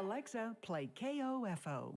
Alexa, play KOFO.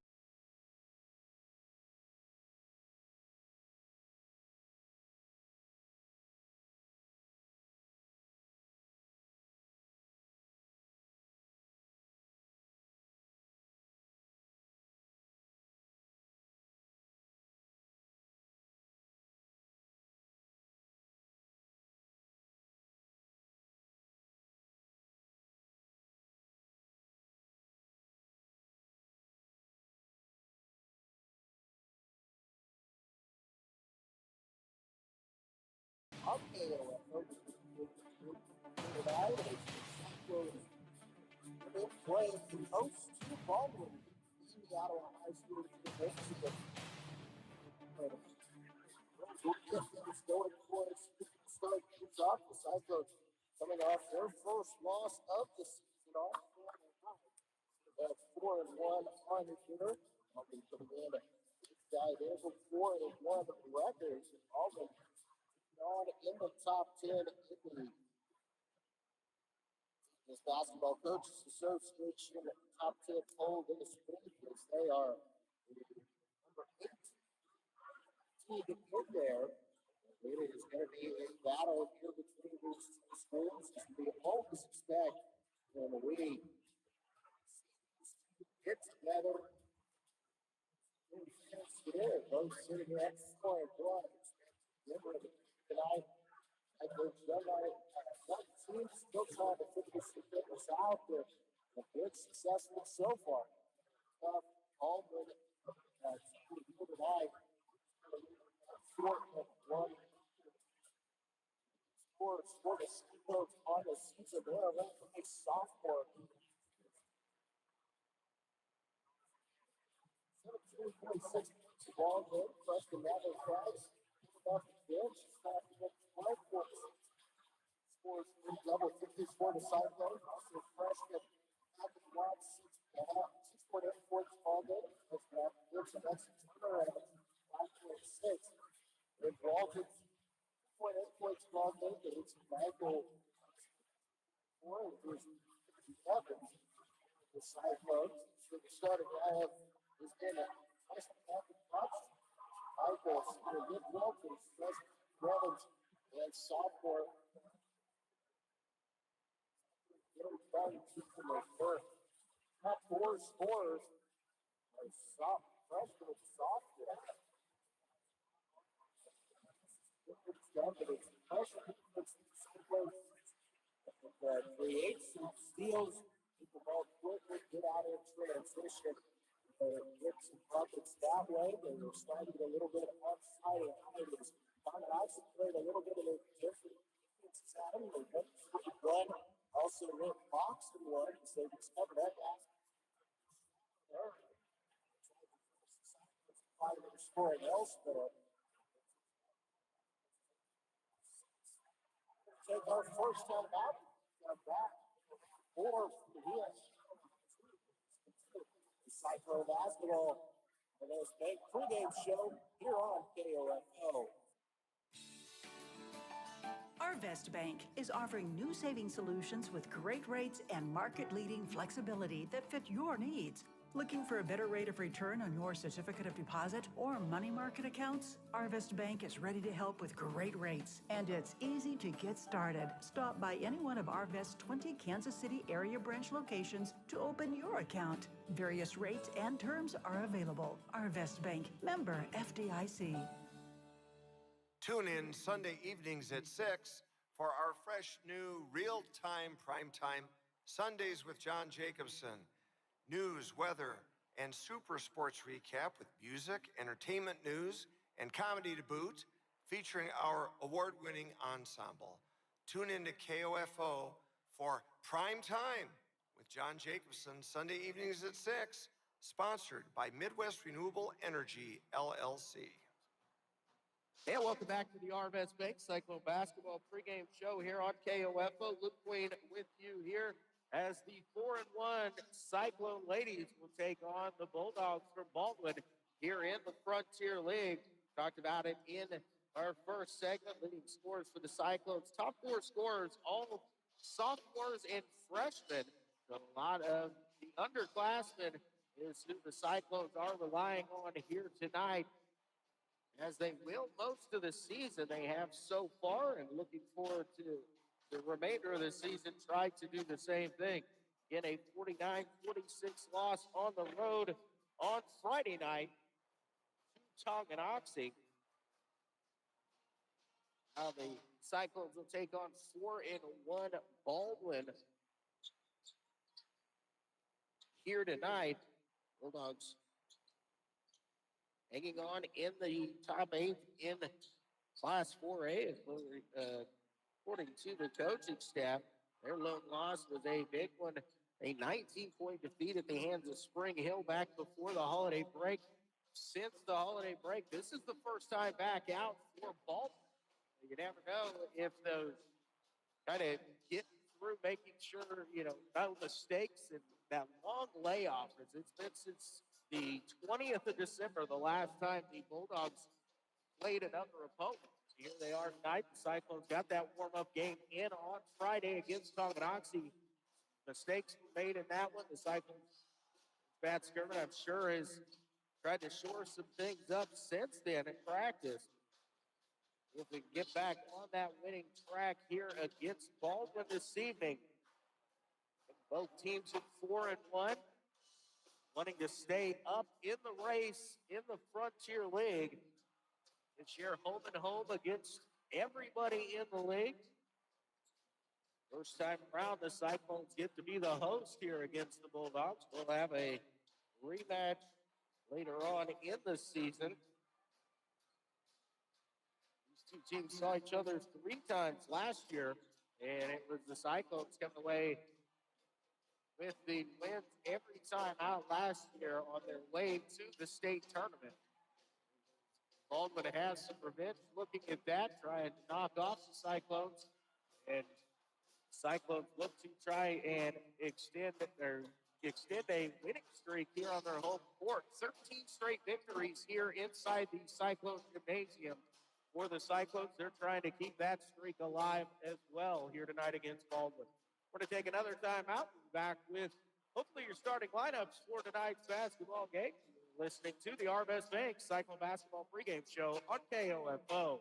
They're playing the host to Baldwin in the Ottawa High School Championship. It's going towards the start. It's off the Cyclones coming off their first loss of the season. Off 4-1 on the year. Coming in, this guy there's a 4-1 record. Already on in the top 10 in the this basketball coaches association top 10 poll in the spring because they are number 8 team to get there. It is going to be a battle here between these two schools. We always expect when we get together. Both sitting at 4-1. Tonight, I coach one team still trying to figure this out. They're been successful so far. Baldwin tonight, 4-1 scores for the Steelers on the season. They are ranked a sophomore. 17.6 ball game. Freshman Natalie Price off the bench. Starting at 5 points. Scores double 50s for the Cyclones. Also freshman Natalie Watts 6.8 points ball game. That's turnaround 5.6. And Baldwin 2.8 points ball game. It's Michael 4 and 11. The Cyclones. So the starting lineup is in it. Freshman Natalie Watts. Michael, Nick Wilkins, freshman Rollins, and sophomore. Top 4 scorers are freshman and sophomore. It's done, but it's freshman. That creates some steals. Keep the ball quickly, get out in transition. Get some buckets that way. They were starting a little bit outside of Tigers. Found out played a little bit of a different defense at him. They went for one. Also went box and one. So they discovered that last. Scoring elsewhere. Take our first time out. Back. 4 for the Wheels. Cyclone basketball and this big pregame show here on KOFO. Arvest Bank is offering new saving solutions with great rates and market-leading flexibility that fit your needs. Looking for a better rate of return on your certificate of deposit or money market accounts? Arvest Bank is ready to help with great rates, and it's easy to get started. Stop by any one of Arvest's 20 Kansas City area branch locations to open your account. Various rates and terms are available. Arvest Bank, member FDIC. Tune in Sunday evenings at 6 for our fresh new real-time primetime Sundays with John Jacobson. News, weather, and super sports recap with music, entertainment news, and comedy to boot, featuring our award-winning ensemble. Tune in to KOFO for Prime Time with John Jacobson, Sunday evenings at 6, sponsored by Midwest Renewable Energy, LLC. And welcome back to the Arvest Bank Cyclone Basketball pregame show here on KOFO. Luke Queen with you here as the 4-1 Cyclone ladies will take on the Bulldogs from Baldwin here in the Frontier League. Talked about it in our first segment. Leading scores for the Cyclones. Top 4 scorers, all sophomores and freshmen. A lot of the underclassmen is who the Cyclones are relying on here tonight, as they will most of the season they have so far, and looking forward to the remainder of the season try to do the same thing. In a 49-26 loss on the road on Friday night to Tonganoxie. Now the Cyclones will take on 4-1 Baldwin here tonight. Bulldogs hanging on in the top 8 in Class 4A, according to the coaching staff. Their lone loss was a big one, a 19-point defeat at the hands of Spring Hill back before the holiday break. Since the holiday break, this is the first time back out for Baldwin. You never know if those kind of get through making sure, no mistakes and that long layoff. It's been since the 20th of December, the last time the Bulldogs played another opponent. Here they are tonight. The Cyclones got that warm-up game in on Friday against Tonganoxie. Mistakes were made in that one. The Cyclones, Pat Skirman, I'm sure, has tried to shore some things up since then in practice. If we can get back on that winning track here against Baldwin this evening. Both teams at 4-1, wanting to stay up in the race in the Frontier League. This year, home and home against everybody in the league. First time around, the Cyclones get to be the host here against the Bulldogs. We'll have a rematch later on in the season. These two teams saw each other 3 times last year, and it was the Cyclones coming away with the wins every time out last year on their way to the state tournament. Baldwin has some revenge looking at that, trying to knock off the Cyclones. And Cyclones look to try and extend a winning streak here on their home court. 13 straight victories here inside the Cyclone Gymnasium. For the Cyclones, they're trying to keep that streak alive as well here tonight against Baldwin. We're going to take another time out. We'll be back with hopefully your starting lineups for tonight's basketball game. You're listening to the Arvest Bank Cyclone Basketball Pregame Show on KOFO.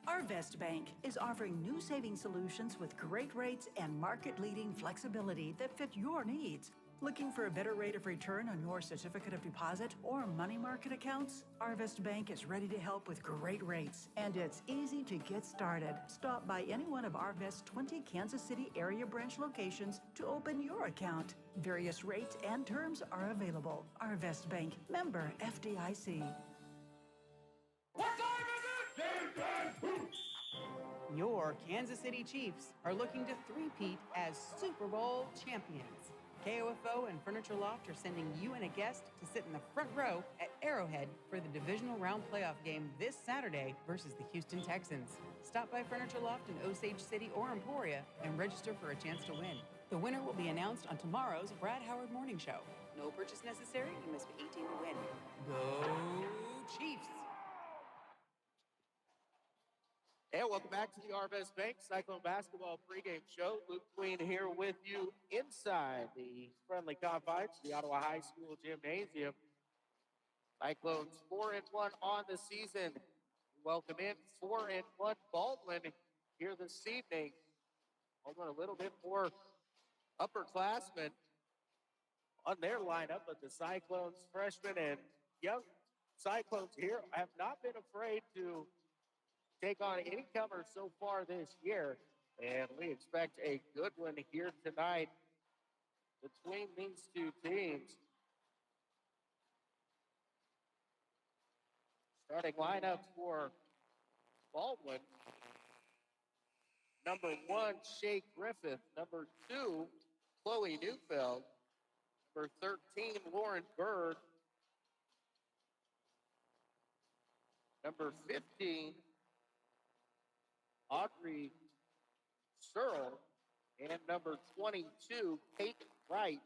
Arvest Bank is offering new saving solutions with great rates and market-leading flexibility that fit your needs. Looking for a better rate of return on your certificate of deposit or money market accounts? Arvest Bank is ready to help with great rates, and it's easy to get started. Stop by any one of Arvest's 20 Kansas City area branch locations to open your account. Various rates and terms are available. Arvest Bank, member FDIC. What time is it? Game time! Your Kansas City Chiefs are looking to three-peat as Super Bowl champions. KOFO and Furniture Loft are sending you and a guest to sit in the front row at Arrowhead for the divisional round playoff game this Saturday versus the Houston Texans. Stop by Furniture Loft in Osage City or Emporia and register for a chance to win. The winner will be announced on tomorrow's Brad Howard Morning Show. No purchase necessary. You must be 18 to win. Go Chiefs! And welcome back to the Arvest Bank Cyclone Basketball Pregame Show. Luke Queen here with you inside the friendly confines of the Ottawa High School Gymnasium. Cyclones 4-1 on the season. Welcome in 4-1 Baldwin here this evening. Baldwin a little bit more upperclassmen on their lineup, but the Cyclones freshmen and young Cyclones here have not been afraid to take on any comer so far this year, and we expect a good one here tonight between these two teams. Starting lineup for Baldwin. Number 1, Shay Griffith. Number 2, Chloe Neufeld. Number 13, Lauren Bird. Number 15, Audrey Searle, and number 22, Kate Wright,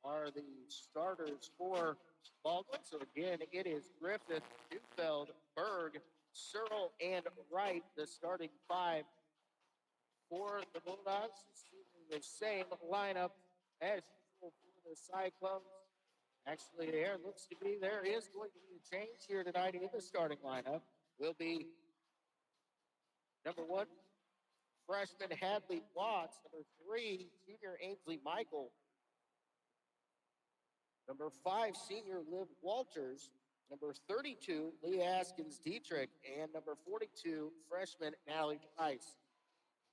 are the starters for Baldwin. So again, it is Griffith, Neufeld, Berg, Searle, and Wright, the starting 5 for the Bulldogs. The same lineup as usual for the Cyclones. Actually, there looks to be there is going to be a change here tonight in the starting lineup. Will be number 1, freshman Hadley Watts. Number 3, junior Ainsley Michael. Number 5, senior Liv Walters. Number 32, Lee Askins Dietrich. And number 42, freshman Natalie Price.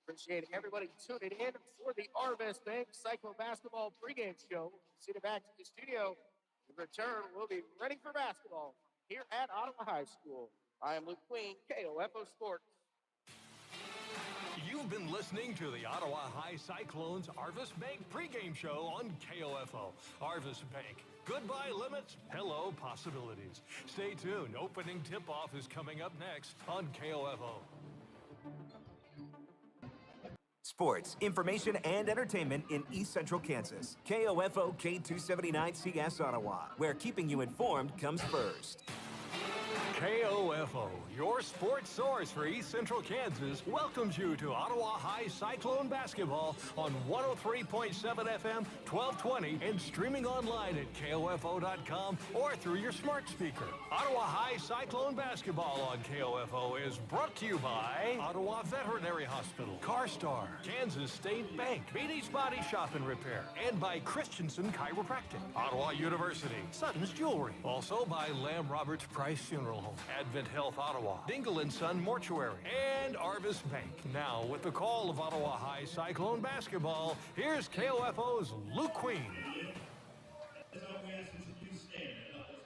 Appreciate everybody tuning in for the Arvest Bank Cyclone Basketball pregame show. Send it back to the studio. In return, we'll be ready for basketball here at Ottawa High School. I am Luke Queen, KOFO Sports. You've been listening to the Ottawa High Cyclones Arvest Bank pregame show on KOFO. Arvest Bank. Goodbye limits, hello possibilities. Stay tuned. Opening tip-off is coming up next on KOFO. Sports, information, and entertainment in East Central Kansas. KOFO K279CS Ottawa, where keeping you informed comes first. KOFO, your sports source for East Central Kansas, welcomes you to Ottawa High Cyclone Basketball on 103.7 FM, 1220, and streaming online at KOFO.com or through your smart speaker. Ottawa High Cyclone Basketball on KOFO is brought to you by Ottawa Veterinary Hospital, CarStar, Kansas State Bank, Beatty's Body Shop and Repair, and by Christensen Chiropractic, Ottawa University, Sutton's Jewelry, also by Lamb Roberts Price Funeral Home, Advent Health Ottawa, Dingle & Son Mortuary, and Arvest Bank. Now, with the call of Ottawa High Cyclone Basketball, here's KOFO's Luke Queen.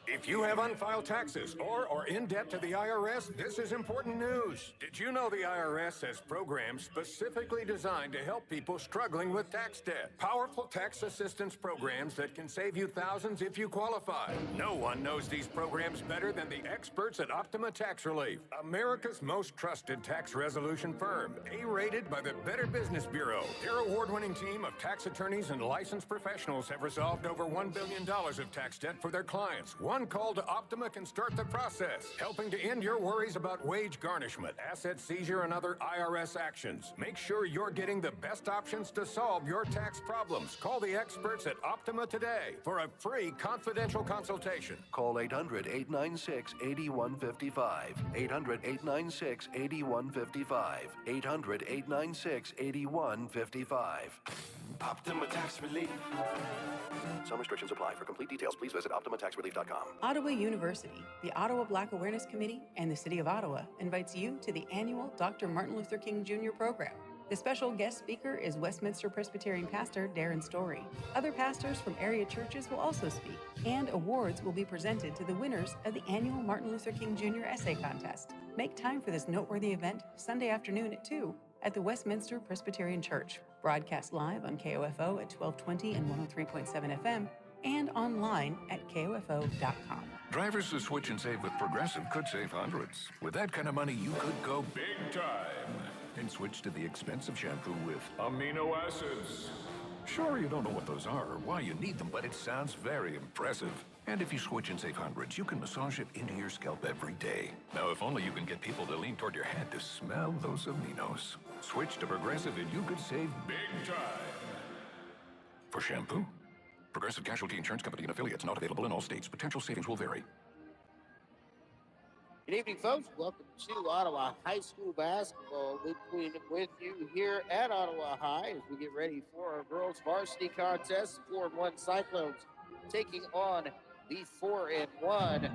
If you have unfiled taxes or are in debt to the IRS, this is important news. Did you know the IRS has programs specifically designed to help people struggling with tax debt? Powerful tax assistance programs that can save you thousands if you qualify. No one knows these programs better than the experts at Optima Tax Relief, America's most trusted tax resolution firm, A-rated by the Better Business Bureau. Their award-winning team of tax attorneys and licensed professionals have resolved over $1 billion of tax debt for their clients. One call to Optima can start the process, helping to end your worries about wage garnishment, asset seizure, and other IRS actions. Make sure you're getting the best options to solve your tax problems. Call the experts at Optima today for a free confidential consultation. Call 800-896-8155. 800-896-8155. 800-896-8155. Optima Tax Relief. Some restrictions apply. For complete details, please visit OptimaTaxRelief.com. Ottawa University, the Ottawa Black Awareness Committee, and the City of Ottawa invites you to the annual Dr. Martin Luther King Jr. program. The special guest speaker is Westminster Presbyterian pastor Darren Story. Other pastors from area churches will also speak, and awards will be presented to the winners of the annual Martin Luther King Jr. Essay Contest. Make time for this noteworthy event Sunday afternoon at 2 at the Westminster Presbyterian Church. Broadcast live on KOFO at 1220 and 103.7 FM and online at KOFO.com. Drivers who switch and save with Progressive could save hundreds. With that kind of money, you could go big time and switch to the expensive shampoo with amino acids. Sure, you don't know what those are or why you need them, but it sounds very impressive. And if you switch and save hundreds, you can massage it into your scalp every day. Now, if only you can get people to lean toward your head to smell those aminos. Switch to Progressive and you could save big time. For shampoo, Progressive Casualty Insurance Company and affiliates, not available in all states. Potential savings will vary. Good evening, folks. Welcome to Ottawa High School basketball. Luke Queen with you here at Ottawa High as we get ready for our girls varsity contest. 4-1 Cyclones taking on the 4-1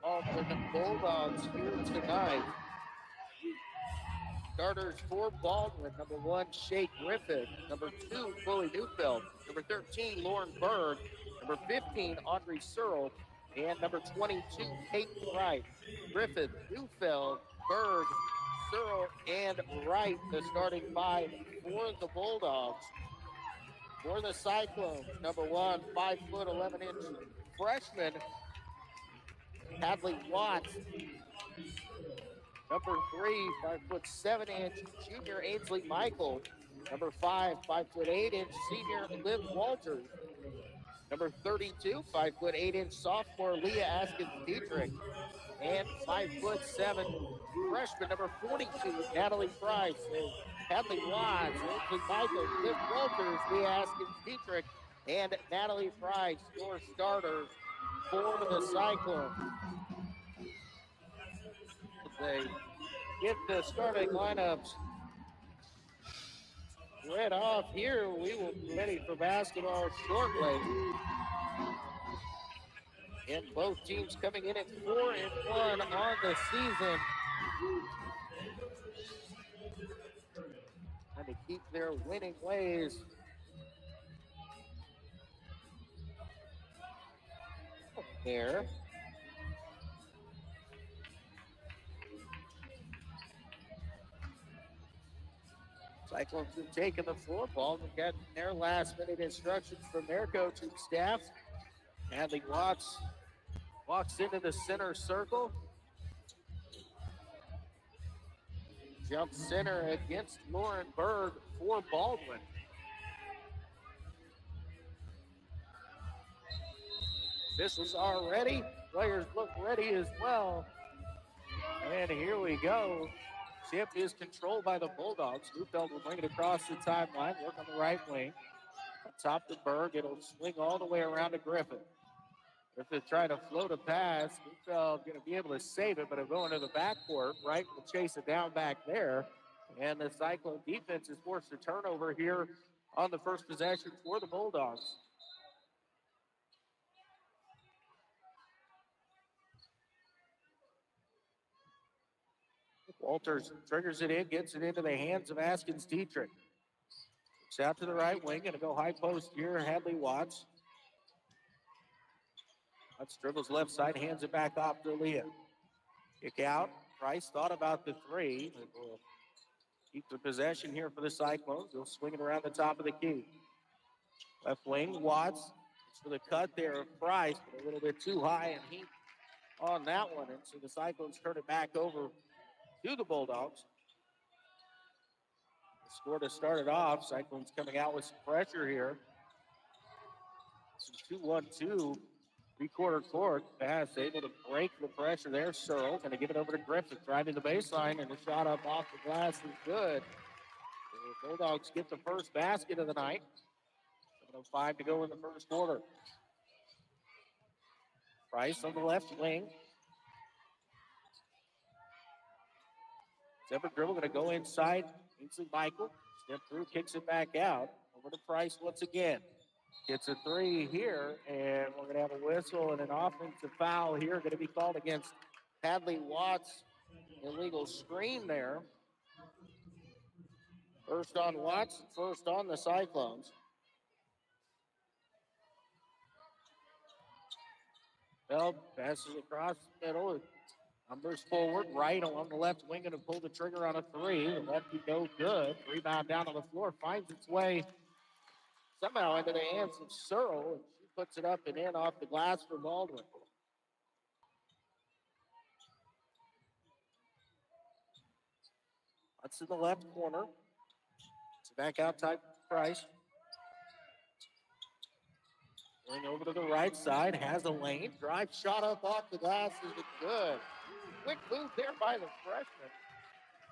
Baldwin Bulldogs here tonight. Starters for Baldwin, number 1, Shay Griffith. Number 2, Chloe Neufeld. Number 13, Lauren Berg. Number 15, Audrey Searle. And number 22, Peyton Wright. Griffith, Neufeld, Berg, Searle, and Wright, the starting 5 for the Bulldogs. For the Cyclones, number 1, 5'11" freshman, Hadley Watts. Number 3, 5'7" junior Ainsley Michael. Number 5, 5'8" senior Liv Walters. Number 32, 5'8" sophomore Leah Askins Dietrich. And 5'7" freshman, number 42, Natalie Price. Hadley Watts, Lindsay Michaels, Liv Walters, Lee Askins Dietrich, and Natalie Price, your starters for the Cyclones. They get the starting lineups read off here. We will be ready for basketball shortly. And both teams coming in at 4-1 on the season. Trying to keep their winning ways. There. Cyclones have taken the floor ball and got their last minute instructions from their coaching staff. Hadley Watts walks into the center circle. Jump center against Lauren Berg for Baldwin. Officials are ready. Players look ready as well. And here we go. Tip is controlled by the Bulldogs. Neufeld will bring it across the timeline, work on the right wing. On top to Berg, it'll swing all the way around to Griffith. Griffith trying to float a pass. Neufeld going to be able to save it, but it'll go into the backcourt. Wright will chase it down back there. And the Cyclone defense is forced to turnover here on the first possession for the Bulldogs. Walters triggers it in, gets it into the hands of Askins Dietrich. It's out to the right wing, going to go high post here, Hadley Watts. Watts dribbles left side, hands it back off to Leah. Kick out. Price thought about the three. Will keep the possession here for the Cyclones. They'll swing it around the top of the key. Left wing, Watts. It's for the cut there of Price, but a little bit too high and heat on that one. And so the Cyclones turn it back over to the Bulldogs. The score to start it off. Cyclones coming out with some pressure here. Some 2-1-2 three-quarter court pass, able to break the pressure there. Searle going to give it over to Griffith, driving the baseline, and the shot up off the glass is good. The Bulldogs get the first basket of the night. 7:05 to go in the first quarter. Price on the left wing. Separate dribble, going to go inside. Ainsley Michael, step through, kicks it back out. Over to Price once again. Gets a three here, and we're going to have a whistle and an offensive foul here going to be called against Hadley Watts. Illegal screen there. First on Watts, first on the Cyclones. Bell passes across the middle. Numbers forward, right along the left wing, and pull the trigger on a three. The lefty no good. Rebound down on the floor, finds its way somehow into the hands of Searle, and she puts it up and in off the glass for Baldwin. That's in the left corner. It's a back out type Price. Going over to the right side, has a lane. Drive shot up off the glass is good. Quick move there by the freshman.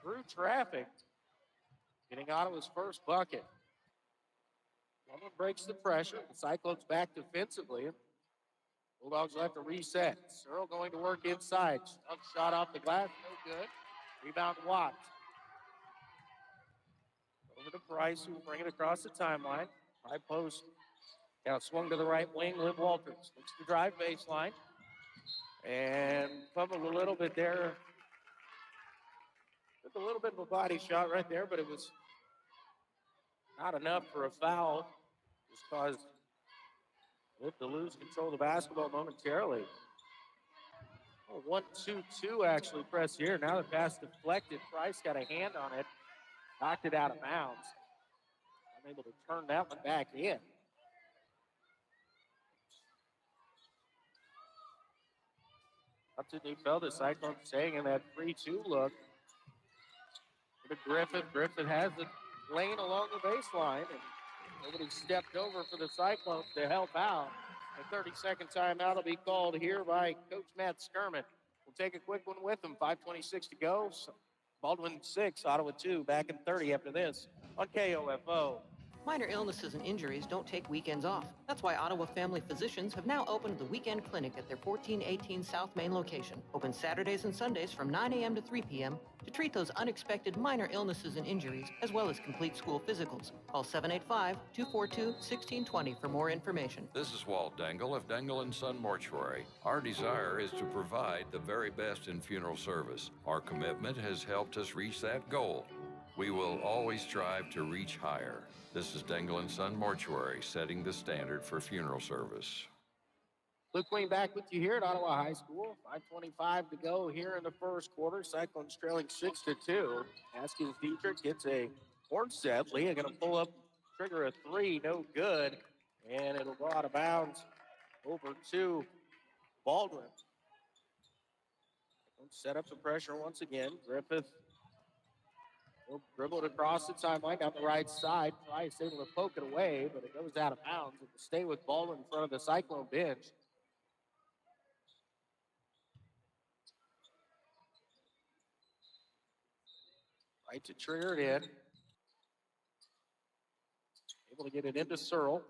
Through traffic. Getting Ottawa's first bucket. Baldwin breaks the pressure. The Cyclones back defensively. Bulldogs will have to reset. Searle going to work inside. Shot off the glass, no good. Rebound Watts. Over to Price, who will bring it across the timeline. High post. Now swung to the right wing. Liv Walters looks to drive baseline. And fumbled a little bit there. Took a little bit of a body shot right there, but it was not enough for a foul. Just caused Liv to lose control of the basketball momentarily. 1-2-2 actually pressed here. Now the pass deflected. Price got a hand on it. Knocked it out of bounds. Unable to turn that one back in. Up to Neufeld, the Cyclones staying in that 3-2 look. To Griffith. Griffith has the lane along the baseline, and nobody stepped over for the Cyclones to help out. A 30-second timeout will be called here by Coach Matt Skirman. We'll take a quick one with him. 5:26 to go. So Baldwin 6, Ottawa 2, back in 30 after this on KOFO. Minor illnesses and injuries don't take weekends off. That's why Ottawa Family Physicians have now opened the weekend clinic at their 1418 South Main location. Open Saturdays and Sundays from 9 a.m. to 3 p.m. to treat those unexpected minor illnesses and injuries, as well as complete school physicals. Call 785-242-1620 for more information. This is Walt Dangle of Dangle & Son Mortuary. Our desire is to provide the very best in funeral service. Our commitment has helped us reach that goal. We will always strive to reach higher. This is Dangle & Son Mortuary, setting the standard for funeral service. Luke Queen back with you here at Ottawa High School. 5:25 to go here in the first quarter. Cyclones trailing 6-2. Haskins Dietrich gets a horn set. Leah going to pull up, trigger a three, no good. And it'll go out of bounds over to Baldwin. Set up the pressure once again. Griffith will dribble it across the timeline down the right side. Price able to poke it away, but it goes out of bounds. It will stay with Baldwin in front of the Cyclone bench. Right to trigger it in. Able to get it into Searle.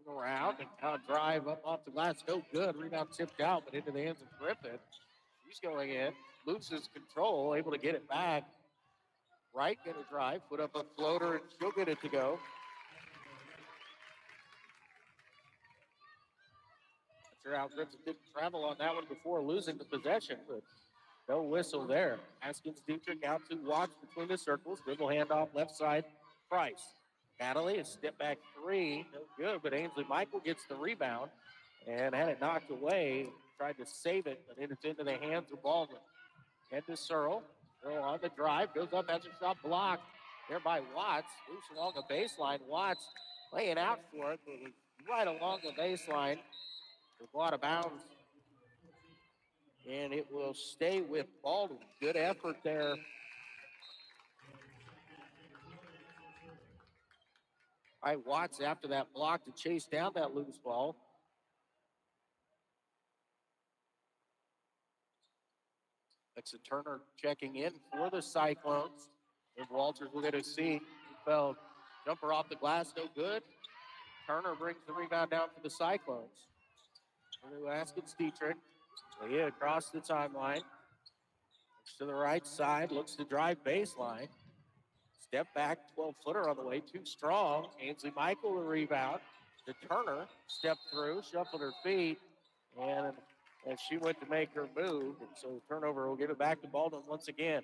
Move around and now drive up off the glass. No good. Rebound tipped out, but into the hands of Griffith. He's going in. Loses control. Able to get it back. Wright going to drive. Put up a floater, and she'll get it to go. That's her out. Griffith didn't travel on that one before losing the possession, but no whistle there. Haskins Dietrich out to Watts between the circles. Dribble handoff left side. Price. Natalie, a step back three. No good, but Ainsley Michael gets the rebound and had it knocked away. Tried to save it, but it's into the hands of Baldwin. Head to Searle. Searle on the drive. Goes up, has a shot blocked. There by Watts. Loose along the baseline. Watts laying out for it, but it was right along the baseline. It'll go out of bounds. And it will stay with Baldwin. Good effort there. All right, Watts after that block to chase down that loose ball. Alexa Turner checking in for the Cyclones. And Walters will get a seat. Fell jumper off the glass, no good. Turner brings the rebound down for the Cyclones. Haskins Dietrich. Leah across the timeline. Looks to the right side, looks to drive baseline. Step back, 12-footer on the way, too strong. Ainsley Michael the rebound. To Turner, step through, shuffled her feet, and as she went to make her move, and so turnover will give it back to Baldwin once again.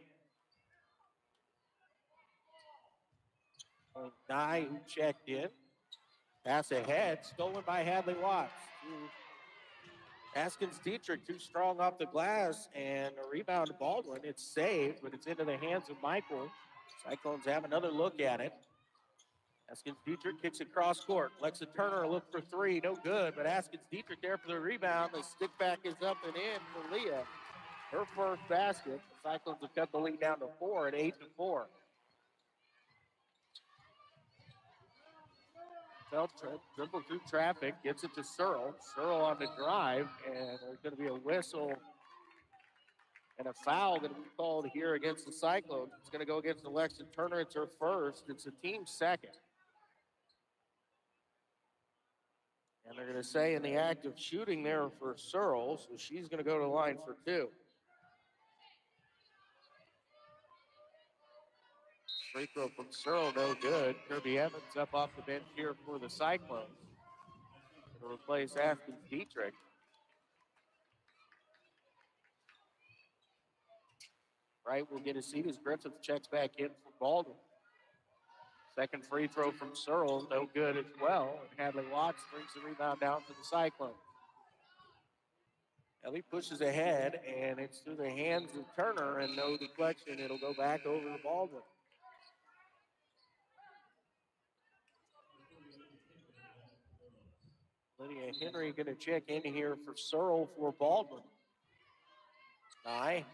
Nye who checked in. Pass ahead, stolen by Hadley Watts. Haskins Dietrich too strong off the glass, and a rebound to Baldwin. It's saved, but it's into the hands of Michael. Cyclones have another look at it. Haskins Dietrich kicks it cross court. Alexa Turner look for three, no good, but Haskins Dietrich there for the rebound. The stick back is up and in for Leah. Her first basket. The Cyclones have cut the lead down to 4 at 8-4. Dribble through traffic, gets it to Searle. Searle on the drive, and there's going to be a whistle and a foul going to be called here against the Cyclones. It's going to go against Alexa Turner. It's her first. It's the team's second. And they're going to say in the act of shooting there for Searle, so she's going to go to the line for two. Free throw from Searle, no good. Kirby Evans up off the bench here for the Cyclones. To replace Haskins Dietrich. Right, we'll get a seat as Griffith checks back in for Baldwin. Second free throw from Searle, no good as well. And Hadley Watts brings the rebound down for the Cyclones. Ellie pushes ahead, and it's through the hands of Turner, and no deflection. It'll go back over to Baldwin. Lydia Henry going to check in here for Searle for Baldwin. Nye.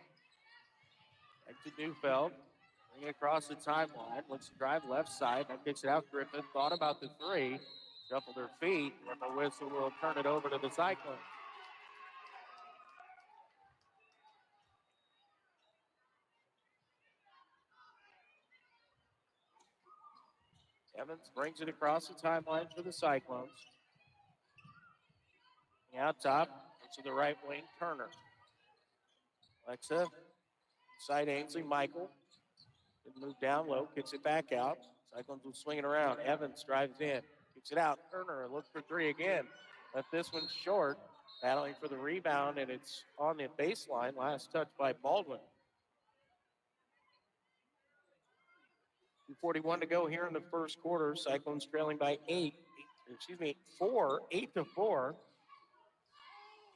Back to Neufeld. Bring it across the timeline. Looks to drive left side. Now kicks it out. Griffith thought about the three. Shuffled her feet. And the whistle will turn it over to the Cyclones. Evans brings it across the timeline for the Cyclones. Out top, to the right wing, Turner. Alexa, side Ainsley, Michael. Move down low, kicks it back out. Cyclones will swing it around. Evans drives in, kicks it out. Turner looks for three again. Left this one short, battling for the rebound, and it's on the baseline. Last touch by Baldwin. 2:41 to go here in the first quarter. Cyclones trailing by 4, 8-4.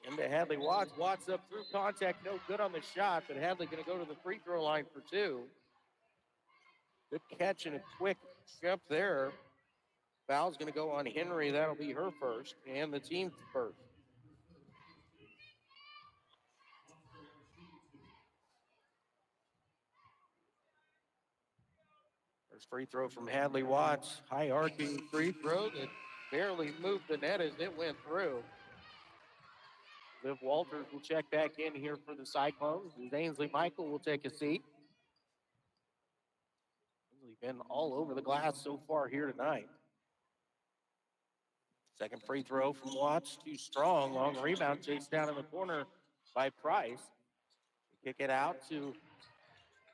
Into Hadley Watts. Watts up through contact, no good on the shot, but Hadley going to go to the free throw line for two. Good catch and a quick jump there. Foul's going to go on Henry. That'll be her first, and the team's first. First free throw from Hadley Watts. High arcing free throw that barely moved the net as it went through. Liv Walters will check back in here for the Cyclones. Ainsley Michael will take a seat. Ainsley been all over the glass so far here tonight. Second free throw from Watts, too strong. Long rebound chased down in the corner by Price. Kick it out to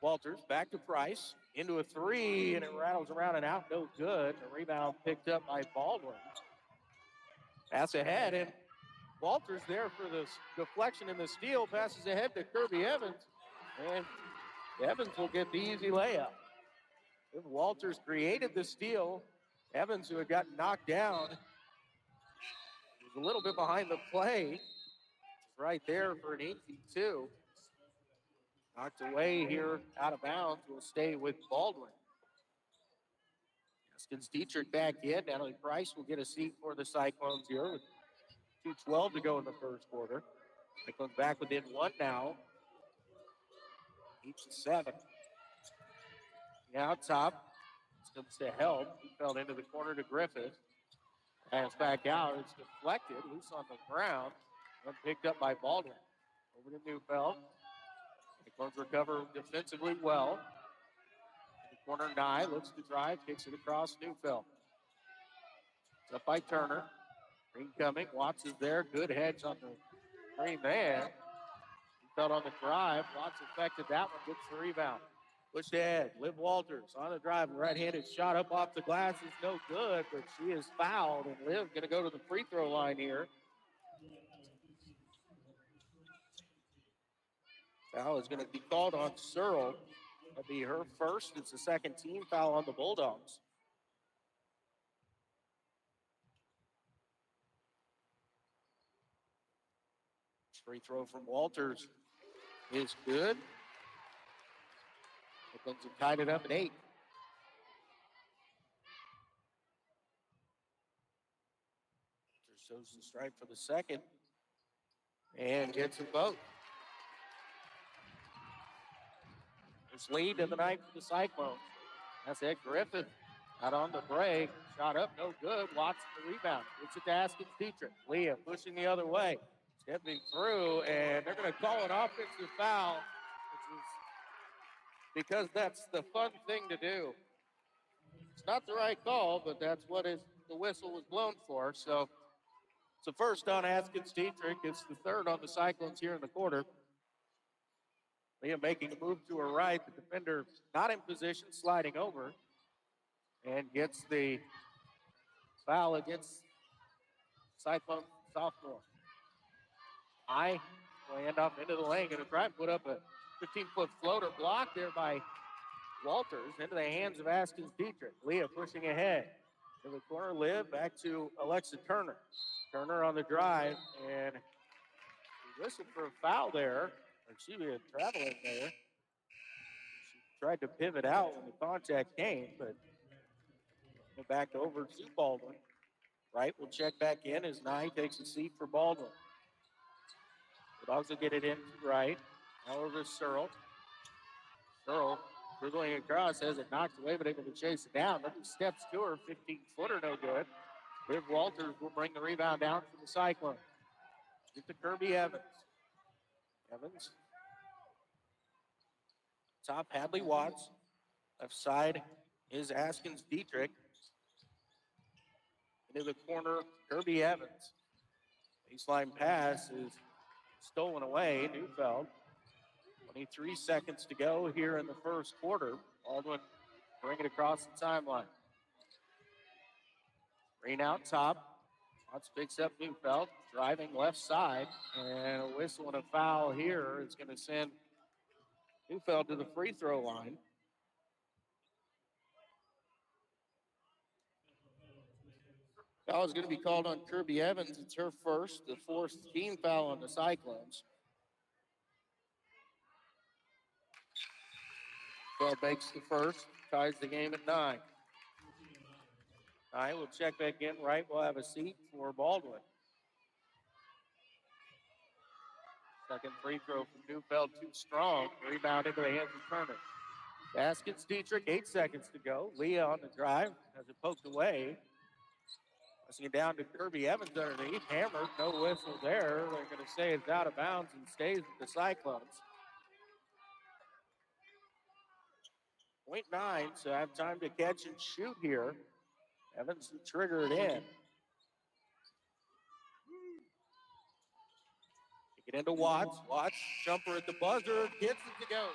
Walters, back to Price, into a three, and it rattles around and out, no good. The rebound picked up by Baldwin. Pass ahead, and Walters there for the deflection and the steal, passes ahead to Kirby Evans, and Evans will get the easy layup. If Walters created the steal, Evans, who had gotten knocked down, was a little bit behind the play, right there for an easy two. Knocked away here out of bounds, will stay with Baldwin. Haskins Dietrich back in. Natalie Price will get a seat for the Cyclones here with 2:12 to go in the first quarter. Cyclones back within one now. 8-7. Out top. Comes to help. He fell into the corner to Griffith. Pass back out. It's deflected. Loose on the ground. And picked up by Baldwin. Over to Neufeld. Cyclones recover defensively well. Corner Nye looks to drive, kicks it across Neufeld. It's up by Turner. Green coming. Watts is there. Good hedge on the green man. He felt on the drive. Watts affected that one. Gets the rebound. Pushed ahead. Liv Walters on the drive. Right-handed shot up off the glass is no good, but she is fouled, and Liv going to go to the free throw line here. Foul is going to be called on Searle. That'll be her first. It's the second team foul on the Bulldogs. Free throw from Walters is good. Cyclones have tied it up at 8. Walters shows the stripe for the second and gets them both. First lead of the night for the Cyclones. That's it. Griffith out on the break. Shot up, no good. Watts the rebound. Gets it to Haskins Dietrich. Leah pushing the other way. Stepping through, and they're going to call an offensive foul, which is because that's the fun thing to do. It's not the right call, but that's what the whistle was blown for. So it's the first on Haskins Dietrich. It's the third on the Cyclones here in the quarter. Leah making a move to her right. The defender not in position, sliding over, and gets the foul against Cyclone sophomore. High will end up into the lane. Going to try and put up a 15-foot floater block there by Walters into the hands of Haskins Dietrich. Leah pushing ahead. To the corner, Liv back to Alexa Turner. Turner on the drive, and she whistled for a foul there. Or she was traveling there. She tried to pivot out when the contact came, but back over to Baldwin. Wright will check back in as Nye takes a seat for Baldwin. The Dogs will get it in to Wright. Now over to Searle. Searle dribbling across, has it knocked away, but able to chase it down. Nobody steps to her, 15-footer, no good. Liv Walters will bring the rebound down for the Cyclones. Get to Kirby Evans. Evans. Top, Hadley Watts. Left side is Haskins Dietrich. into the corner, Kirby Evans. Baseline pass is stolen away, Neufeld. 23 seconds to go here in the first quarter. Baldwin bring it across the timeline. Green out top. Watts picks up Neufeld, driving left side, and a whistle and a foul here is going to send Neufeld to the free throw line. Foul is going to be called on Kirby Evans. It's her first, the fourth team foul on the Cyclones. Neufeld makes the first, ties the game at 9. All right, we'll check back in. Right, we'll have a seat for Baldwin. Second free throw from Neufeld, too strong. Rebound into the hands of Turner. Baskets, Dietrich, 8 seconds to go. Leah on the drive, has it poked away. Passing it down to Kirby Evans underneath. Hammered, no whistle there. They're going to say it's out of bounds and stays with the Cyclones. 0.9, so I have time to catch and shoot here. Evans will trigger it in. Kick it into Watts. Watts, jumper at the buzzer, gets it to go.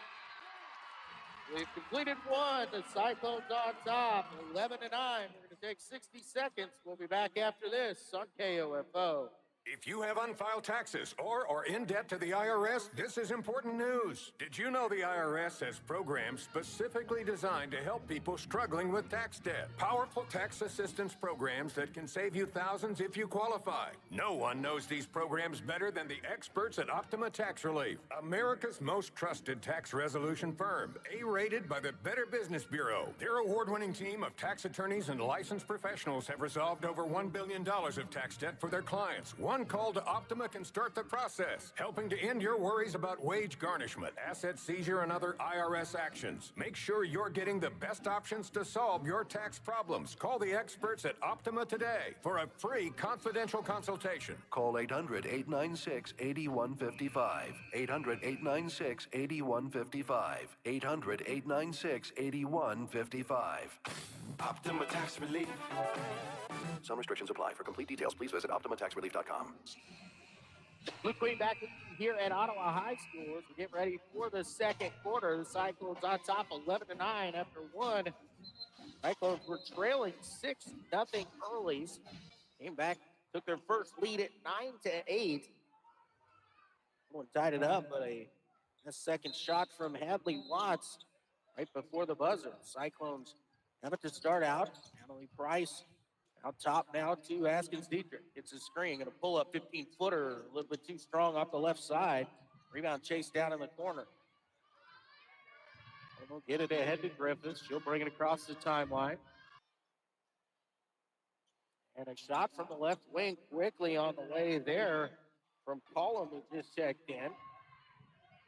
We've completed one. The Cyclones on top, 11-9. We're going to take 60 seconds. We'll be back after this on KOFO. If you have unfiled taxes or are in debt to the IRS, this is important news. Did you know the IRS has programs specifically designed to help people struggling with tax debt? Powerful tax assistance programs that can save you thousands if you qualify. No one knows these programs better than the experts at Optima Tax Relief, America's most trusted tax resolution firm, A-rated by the Better Business Bureau. Their award-winning team of tax attorneys and licensed professionals have resolved over $1 billion of tax debt for their clients. One call to Optima can start the process, helping to end your worries about wage garnishment, asset seizure, and other IRS actions. Make sure you're getting the best options to solve your tax problems. Call the experts at Optima today for a free confidential consultation. Call 800-896-8155. 800-896-8155. 800-896-8155. Optima Tax Relief. Some restrictions apply. For complete details, please visit OptimaTaxRelief.com. Luke Queen back here at Ottawa High School as we get ready for the second quarter. The Cyclones on top 11-9 after one. Cyclones were trailing 6-0 earlies. Came back, took their first lead at 9-8. Someone tied it up, but a second shot from Hadley Watts right before the buzzer. Cyclones have it to start out. Emily Price out top now to Askins Dietrich. It's a screen, going to pull up 15-footer, a little bit too strong off the left side. Rebound chased down in the corner. We'll get it ahead to Griffiths. She'll bring it across the timeline. And a shot from the left wing quickly on the way there from Collum, who just checked in.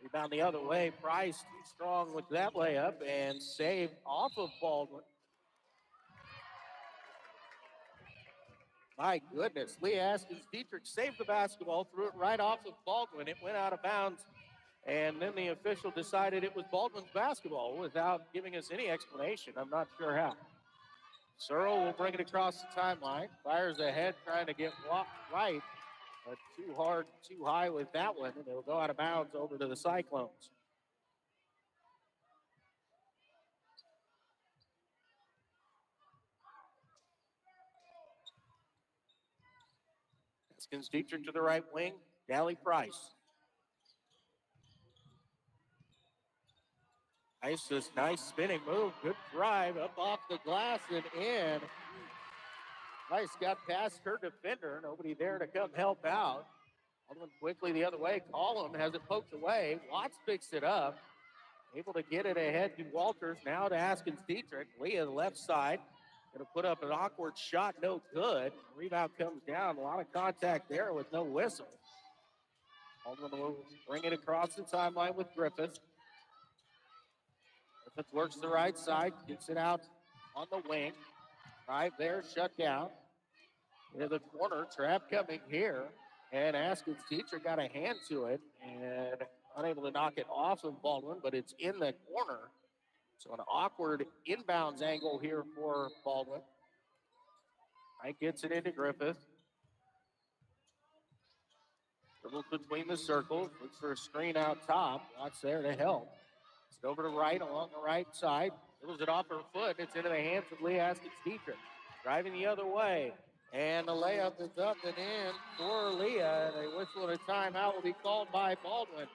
Rebound the other way. Price too strong with that layup and saved off of Baldwin. My goodness, Leah Askins Dietrich saved the basketball, threw it right off of Baldwin. It went out of bounds, and then the official decided it was Baldwin's basketball without giving us any explanation. I'm not sure how. Searle will bring it across the timeline. Fires ahead, trying to get right, but too hard, too high with that one, and it'll go out of bounds over to the Cyclones. Askins Dietrich to the right wing. Dally Price. Nice spinning move. Good drive up off the glass and in. Price got past her defender. Nobody there to come help out. Baldwin quickly the other way. Collum has it poked away. Watts picks it up. Able to get it ahead to Walters. Now to Askins Dietrich. Leah, the left side. Going to put up an awkward shot. No good. Rebound comes down. A lot of contact there with no whistle. Baldwin will bring it across the timeline with Griffith. Griffith works the right side. Gets it out on the wing. Right there, shut down. In the corner, trap coming here. And Askins Dietrich got a hand to it and unable to knock it off of Baldwin, but it's in the corner. So an awkward inbounds angle here for Baldwin. Wright gets it into Griffith. Dribbles between the circles. Looks for a screen out top. Watts there to help. It's over to Wright along the right side. Dribbles it off her foot. It's into the hands of Leah Askins-Dietrich. Driving the other way. And the layup is up and in for Leah. And a whistle and a timeout will be called by Baldwin.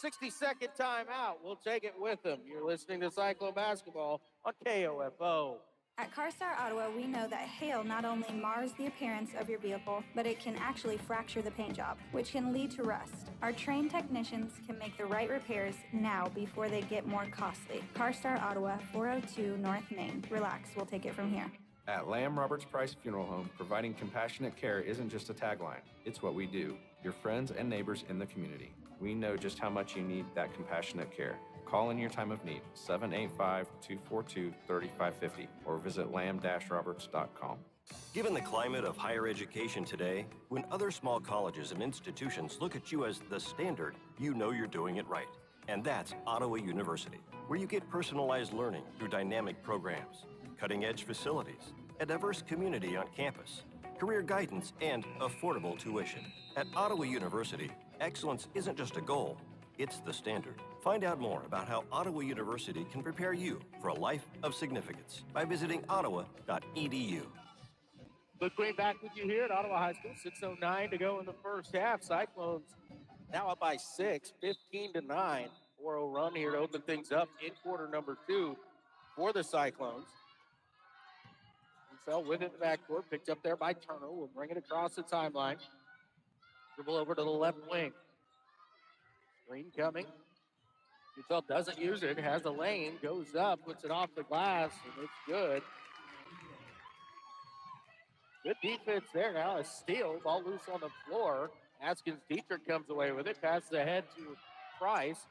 60-second timeout. We'll take it with them. You're listening to Cyclone Basketball on KOFO. At CarStar Ottawa, we know that hail not only mars the appearance of your vehicle, but it can actually fracture the paint job, which can lead to rust. Our trained technicians can make the right repairs now before they get more costly. CarStar Ottawa, 402 North Main. Relax, we'll take it from here. At Lamb Roberts Price Funeral Home, providing compassionate care isn't just a tagline, it's what we do. Your friends and neighbors in the community. We know just how much you need that compassionate care. Call in your time of need, 785-242-3550, or visit lamb-roberts.com. Given the climate of higher education today, when other small colleges and institutions look at you as the standard, you know you're doing it right. And that's Ottawa University, where you get personalized learning through dynamic programs, cutting-edge facilities, a diverse community on campus, career guidance, and affordable tuition. At Ottawa University, excellence isn't just a goal, it's the standard. Find out more about how Ottawa University can prepare you for a life of significance by visiting ottawa.edu. Luke Green back with you here at Ottawa High School. 6:09 to go in the first half. Cyclones now up by 6, 15-9. 4-0 run here to open things up in quarter number 2 for the Cyclones. Fell with it in the backcourt, picked up there by Turner. We'll bring it across the timeline. Dribble over to the left wing. Green coming. Newfeld doesn't use it, has a lane, goes up, puts it off the glass, and it's good. Good defense there now. A steal, ball loose on the floor. Askins-Dietrich comes away with it, passes ahead to Price.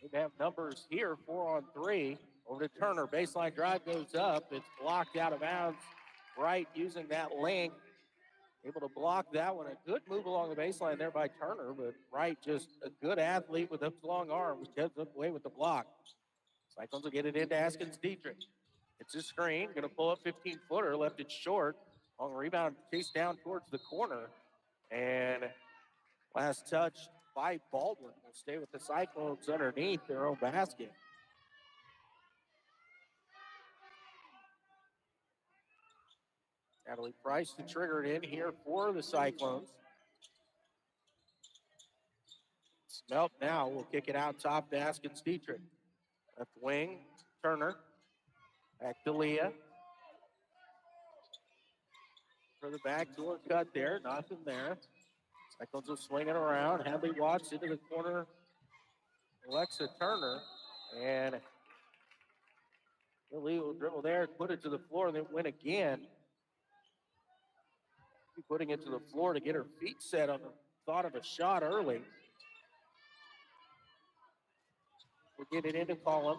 They have numbers here, 4-on-3. Over to Turner, baseline drive goes up. It's blocked out of bounds. Wright using that length. Able to block that one. A good move along the baseline there by Turner, but Wright just a good athlete with those long arms. Gets away with the block. Cyclones will get it into Askins-Dietrich. It's a screen. Going to pull up 15-footer. Left it short. Long rebound chased down towards the corner. And last touch by Baldwin. Will stay with the Cyclones underneath their own basket. Natalie Price to trigger it in here for the Cyclones. Smelt now will kick it out top to Askins-Dietrich. Left wing, Turner. Back to Leah. For the backdoor cut there, nothing there. Cyclones will swing it around. Hadley Watts into the corner. Alexa Turner. And Lee will dribble there, put it to the floor, and then win again. Putting it to the floor to get her feet set on the thought of a shot early. We'll get it into Collum.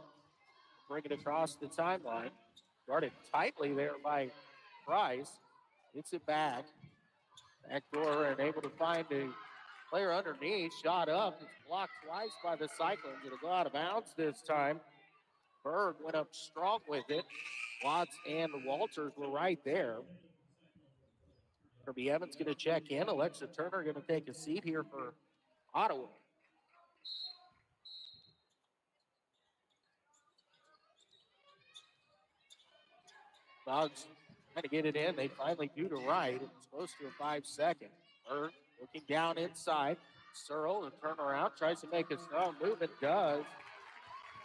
Bring it across the timeline. Guarded tightly there by Price. Gets it back. Backdoor and able to find a player underneath. Shot up. It's blocked twice by the Cyclones. It'll go out of bounds this time. Berg went up strong with it. Watts and Walters were right there. Kirby Evans going to check in. Alexa Turner going to take a seat here for Ottawa. Dogs trying to get it in. They finally do to right. It's close to a 5-second. Berg looking down inside. Searle, the turnaround, tries to make a strong move. It does.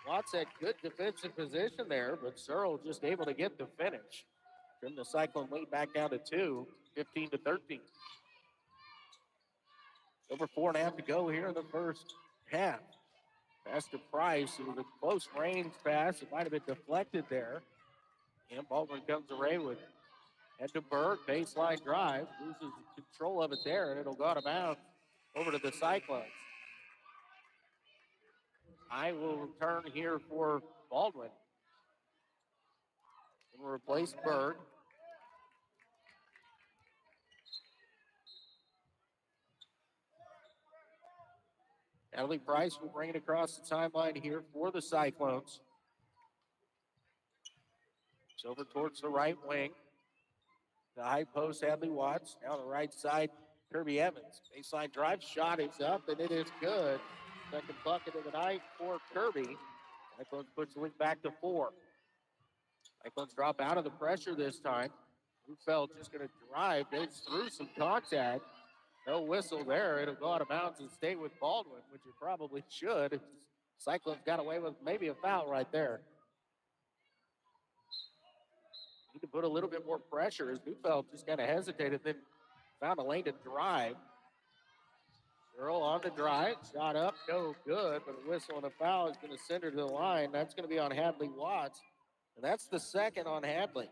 Watts had good defensive position there, but Searle just able to get the finish. Trim the Cyclone lead back down to 2. 15-13. Over 4.5 to go here in the first half. Pass to Price. It was a close range pass. It might have been deflected there. And Baldwin comes away with it. Head to Berg. Baseline drive. Loses control of it there, and it'll go out of bounds over to the Cyclones. I will return here for Baldwin. And replace Berg. Natalie Price will bring it across the timeline here for the Cyclones. It's over towards the right wing. The high post, Hadley Watts. Down the right side, Kirby Evans. Baseline drive shot is up, and it is good. Second bucket of the night for Kirby. Cyclones puts the lead back to 4. Cyclones drop out of the pressure this time. Rufeld just going to drive, goes through some contact. No whistle there. It'll go out of bounds and stay with Baldwin, which it probably should. Cyclones got away with maybe a foul right there. Need to put a little bit more pressure as Rufeld just kind of hesitated, then found a lane to drive. Earl on the drive, shot up, no good, but a whistle and a foul is going to send her to the line. That's going to be on Hadley Watts, and that's the second on Hadley.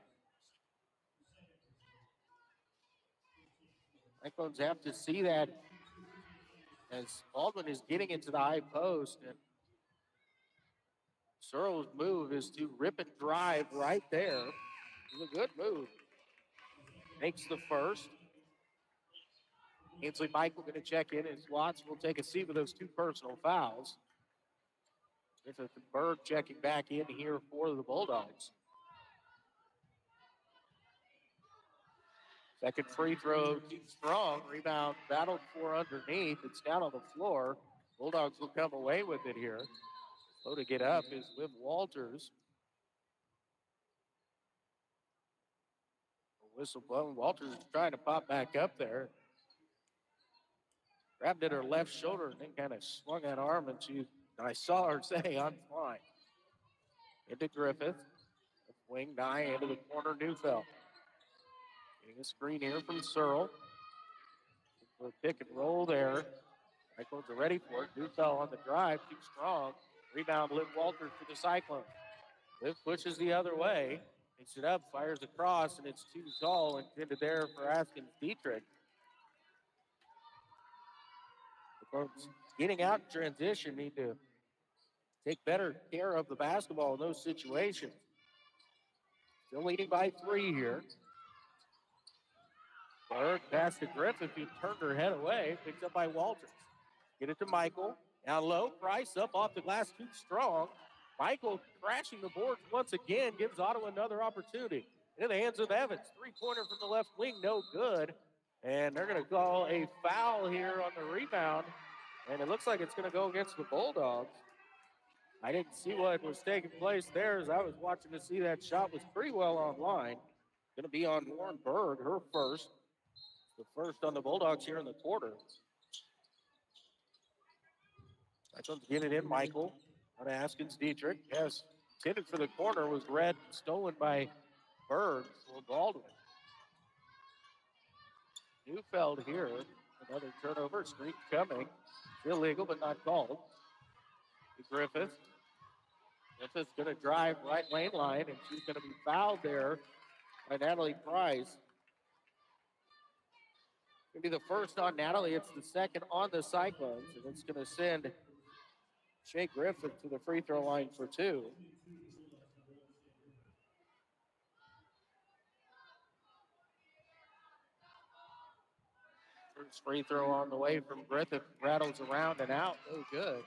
Cyclones have to see that as Baldwin is getting into the high post, and Searle's move is to rip and drive right there. It's a good move. Makes the first. Ainsley Michael going to check in as Watts will take a seat with those 2 personal fouls. Griffith and Berg checking back in here for the Bulldogs. Second free throw, too strong. Rebound battled for underneath. It's down on the floor. Bulldogs will come away with it here. Slow to get up is Liv Walters. A whistle blown. Walters is trying to pop back up there. Grabbed at her left shoulder and then kind of swung that arm, and I saw her say, "I'm fine." Into Griffith. Wing nine into the corner, Neufeld. Getting a screen here from Searle. For a pick and roll there. Cyclones are ready for it. Neufeld on the drive, too strong. Rebound, Liv Walters for the Cyclones. Liv pushes the other way. Picks it up, fires across, and it's too tall, intended there for Askins Dietrich. The folks getting out in transition need to take better care of the basketball in those situations. Still leading by 3 here. Berg pass to Griffith, who turned her head away. Picked up by Walters. Get it to Michael. Down low. Price up off the glass, too strong. Michael crashing the boards once again. Gives Ottawa another opportunity. Into the hands of Evans. 3-pointer from the left wing. No good. And they're going to call a foul here on the rebound. And it looks like it's going to go against the Bulldogs. I didn't see what was taking place there as I was watching to see that shot was pretty well online. Going to be on Lauren Berg, her first. The first on the Bulldogs here in the quarter. Cyclones get it in, Michael. On Askins Dietrich. Yes, intended for the corner, was red, stolen by Berg for Baldwin. Neufeld here. Another turnover. Screen coming. Illegal, but not called. Griffith. Griffith's going to drive right lane line, and she's going to be fouled there by Natalie Price. Going to be the first on Natalie. It's the second on the Cyclones, and it's going to send Shea Griffith to the free throw line for 2. First free throw on the way from Griffith. Rattles around and out. No good.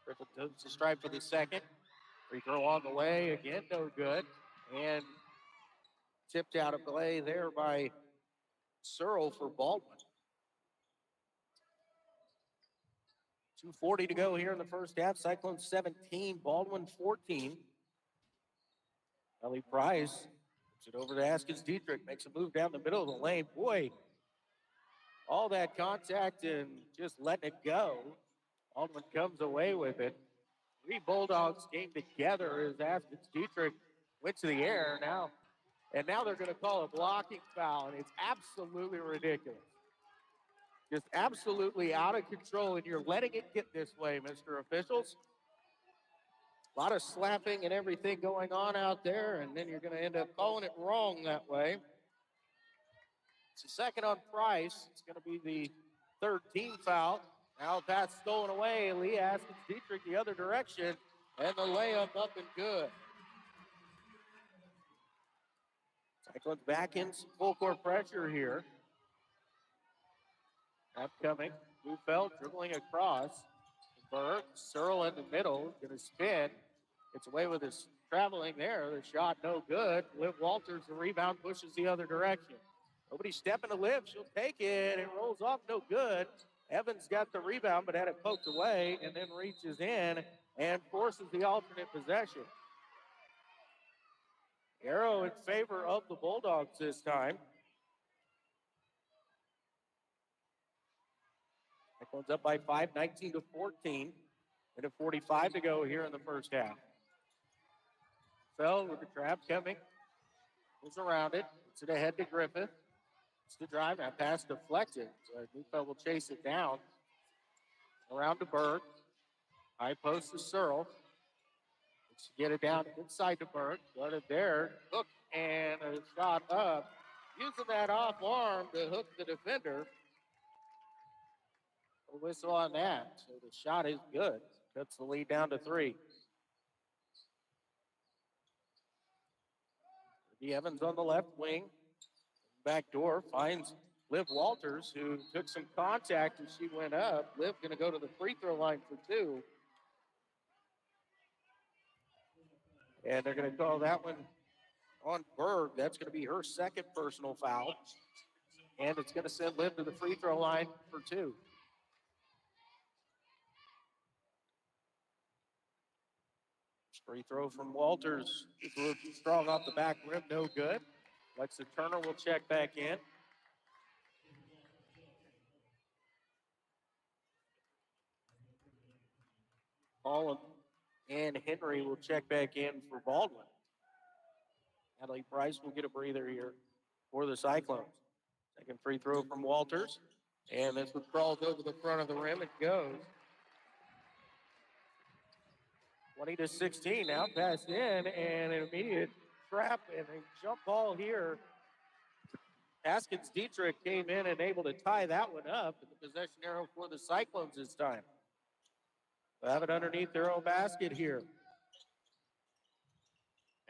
Griffith does the stripe for the second. Free throw on the way. Again, no good. And tipped out of play there by Searle for Baldwin. 2:40 to go here in the first half. Cyclones 17, Baldwin 14. Ellie Price puts it over to Askins Dietrich. Makes a move down the middle of the lane. Boy, all that contact and just letting it go. Baldwin comes away with it. 3 Bulldogs came together as Askins Dietrich went to the air now. And now they're going to call a blocking foul, and it's absolutely ridiculous. Just absolutely out of control, and you're letting it get this way, Mr. Officials. A lot of slapping and everything going on out there, and then you're going to end up calling it wrong that way. It's a second on Price. It's going to be the 3rd team foul. Now pass stolen away. Lee Askins Dietrich the other direction, and the layup up and good. Cyclones back in some full court pressure here. Upcoming. Neufeld dribbling across. Berg, Searle in the middle, going to spin. Gets away with his traveling there. The shot no good. Liv Walters, the rebound, pushes the other direction. Nobody stepping to Liv. She'll take it. It rolls off, no good. Evans got the rebound, but had it poked away and then reaches in and forces the alternate possession. Arrow in favor of the Bulldogs this time. That goes up by 5, 19-14. And 45 to go here in the first half. Fell with the trap coming. Goes around it. It's it ahead to Griffith. It's the drive. That pass deflected. So Neufeld will chase it down. Around to Berg. High post to Searle. Let's get it down inside to Berg. Got it there. Hook and a shot up. Using that off arm to hook the defender. A whistle on that. So the shot is good. Cuts the lead down to 3. The Evans on the left wing. Back door finds Liv Walters, who took some contact as she went up. Liv going to go to the free throw line for 2. And they're going to call that one on Berg. That's going to be her second personal foul. And it's going to send Liv to the free throw line for 2. Free throw from Walters. It's a little too strong off the back rim, no good. Alexa Turner will check back in. Paul and Henry will check back in for Baldwin. Natalie Price will get a breather here for the Cyclones. Second free throw from Walters. And this one crawls over the front of the rim. It goes. 20-16 now. Pass in and an immediate trap and a jump ball here. Haskins Dietrich came in and able to tie that one up. And the possession arrow for the Cyclones this time. They'll have it underneath their own basket here.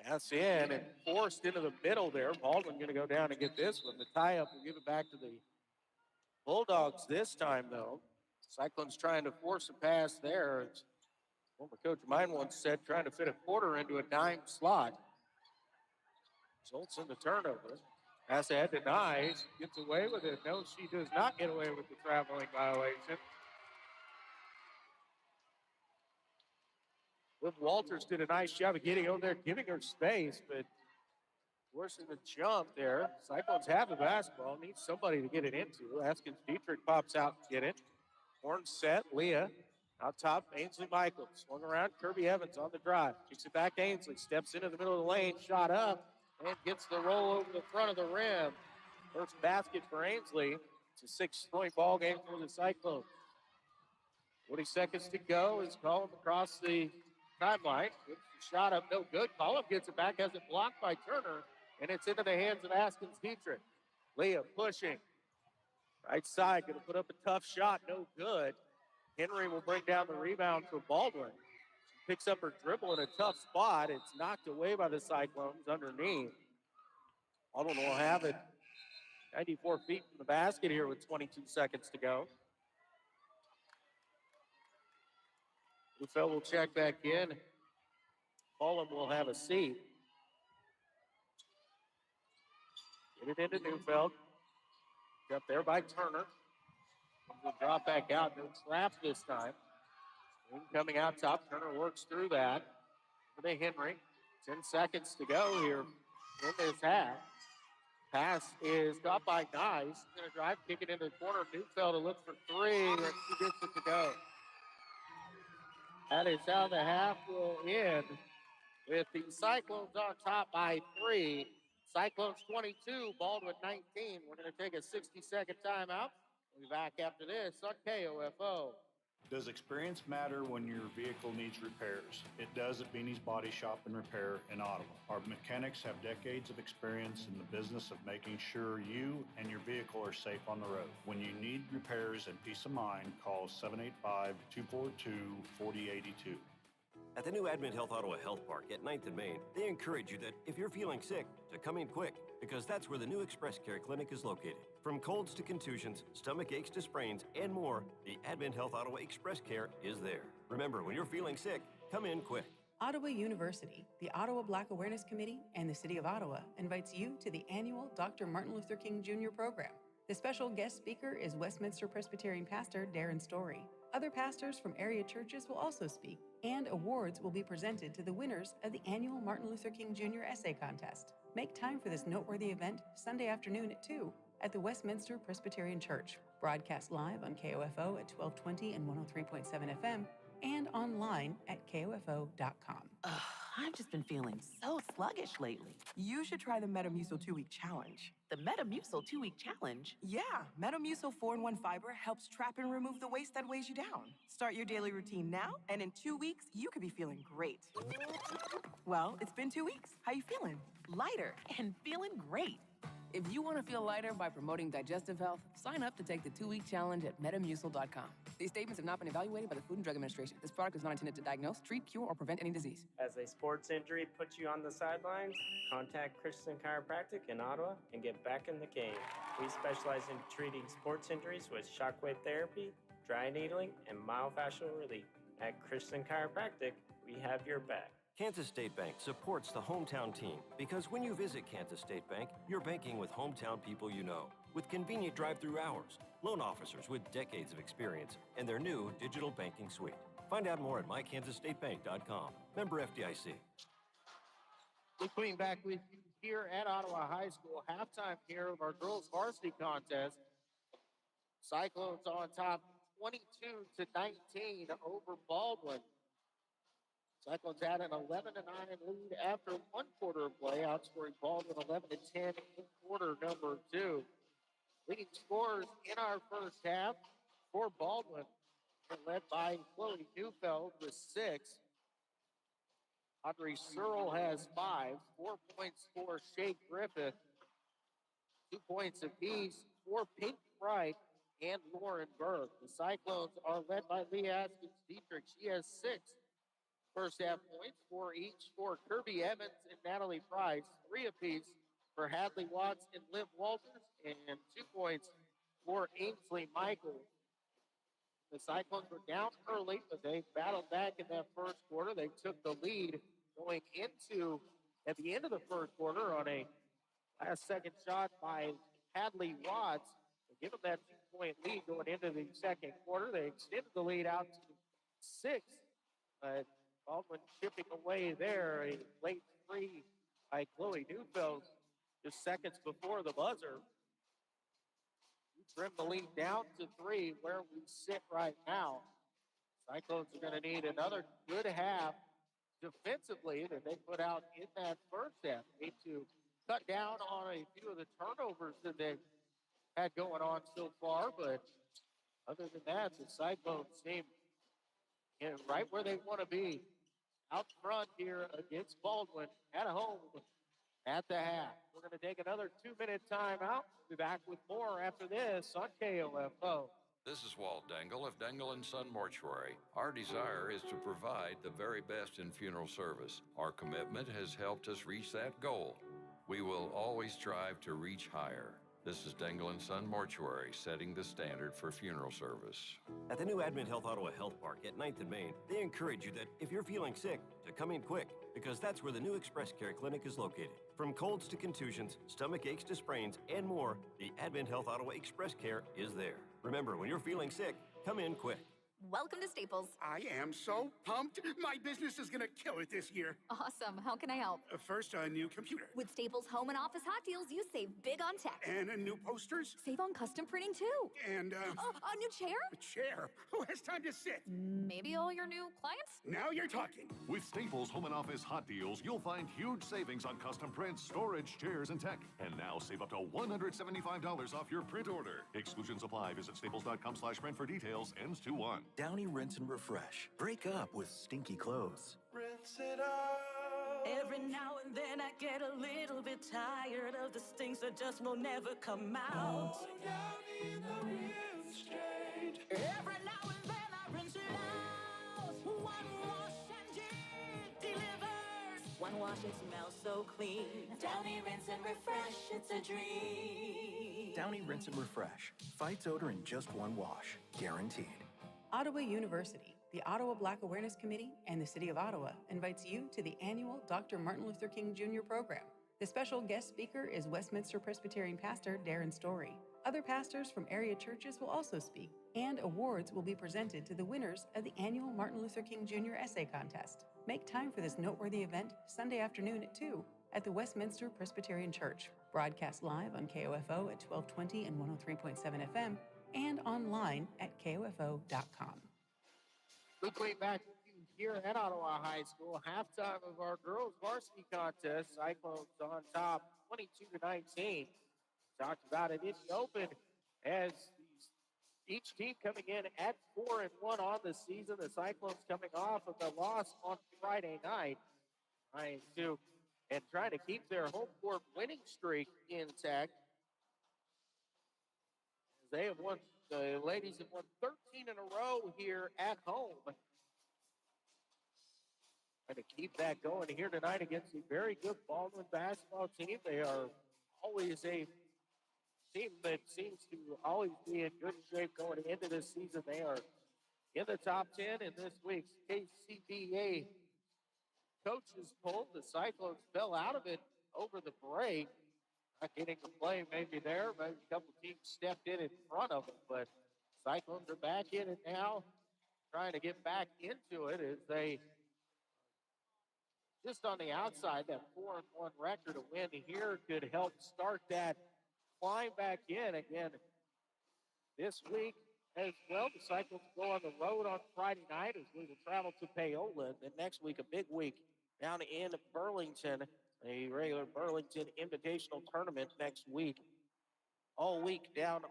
Pass in and forced into the middle there. Baldwin going to go down and get this one. The tie-up will give it back to the Bulldogs this time, though. Cyclones trying to force a pass there. It's former coach of mine once said, trying to fit a quarter into a dime slot. Results in the turnover. Pass ahead to Nyes. Gets away with it. No, she does not get away with the traveling violation. Liv Walters did a nice job of getting over there, giving her space, but forcing the jump there. Cyclones have the basketball. Needs somebody to get it into. Haskins Dietrich pops out to get it. Horn set. Leah out top. Ainsley Michaels. Swung around. Kirby Evans on the drive. Kicks it back to Ainsley. Steps into the middle of the lane. Shot up. And gets the roll over the front of the rim. First basket for Ainsley. It's a 6-point ball game for the Cyclones. 40 seconds to go. Is Collum across the timeline. Shot up, no good. Collum gets it back, has it blocked by Turner, and it's into the hands of Haskins Dietrich. Leah pushing. Right side, going to put up a tough shot, no good. Henry will bring down the rebound for Baldwin. She picks up her dribble in a tough spot. It's knocked away by the Cyclones underneath. Baldwin will have it 94 feet from the basket here with 22 seconds to go. Neufeld will check back in. Fulham will have a seat. Get it into Neufeld. Up there by Turner. Will drop back out. No trap this time. Screen coming out top. Turner works through that. For the Henry. 10 seconds to go here in this half. Pass is caught by Nyes. Going to drive, kick it into the corner. Neufeld to look for 3, and she gets it to go. That is how the half will end, with the Cyclones on top by 3. Cyclones 22, Baldwin 19. We're going to take a 60-second timeout. We'll be back after this on KOFO. Does experience matter when your vehicle needs repairs? It does at Beanie's Body Shop and Repair in Ottawa. Our mechanics have decades of experience in the business of making sure you and your vehicle are safe on the road. When you need repairs and peace of mind, call 785-242-4082. At the new Advent Health Ottawa Health Park at 9th and Main, they encourage you that if you're feeling sick, to come in quick, because that's where the new Express Care Clinic is located. From colds to contusions, stomach aches to sprains, and more, the Advent Health Ottawa Express Care is there. Remember, when you're feeling sick, come in quick. Ottawa University, the Ottawa Black Awareness Committee, and the City of Ottawa invites you to the annual Dr. Martin Luther King Jr. program. The special guest speaker is Westminster Presbyterian pastor Darren Story. Other pastors from area churches will also speak, and awards will be presented to the winners of the annual Martin Luther King Jr. Essay Contest. Make time for this noteworthy event Sunday afternoon at 2 at the Westminster Presbyterian Church. Broadcast live on KOFO at 1220 and 103.7 FM and online at KOFO.com. I've just been feeling so sluggish lately. You should try the Metamucil 2-week challenge. The Metamucil 2-week challenge? Yeah, Metamucil 4-in-1 fiber helps trap and remove the waste that weighs you down. Start your daily routine now, and in 2 weeks, you could be feeling great. Well, it's been 2 weeks. How you feeling? Lighter and feeling great. If you want to feel lighter by promoting digestive health, sign up to take the 2-week challenge at metamucil.com. These statements have not been evaluated by the Food and Drug Administration. This product is not intended to diagnose, treat, cure, or prevent any disease. As a sports injury puts you on the sidelines, contact Christian Chiropractic in Ottawa and get back in the game. We specialize in treating sports injuries with shockwave therapy, dry needling, and myofascial relief. At Christian Chiropractic, we have your back. Kansas State Bank supports the hometown team because when you visit Kansas State Bank, you're banking with hometown people you know, with convenient drive-through hours, loan officers with decades of experience, and their new digital banking suite. Find out more at mykansasstatebank.com. Member FDIC. We're putting back with you here at Ottawa High School. Halftime here of our girls varsity contest. Cyclones on top 22-19 over Baldwin. Cyclones had an 11-9 lead after one quarter of play, outscoring Baldwin 11-10 in quarter number 2. Leading scorers in our first half for Baldwin are led by Chloe Neufeld with 6. Audrey Searle has 5. 4 points for Shay Griffith. 2 points apiece for Pink Wright and Lauren Burke. The Cyclones are led by Lee Askins Dietrich. She has 6 first half points, 4 each for Kirby Evans and Natalie Price. 3 apiece for Hadley Watts and Liv Walters, and 2 points for Ainsley Michael. The Cyclones were down early, but they battled back in that first quarter. They took the lead going into, at the end of the first quarter, on a last-second shot by Hadley Watts to give them that 2-point lead going into the second quarter. They extended the lead out to 6, but Baldwin chipping away there. A late 3 by Chloe Neufeld just seconds before the buzzer. You trim the lead down to 3 where we sit right now. Cyclones are going to need another good half defensively that they put out in that first half. They need to cut down on a few of the turnovers that they've had going on so far, but other than that, the Cyclones seem right where they want to be. Out front here against Baldwin at home at the half. We're going to take another 2-minute timeout. We'll be back with more after this on KOFO. This is Walt Dangle of Dangle & Son Mortuary. Our desire is to provide the very best in funeral service. Our commitment has helped us reach that goal. We will always strive to reach higher. This is Dangle & Son Mortuary, setting the standard for funeral service. At the new Advent Health Ottawa Health Park at 9th and Main, they encourage you that if you're feeling sick, to come in quick, because that's where the new Express Care Clinic is located. From colds to contusions, stomach aches to sprains, and more, the Advent Health Ottawa Express Care is there. Remember, when you're feeling sick, come in quick. Welcome to Staples. I am so pumped. My business is gonna kill it this year. Awesome. How can I help? First, a new computer. With Staples Home and Office Hot Deals, you save big on tech. And new posters. Save on custom printing, too. And, Oh, a new chair? A chair? Who has time to sit? Maybe all your new clients? Now you're talking. With Staples Home and Office Hot Deals, you'll find huge savings on custom prints, storage, chairs, and tech. And now save up to $175 off your print order. Exclusions apply. Visit staples.com/print for details. Ends 2/1. Downy Rinse and Refresh. Break up with stinky clothes. Rinse it out. Every now and then I get a little bit tired of the stinks that just will never come out. Every now and then I rinse it out. One wash and wash and smell so clean. Downy Rinse and Refresh, it's a dream. Downy Rinse and Refresh. Fights odor in just one wash. Guaranteed. Ottawa University, the Ottawa Black Awareness Committee, and the City of Ottawa invites you to the annual Dr. Martin Luther King Jr. program. The special guest speaker is Westminster Presbyterian pastor Darren Story. Other pastors from area churches will also speak, and awards will be presented to the winners of the annual Martin Luther King Jr. Essay Contest. Make time for this noteworthy event Sunday afternoon at 2 at the Westminster Presbyterian Church. Broadcast live on KOFO at 1220 and 103.7 FM and online at KOFO.com. Luke Wayne back with you here at Ottawa High School. Halftime of our girls varsity contest. Cyclones on top, 22-19. Talked about it in the open as each team coming in at 4-1 on the season. The Cyclones coming off of the loss on Friday night, 9-2, and trying to keep their home court winning streak intact. They have won, the ladies have won 13 in a row here at home. And to keep that going here tonight against a very good Baldwin basketball team. They are always a team that seems to always be in good shape going into this season. They are in the top 10 in this week's KCBA coaches poll. The Cyclones fell out of it over the break. Not getting the play maybe there. Maybe a couple teams stepped in front of them, but Cyclones are back in it now, trying to get back into it as they just on the outside, that 4-1 record, a win here could help start that climb back in again this week as well. The Cyclones go on the road on Friday night as we will travel to Paola. Then next week, a big week down in Burlington, a regular Burlington Invitational Tournament next week. All week down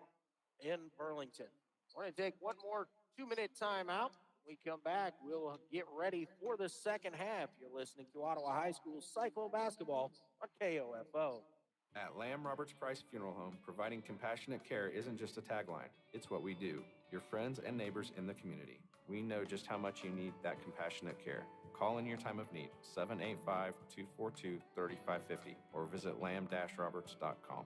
in Burlington. We're going to take one more 2-minute timeout. We come back, we'll get ready for the second half. You're listening to Ottawa High School Cyclone Basketball on KOFO. At Lamb Roberts Price Funeral Home, providing compassionate care isn't just a tagline. It's what we do. Your friends and neighbors in the community. We know just how much you need that compassionate care. Call in your time of need, 785-242-3550, or visit lamb-roberts.com.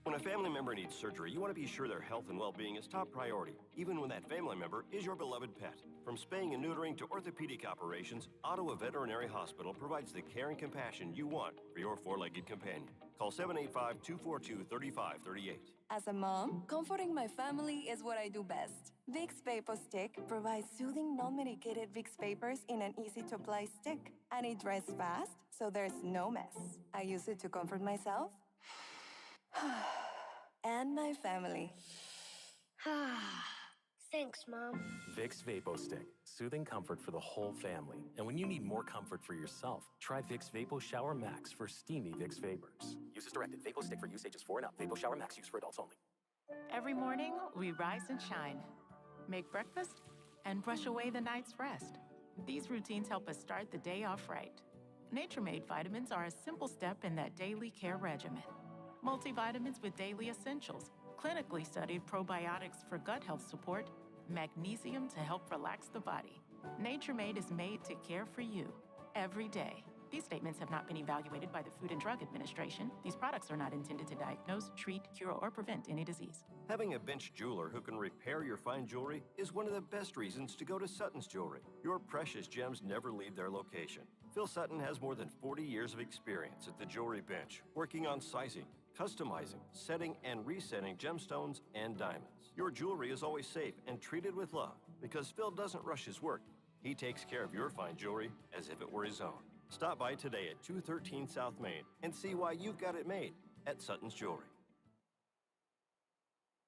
When a family member needs surgery, you want to be sure their health and well-being is top priority, even when that family member is your beloved pet. From spaying and neutering to orthopedic operations, Ottawa Veterinary Hospital provides the care and compassion you want for your four-legged companion. Call 785-242-3538. As a mom, comforting my family is what I do best. Vicks Vapor Stick provides soothing, non-medicated Vicks Vapors in an easy-to-apply stick, and it dries fast, so there's no mess. I use it to comfort myself and my family. Thanks, Mom. Vicks Vapo Stick, soothing comfort for the whole family. And when you need more comfort for yourself, try Vicks Vapo Shower Max for steamy Vicks Vapors. Use as directed. Vapo Stick for use ages 4 and up. Vapo Shower Max use for adults only. Every morning, we rise and shine, make breakfast, and brush away the night's rest. These routines help us start the day off right. Nature-Made vitamins are a simple step in that daily care regimen. Multivitamins with daily essentials, clinically studied probiotics for gut health support, magnesium to help relax the body. Nature-Made is made to care for you every day. These statements have not been evaluated by the Food and Drug Administration. These products are not intended to diagnose, treat, cure, or prevent any disease. Having a bench jeweler who can repair your fine jewelry is one of the best reasons to go to Sutton's Jewelry. Your precious gems never leave their location. Phil Sutton has more than 40 years of experience at the jewelry bench, working on sizing, customizing, setting, and resetting gemstones and diamonds. Your jewelry is always safe and treated with love because Phil doesn't rush his work. He takes care of your fine jewelry as if it were his own. Stop by today at 213 South Main and see why you've got it made at Sutton's Jewelry.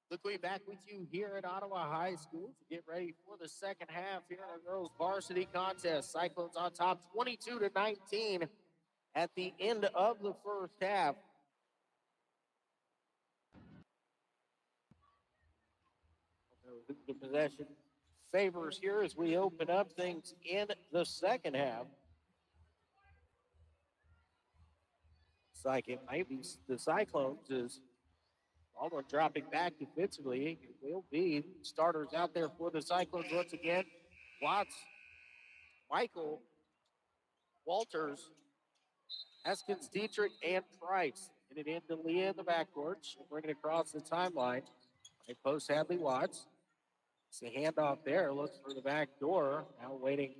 Look, we're back with you here at Ottawa High School to get ready for the second half here in the girls varsity contest. Cyclones on top 22-19 at the end of the first half. The possession favors here as we open up things in the second half. It's like it might be the Cyclones is almost dropping back defensively. It will be starters out there for the Cyclones once again. Watts, Michael, Walters, Haskins, Dietrich, and Price. Get it into Leah in the backcourt. She'll bring it across the timeline. They post Hadley Watts. It's a handoff there. Looks for the back door. Now waiting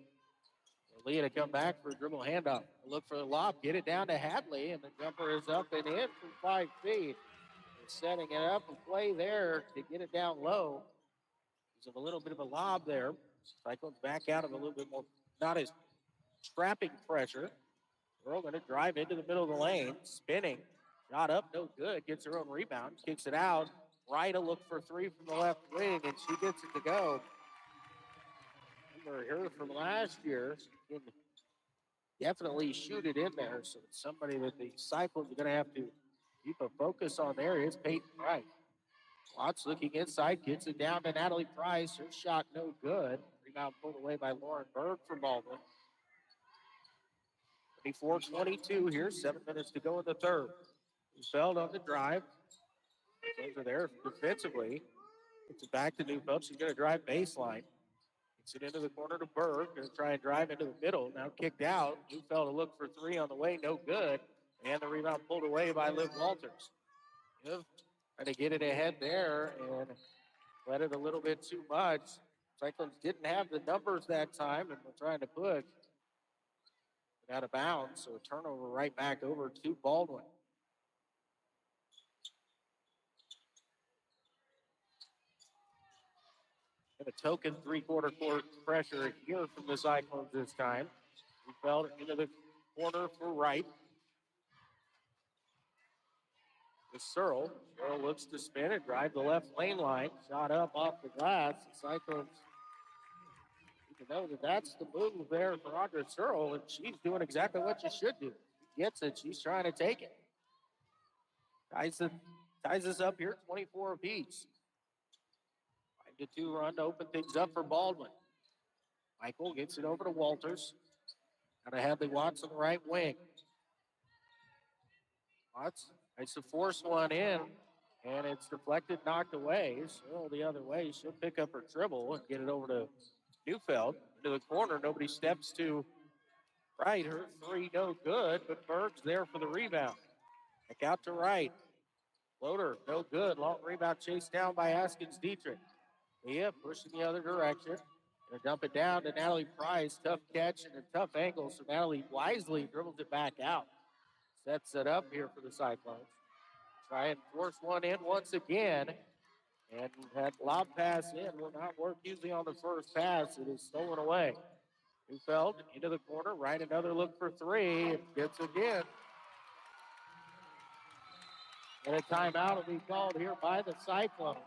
for Leah to come back for a dribble handoff. Look for the lob. Get it down to Hadley, and the jumper is up and in from 5 feet. They're setting it up a play there to get it down low. There's a little bit of a lob there. Cyclones back out of a little bit more, not as trapping pressure. Girl going to drive into the middle of the lane, spinning. Shot up, no good. Gets her own rebound, kicks it out. Right, a look for 3 from the left wing, and she gets it to go. Remember her from last year. She can definitely shoot it in there. So it's somebody that the Cyclones are going to have to keep a focus on there. Is Peyton Wright. Watts looking inside, gets it down to Natalie Price. Her shot no good. Rebound pulled away by Lauren Berg from Baldwin. 24-22 here, 7 minutes to go in the third. Neufeld on the drive. Those are there defensively. Gets it back to Neufeld. She's going to drive baseline. Gets it into the corner to Berg. Going to try and drive into the middle. Now kicked out. Neufeld to look for 3 on the way. No good. And the rebound pulled away by Liv Walters. Trying to get it ahead there and let it a little bit too much. Cyclones didn't have the numbers that time and were trying to push. Out of bounds, so a turnover right back over to Baldwin. And a token three-quarter court pressure here from the Cyclones this time. We fell into the corner for Wright. To Searle. Searle looks to spin and drive the left lane line. Shot up off the glass. The Cyclones, you know that's the move there for Audra Searle, and she's doing exactly what she should do. She gets it. She's trying to take it. Ties us up here, 24 apiece. 5-2 run to open things up for Baldwin. Michael gets it over to Walters. Got to Hadley Watts on the right wing. Watts tries to force one in, and it's deflected, knocked away. So the other way, she'll pick up her dribble and get it over to Neufeld. Into the corner, nobody steps to Wright. Her 3 no good, but Berg's there for the rebound. Back out to Wright. Floater, no good. Long rebound chased down by Haskins Dietrich. Leah pushing the other direction. Gonna dump it down to Natalie Price. Tough catch and a tough angle, so Natalie wisely dribbles it back out. Sets it up here for the Cyclones. Try and force one in once again. And that lob pass in will not work usually on the first pass. It is stolen away. Neufeld into the corner. Right, another look for 3. It gets again. And a timeout will be called here by the Cyclones.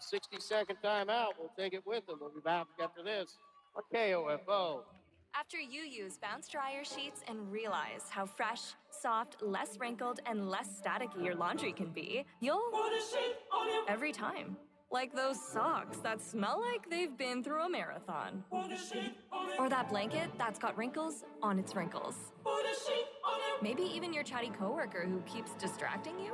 60-second timeout. We'll take it with them. We'll be back after this on KOFO. After you use Bounce Dryer Sheets and realize how fresh, soft, less wrinkled, and less staticky your laundry can be, you'll put a sheet on your every time. Like those socks that smell like they've been through a marathon. Put a sheet on your or that blanket that's got wrinkles on its wrinkles. Put a sheet on your maybe even your chatty coworker who keeps distracting you.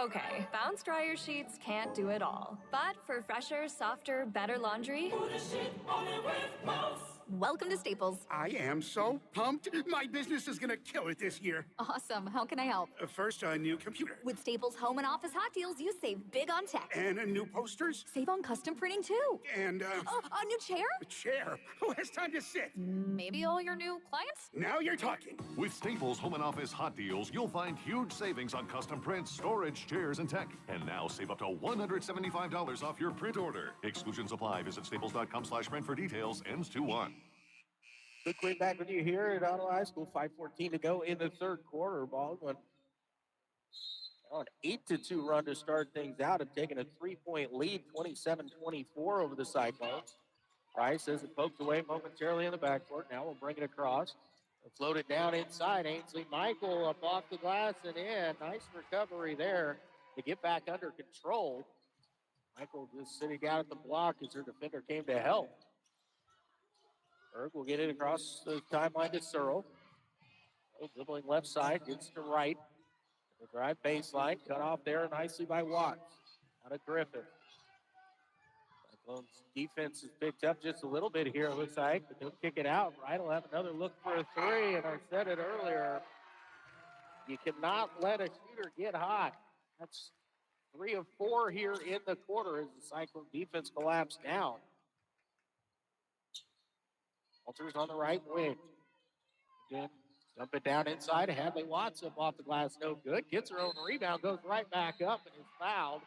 Okay, Bounce Dryer Sheets can't do it all. But for fresher, softer, better laundry, put a sheet on it with Bounce. Welcome to Staples. I am so pumped. My business is going to kill it this year. Awesome. How can I help? First, a new computer. With Staples home and office hot deals, you save big on tech. And new posters. Save on custom printing, too. And, a new chair? A chair? Who has time to sit? Maybe all your new clients? Now you're talking. With Staples Home and Office Hot Deals, you'll find huge savings on custom prints, storage, chairs, and tech. And now save up to $175 off your print order. Exclusions apply. Visit staples.com/print for details. Ends 2/1. Good Queen back with you here at Ottawa High School. 5:14 to go in the third quarter. Baldwin on 8-2 run to start things out and taking a 3-point lead, 27-24 over the Cyclones. Price has it poked away momentarily in the backcourt. Now we'll bring it across. We'll float it down inside. Ainsley Michael up off the glass and in. Nice recovery there to get back under control. Michael just sitting down at the block as her defender came to help. Berg will get it across the timeline to Searle. Dribbling left side, gets to right. The drive baseline, cut off there nicely by Watts. Out of Griffin. Cyclones defense has picked up just a little bit here, it looks like, but they'll kick it out. Wright will have another look for a three, and I said it earlier, you cannot let a shooter get hot. That's 3 of 4 here in the quarter as the Cyclone defense collapsed down. Walters on the right wing. Again, dump it down inside. Hadley Watson off the glass, no good. Gets her own rebound, goes right back up, and is fouled.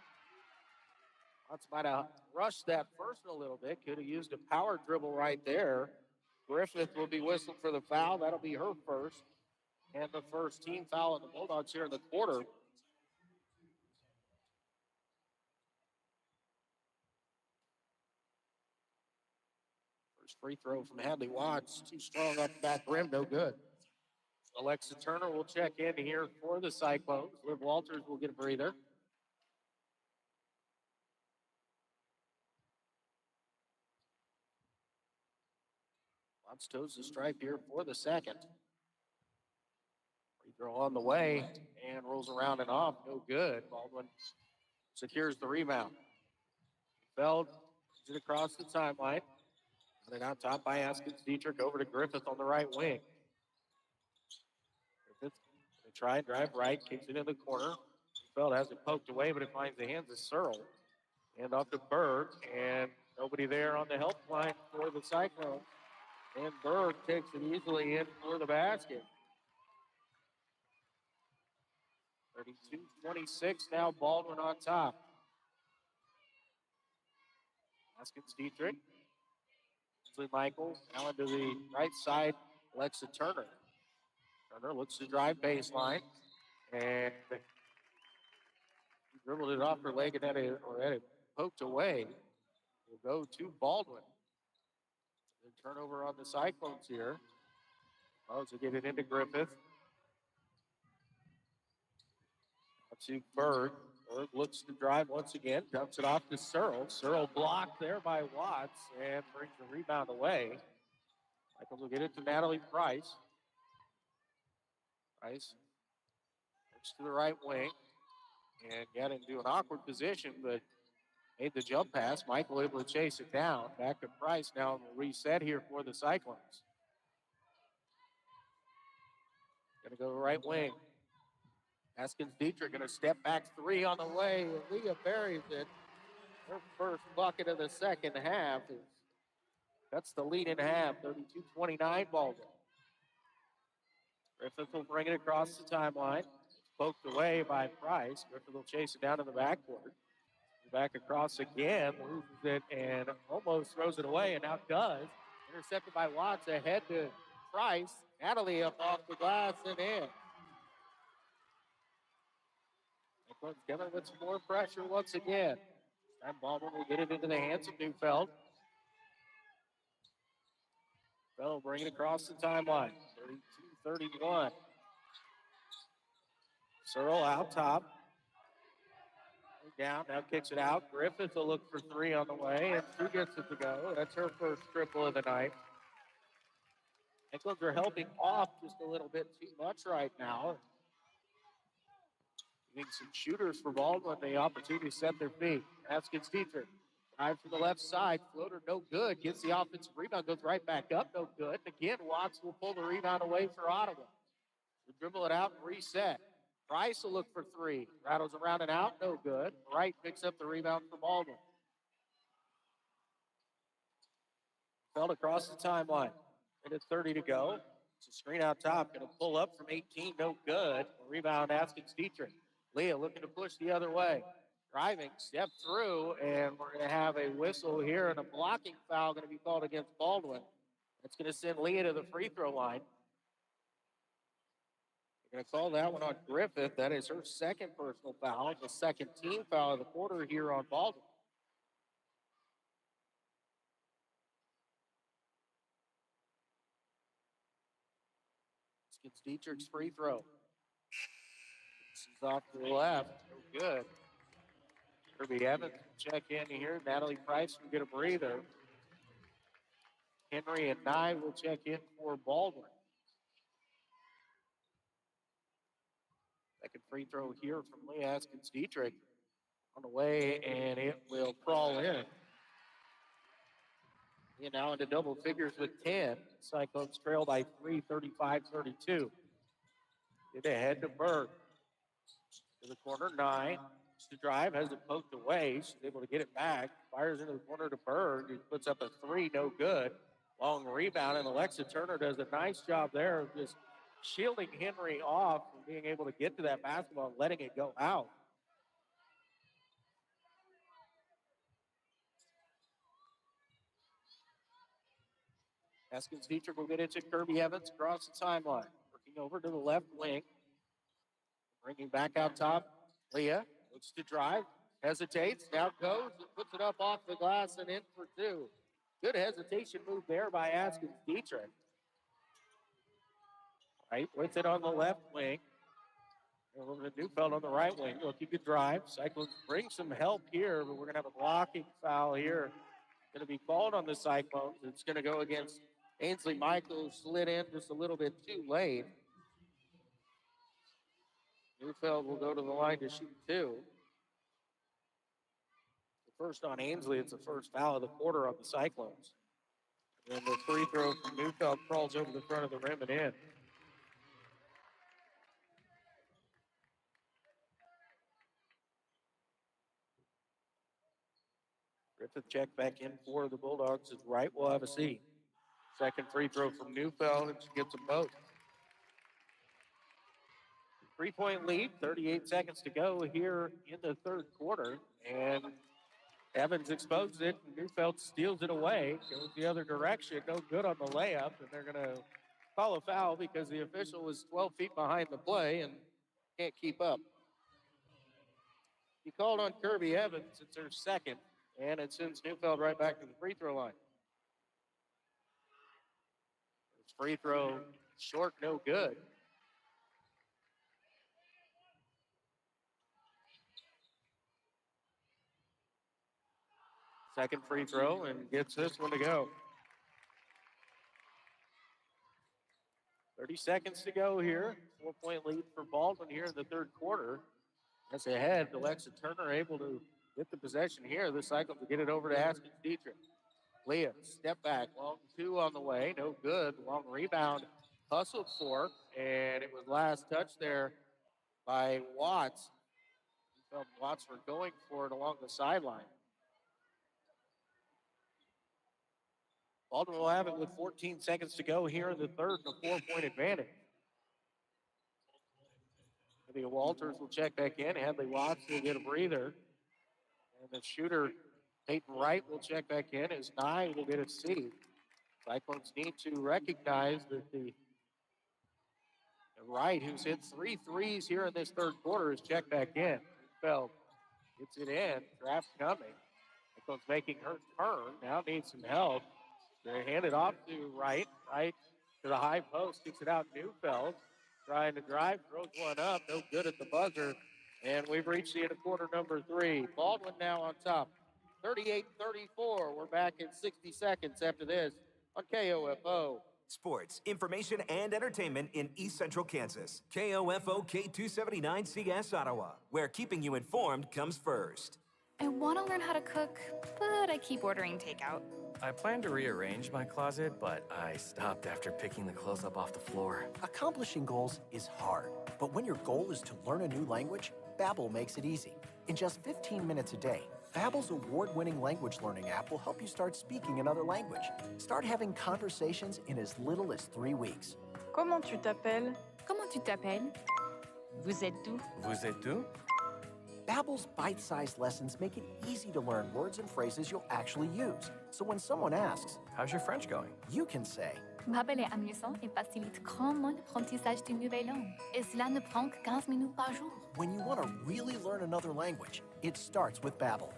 Watson might have rushed that first a little bit. Could have used a power dribble right there. Griffith will be whistled for the foul. That'll be her first. And the first team foul on the Bulldogs here in the quarter. First free throw from Hadley Watts. Too strong up the back rim, no good. Alexa Turner will check in here for the Cyclones. Liv Walters will get a breather. Watts toes the stripe here for the second. Free throw on the way and rolls around and off. No good. Baldwin secures the rebound. Feld puts it across the timeline. Got it out top by Askins Dietrich over to Griffith on the right wing. Griffith going to try and drive right, kicks it in the corner. Feld has it poked away, but it finds the hands of Searle. And off to Berg, and nobody there on the help line for the Cyclones. And Berg takes it easily in for the basket. 32-26 now, Baldwin on top. Askins Dietrich. Ainsley Michael now into the right side, Alexa Turner. Turner looks to drive baseline, and he dribbled it off her leg and had it poked away. Will go to Baldwin. The turnover on the Cyclones here. Oh, to get it into Griffith. To Berg. Berg looks to drive once again, dumps it off to Searle. Searle blocked there by Watts and brings the rebound away. Michaels will get it to Natalie Price. Price looks to the right wing and got into an awkward position, but made the jump pass. Michael able to chase it down. Back to Price now on the reset here for the Cyclones. Going to go to the right wing. Askins Dietrich going to step back three on the way. Leah buries it. Her first bucket of the second half. That's the lead in half. 32-29 Baldwin. Griffith will bring it across the timeline. Poked away by Price. Griffith will chase it down to the backcourt. Back across again. Loses it and almost throws it away, and now does. Intercepted by Watts ahead to Price. Natalie up off the glass and in. Coming with some more pressure once again. Time Baldwin will get it into the hands of Neufeld. Feld will bring it across the timeline. 32-31. Searle out top. Down, now kicks it out. Griffith will look for three on the way, and she gets it to go. That's her first triple of the night. Cyclones are helping off just a little bit too much right now. Giving some shooters for Baldwin the opportunity to set their feet. Askins Dietrich. Drive from the left side. Floater no good. Gets the offensive rebound. Goes right back up. No good. And again, Watts will pull the rebound away for Ottawa. They'll dribble it out and reset. Price will look for three. Rattles around and out. No good. Wright picks up the rebound for Baldwin. Feld across the timeline. Minute 30 to go. It's a screen out top. Going to pull up from 18. No good. Rebound Askins Dietrich. Leah looking to push the other way. Driving, step through, and we're going to have a whistle here and a blocking foul going to be called against Baldwin. That's going to send Leah to the free throw line. They're going to call that one on Griffith. That is her second personal foul, the second team foul of the quarter here on Baldwin. Gets Dietrich's free throw. This is off to the left. No good. Kirby Evans check in here. Natalie Price will get a breather. Henry and Nye will check in for Baldwin. Second free throw here from Leah Askins Dietrich on the way, and it will crawl in. And now into double figures with 10. Cyclones trail by 3, 35-32. Get ahead to Berg. To the corner, 9. To drive, has it poked away. She's able to get it back. Fires into the corner to Berg. He puts up a 3, no good. Long rebound, and Alexa Turner does a nice job there of just shielding Henry off from being able to get to that basketball and letting it go out. Haskins Dietrich will get it to Kirby Evans across the timeline. Working over to the left wing. Bringing back out top. Leah looks to drive. Hesitates. Now goes and puts it up off the glass and in for 2. Good hesitation move there by Haskins Dietrich. Right with it on the left wing. And over to Neufeld on the right wing. Looking to drive. Cyclones bring some help here, but we're going to have a blocking foul here. Going to be called on the Cyclones. It's going to go against Ainsley Michaels. Slid in just a little bit too late. Neufeld will go to the line to shoot 2. The first on Ainsley. It's the first foul of the quarter on the Cyclones. And the free throw from Neufeld crawls over the front of the rim and in. Griffith check back in for the Bulldogs. Is right. We'll have a seat. Second free throw from Neufeld, and she gets them both. 3-point lead, 38 seconds to go here in the third quarter. And Evans exposes it, and Neufeld steals it away. Goes the other direction. No good on the layup, and they're going to call a foul because the official was 12 feet behind the play and can't keep up. He called on Kirby Evans. It's her second, and it sends Neufeld right back to the free throw line. His free throw short, no good. Second free throw and gets this one to go. 30 seconds to go here. 4-point lead for Baldwin here in the third quarter. That's ahead. Alexa Turner able to get the possession here. The cycle to get it over to Haskins Dietrich. Leah, step back. Long 2 on the way. No good. Long rebound. Hustled for. And it was last touch there by Watts. Watts were going for it along the sideline. Baldwin will have it with 14 seconds to go here in the third and a 4-point advantage. Olivia Walters will check back in. Hadley Watts will get a breather. And the shooter, Peyton Wright, will check back in as Nye will get a seat. Cyclones need to recognize that the Wright, who's hit 3 threes here in this third quarter, is checked back in. Feld gets it in. Draft coming. Cyclones making her turn. Now needs some help. They hand it off to Wright. Wright to the high post. Kicks it out Neufeld. Trying to drive. Throws one up. No good at the buzzer. And we've reached the end of quarter number 3. Baldwin now on top. 38-34. We're back in 60 seconds after this on KOFO. Sports, information, and entertainment in East Central Kansas. KOFO K279CS Ottawa, where keeping you informed comes first. I want to learn how to cook, but I keep ordering takeout. I plan to rearrange my closet, but I stopped after picking the clothes up off the floor. Accomplishing goals is hard, but when your goal is to learn a new language, Babbel makes it easy. In just 15 minutes a day, Babbel's award-winning language learning app will help you start speaking another language. Start having conversations in as little as 3 weeks. Comment tu t'appelles? Comment tu t'appelles? Vous êtes d'où? Vous êtes d'où? Babbel's bite-sized lessons make it easy to learn words and phrases you'll actually use. So when someone asks, "How's your French going?" you can say, Babbel est amusant et facilite grandement l'apprentissage d'une nouvelle langue. Et cela ne prend que 15 minutes par jour. when you want to really learn another language, it starts with Babbel.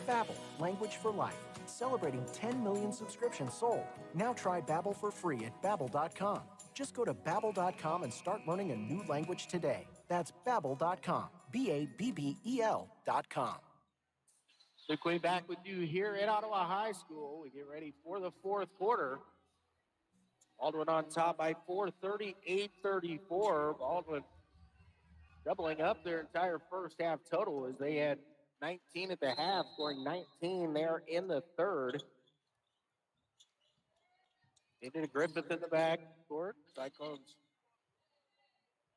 Babbel, language for life. Celebrating 10 million subscriptions sold. Now try Babbel for free at Babbel.com. Just go to Babbel.com and start learning a new language today. That's Babbel.com. Babbel.com. Luke Queen back with you here at Ottawa High School. We get ready for the fourth quarter. Baldwin on top by 4, 38-34. Baldwin doubling up their entire first half total as they had 19 at the half, scoring 19 there in the third. Into Griffith in the back court. Cyclones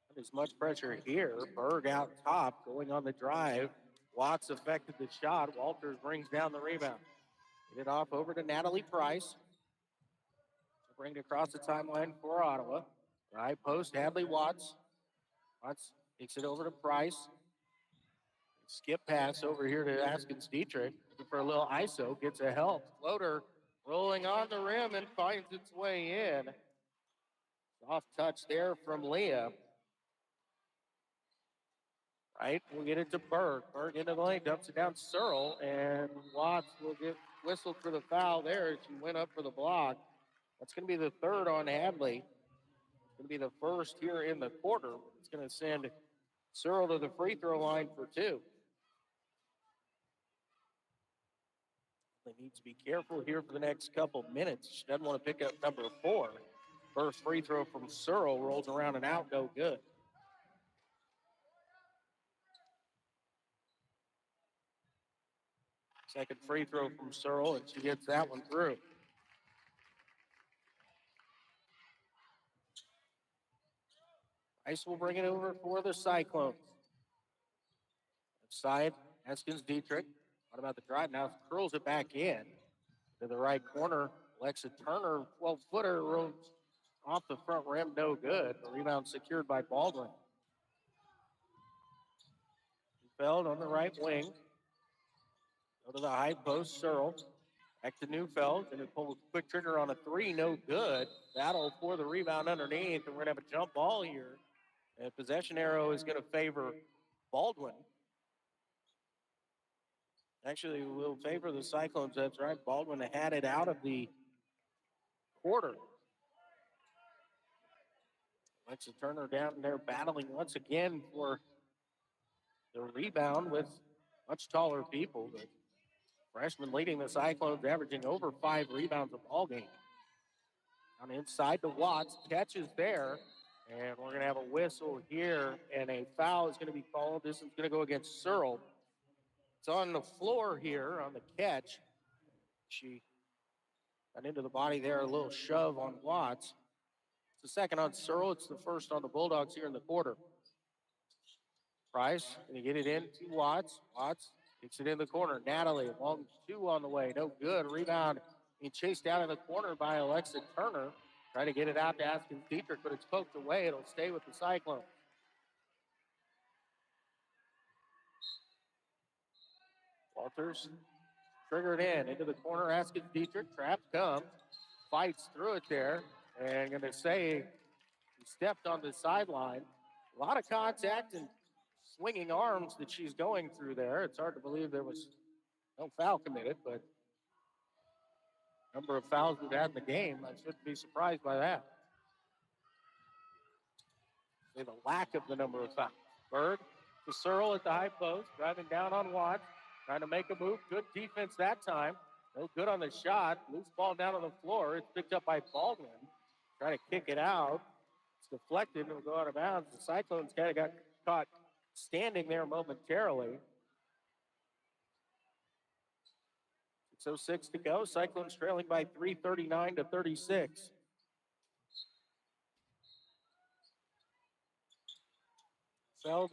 not as much pressure here. Berg out top, going on the drive. Watts affected the shot. Walters brings down the rebound. Get it off over to Natalie Price. Bring it across the timeline for Ottawa. Right post, Hadley Watts. Watts takes it over to Price. Skip pass over here to Askins Dietrich. Looking for a little ISO. Gets a help. Floater rolling on the rim and finds its way in. Soft touch there from Leah. Right, we'll get it to Berg. Berg into the lane, dumps it down to Searle, and Watts will get whistled for the foul there. She went up for the block. That's going to be the third on Hadley. It's going to be the first here in the quarter. It's going to send Searle to the free throw line for two. They need to be careful here for the next couple minutes. She doesn't want to pick up number 4. First free throw from Searle rolls around and out, no good. Second free throw from Searle, and she gets that one through. Ice will bring it over for the Cyclones. Side, Haskins Dietrich. What about the drive? Now curls it back in to the right corner. Alexa Turner, 12-footer, rolls off the front rim, no good. The rebound secured by Baldwin. Neufeld on the right wing. Go to the high post, Searle. Back to Neufeld, and it pulls a quick trigger on a 3, no good. Battle for the rebound underneath, and we're going to have a jump ball here. And possession arrow is going to favor Baldwin. Actually, will favor the Cyclones. That's right. Baldwin had it out of the quarter. Alexa Turner down there battling once again for the rebound with much taller people. The freshman leading the Cyclones, averaging over 5 rebounds a ball game. On inside to Watts, catches there, and we're going to have a whistle here, and a foul is going to be called. This is going to go against Searle. It's on the floor here on the catch. She got into the body there, a little shove on Watts. It's the second on Searle. It's the first on the Bulldogs here in the quarter. Price, can you get it in to Watts? Watts gets it in the corner. Natalie, long 2 on the way. No good. Rebound being chased down in the corner by Alexa Turner. Trying to get it out to Askins Dietrich, but it's poked away. It'll stay with the Cyclones. Walters triggered into the corner. Askins Dietrich, trap comes, fights through it there, and going to say he stepped on the sideline. A lot of contact and swinging arms that she's going through there. It's hard to believe there was no foul committed, but number of fouls we've had in the game, I shouldn't be surprised by that. Say the lack of the number of fouls. Berg to Searle at the high post, driving down on Watts, trying to make a move. Good defense that time. No good on the shot. Loose ball down on the floor. It's picked up by Baldwin. Trying to kick it out. It's deflected and will go out of bounds. The Cyclones kind of got caught standing there momentarily. 6:06 to go. Cyclones trailing by 3, 39-36. Feld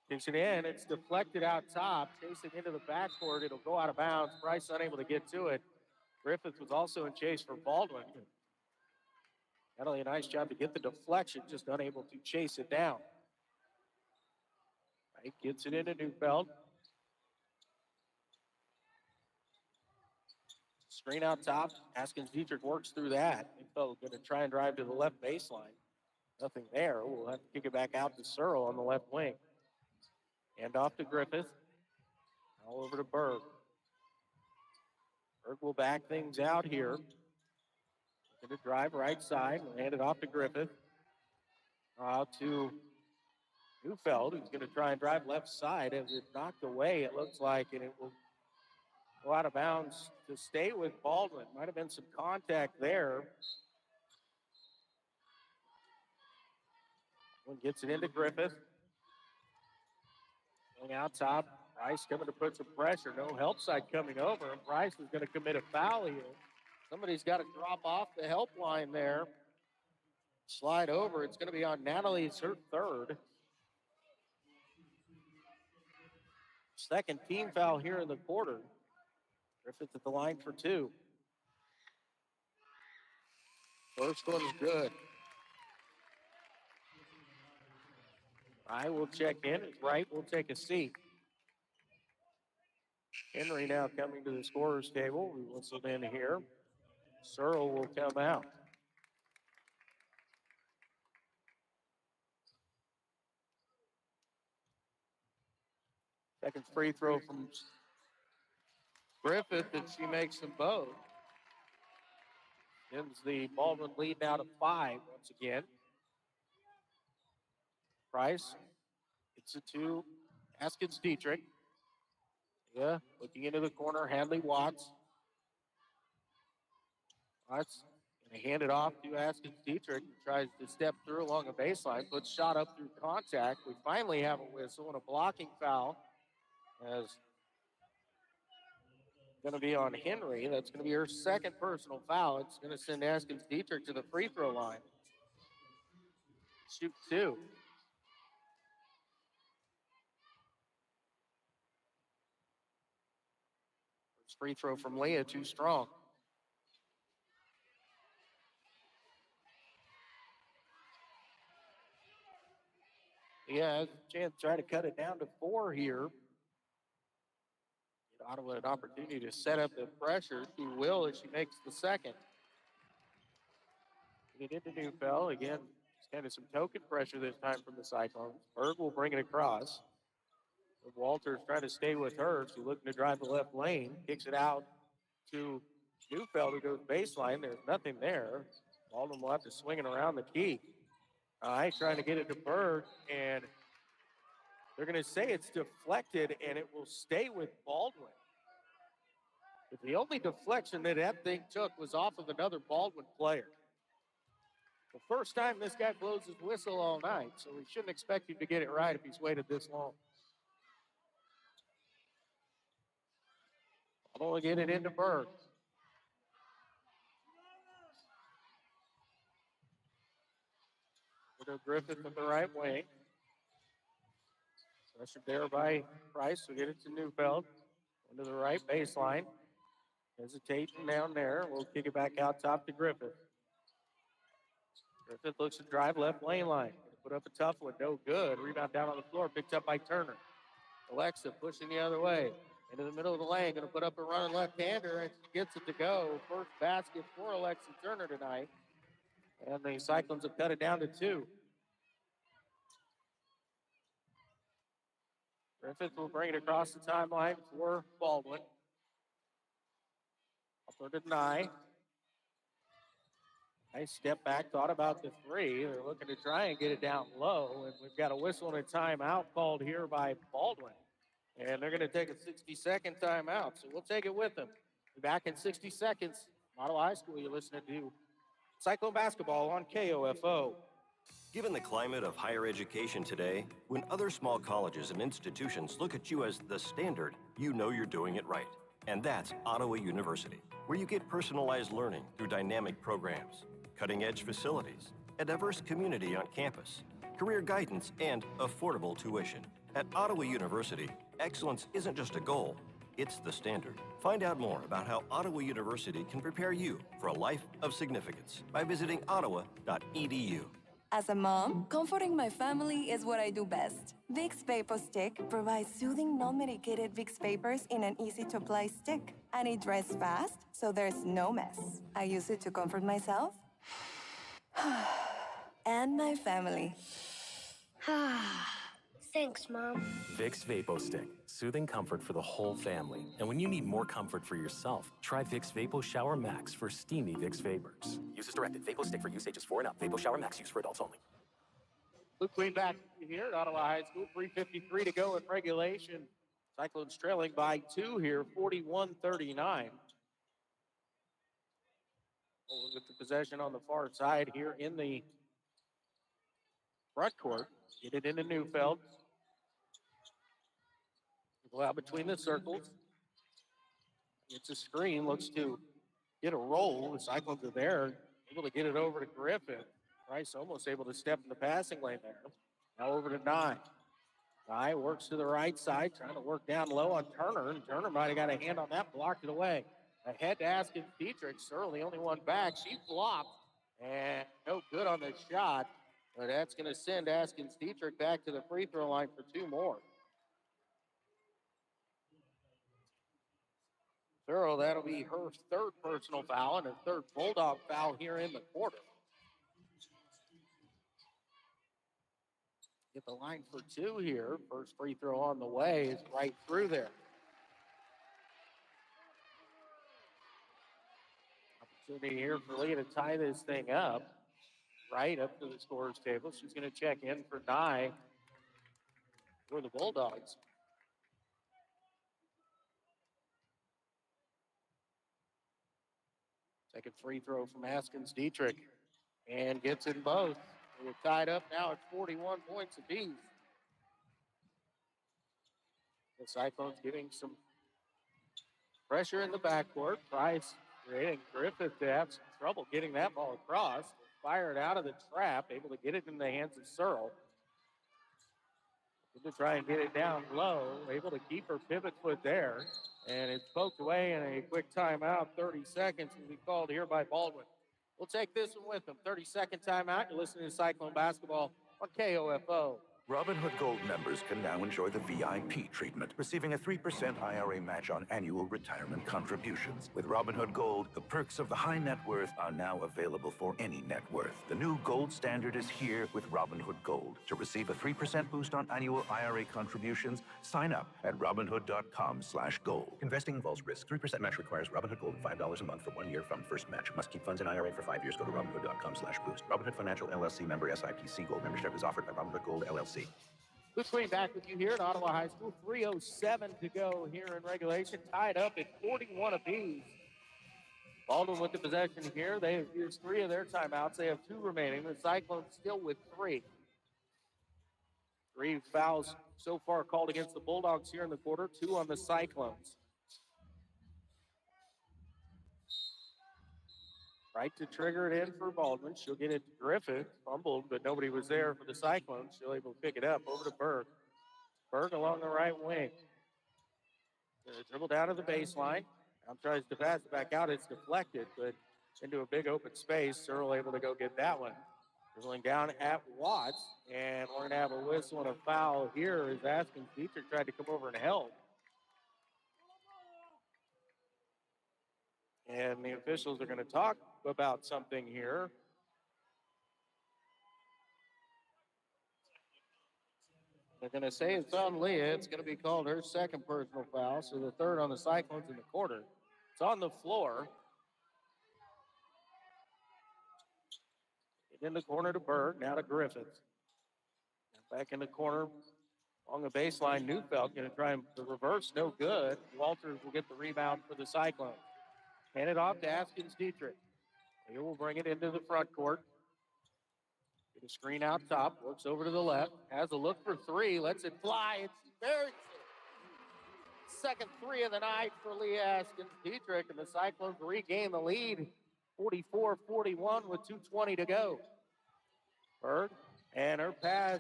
kicks it in. It's deflected out top, chasing into the backcourt. It'll go out of bounds. Price unable to get to it. Griffith was also in chase for Baldwin. Natalie, a nice job to get the deflection, just unable to chase it down. Right, gets it into Neufeld. Screen out top. Haskins Dietrich works through that. Neufeld going to try and drive to the left baseline. Nothing there. We'll have to kick it back out to Searle on the left wing. And off to Griffith. All over to Berg. Berg will back things out here. Going to drive right side. We'll hand it off to Griffith. Out to Neufeld, who's going to try and drive left side. As it's knocked away, it looks like, and it will go out of bounds to stay with Baldwin. Might have been some contact there. One gets it into Griffith. Going out top. Price coming to put some pressure. No help side coming over. And Price is going to commit a foul here. Somebody's got to drop off the helpline there. Slide over. It's going to be on Natalie's her third. Second team foul here in the quarter. Griffith at the line for two. First one's good. I will check in. Wright will take a seat. Henry now coming to the scorer's table. We whistled in here. Searle will come out. Second free throw from Griffith, and she makes them both. Ends the Baldwin lead now to 5 once again. Price gets it to Askins Dietrich. Yeah, looking into the corner, Hadley Watts. Watts going to hand it off to Askins Dietrich. Tries to step through along a baseline, puts shot up through contact. We finally have a whistle and a blocking foul as going to be on Henry. That's going to be her second personal foul. It's going to send Askins Dietrich to the free throw line. Shoot two. First free throw from Leah, too strong. Yeah, has a chance to try to cut it down to 4 here. Give Ottawa an opportunity to set up the pressure. She will as she makes the second. Get it into Neufeld. Again, it's kind of some token pressure this time from the Cyclones. Berg will bring it across. Walters trying to stay with her. She's looking to drive the left lane. Kicks it out to Neufeld, who goes baseline. There's nothing there. Baldwin will have to swing it around the key. All right, trying to get it to Berg, and they're going to say it's deflected, and it will stay with Baldwin. But the only deflection that thing took was off of another Baldwin player. The first time this guy blows his whistle all night, so we shouldn't expect him to get it right if he's waited this long. I'm going to get it into Berg. Griffith at the right wing. Pressured there by Price. We'll get it to Neufeld. Into the right baseline. Hesitation down there. We'll kick it back out top to Griffith. Griffith looks to drive left lane line. Put up a tough one. No good. Rebound down on the floor. Picked up by Turner. Alexa pushing the other way. Into the middle of the lane. Going to put up a running left-hander. And she gets it to go. First basket for Alexa Turner tonight. And the Cyclones have cut it down to 2. Griffith will bring it across the timeline for Baldwin. Up to Nye. Nice step back, thought about the 3. They're looking to try and get it down low, and we've got a whistle and a timeout called here by Baldwin. And they're going to take a 60-second timeout, so we'll take it with them. Be back in 60 seconds. Model High School, you're listening to Cyclone Basketball on KOFO. Given the climate of higher education today, when other small colleges and institutions look at you as the standard, you know you're doing it right. And that's Ottawa University, where you get personalized learning through dynamic programs, cutting-edge facilities, a diverse community on campus, career guidance, and affordable tuition. At Ottawa University, excellence isn't just a goal, it's the standard. Find out more about how Ottawa University can prepare you for a life of significance by visiting ottawa.edu. As a mom, comforting my family is what I do best. Vicks Vapor Stick provides soothing, non-medicated Vicks vapors in an easy-to-apply stick. And it dries fast, so there's no mess. I use it to comfort myself and my family. Thanks, Mom. Vicks Vapo Stick, soothing comfort for the whole family. And when you need more comfort for yourself, try Vicks Vapo Shower Max for steamy Vicks vapors. Use as directed. Vapo Stick for use ages 4 and up. Vapo Shower Max use for adults only. Luke Queen back here at Ottawa High School. 3:53 to go in regulation. Cyclones trailing by 2 here, 41-39. We'll get the possession on the far side here in the front court. Get it into Neufeld. Go out between the circles. It's a screen. Looks to get a roll. The Cyclones are there, able to get it over to Griffin. Price almost able to step in the passing lane there. Now over to Nye. Nye works to the right side, trying to work down low on Turner, and Turner might have got a hand on that, blocked it away. Ahead to Askins Dietrich, Searle, the only one back. She flopped, and no good on the shot, but that's going to send Askins Dietrich back to the free throw line for two more. Searle, that'll be her third personal foul and her third Bulldog foul here in the quarter. Get the line for two here. First free throw on the way is right through there. Opportunity here for Leah to tie this thing up. Right up to the scorer's table. She's going to check in for Nye for the Bulldogs. Second free throw from Askins Dietrich. And gets in both. We're tied up now at 41 points apiece. The Cyclones giving some pressure in the backcourt. Price creating Griffith to have some trouble getting that ball across. Fired out of the trap, able to get it in the hands of Searle. To try and get it down low, able to keep her pivot foot there. And it's poked away in a quick timeout. 30 seconds will be called here by Baldwin. We'll take this one with them. 30-second timeout. You're listening to Cyclone Basketball on KOFO. Robinhood Gold members can now enjoy the VIP treatment, receiving a 3% IRA match on annual retirement contributions. With Robinhood Gold, the perks of the high net worth are now available for any net worth. The new gold standard is here with Robinhood Gold. To receive a 3% boost on annual IRA contributions, sign up at Robinhood.com/gold. Investing involves risk. 3% match requires Robinhood Gold $5 a month for 1 year from first match. Must keep funds in IRA for 5 years. Go to Robinhood.com/boost. Robinhood Financial LLC member SIPC. Gold membership is offered by Robinhood Gold LLC. Luke Queen back with you here at Ottawa High School. 3:07 to go here in regulation. Tied up at 41 apiece. Baldwin with the possession here. They have used 3 of their timeouts. They have 2 remaining. The Cyclones still with 3. 3 fouls so far called against the Bulldogs here in the quarter. 2 on the Cyclones. Right to trigger it in for Baldwin. She'll get it to Griffith. Fumbled, but nobody was there for the Cyclones. She'll able to pick it up over to Berg. Berg along the right wing. Gonna dribble down to the baseline. Now tries to pass it back out. It's deflected, but into a big open space. Searle able to go get that one. Dribbling down at Watts, and we're going to have a whistle and a foul here as Askins Dietrich tried to come over and help. And the officials are going to talk about something here. They're going to say it's on Leah. It's going to be called her second personal foul, so the third on the Cyclones in the quarter. It's on the floor. In the corner to Berg, now to Griffith. Back in the corner along the baseline, Neufeld going to try and the reverse, no good. Walters will get the rebound for the Cyclones. Hand it off to Askins Dietrich. He will bring it into the front court. Get a screen out top, works over to the left, has a look for 3, lets it fly. It's very second 3 of the night for Leah Askins Dietrich, and the Cyclones regain the lead. 44-41 with 2:20 to go. Berg, and her pass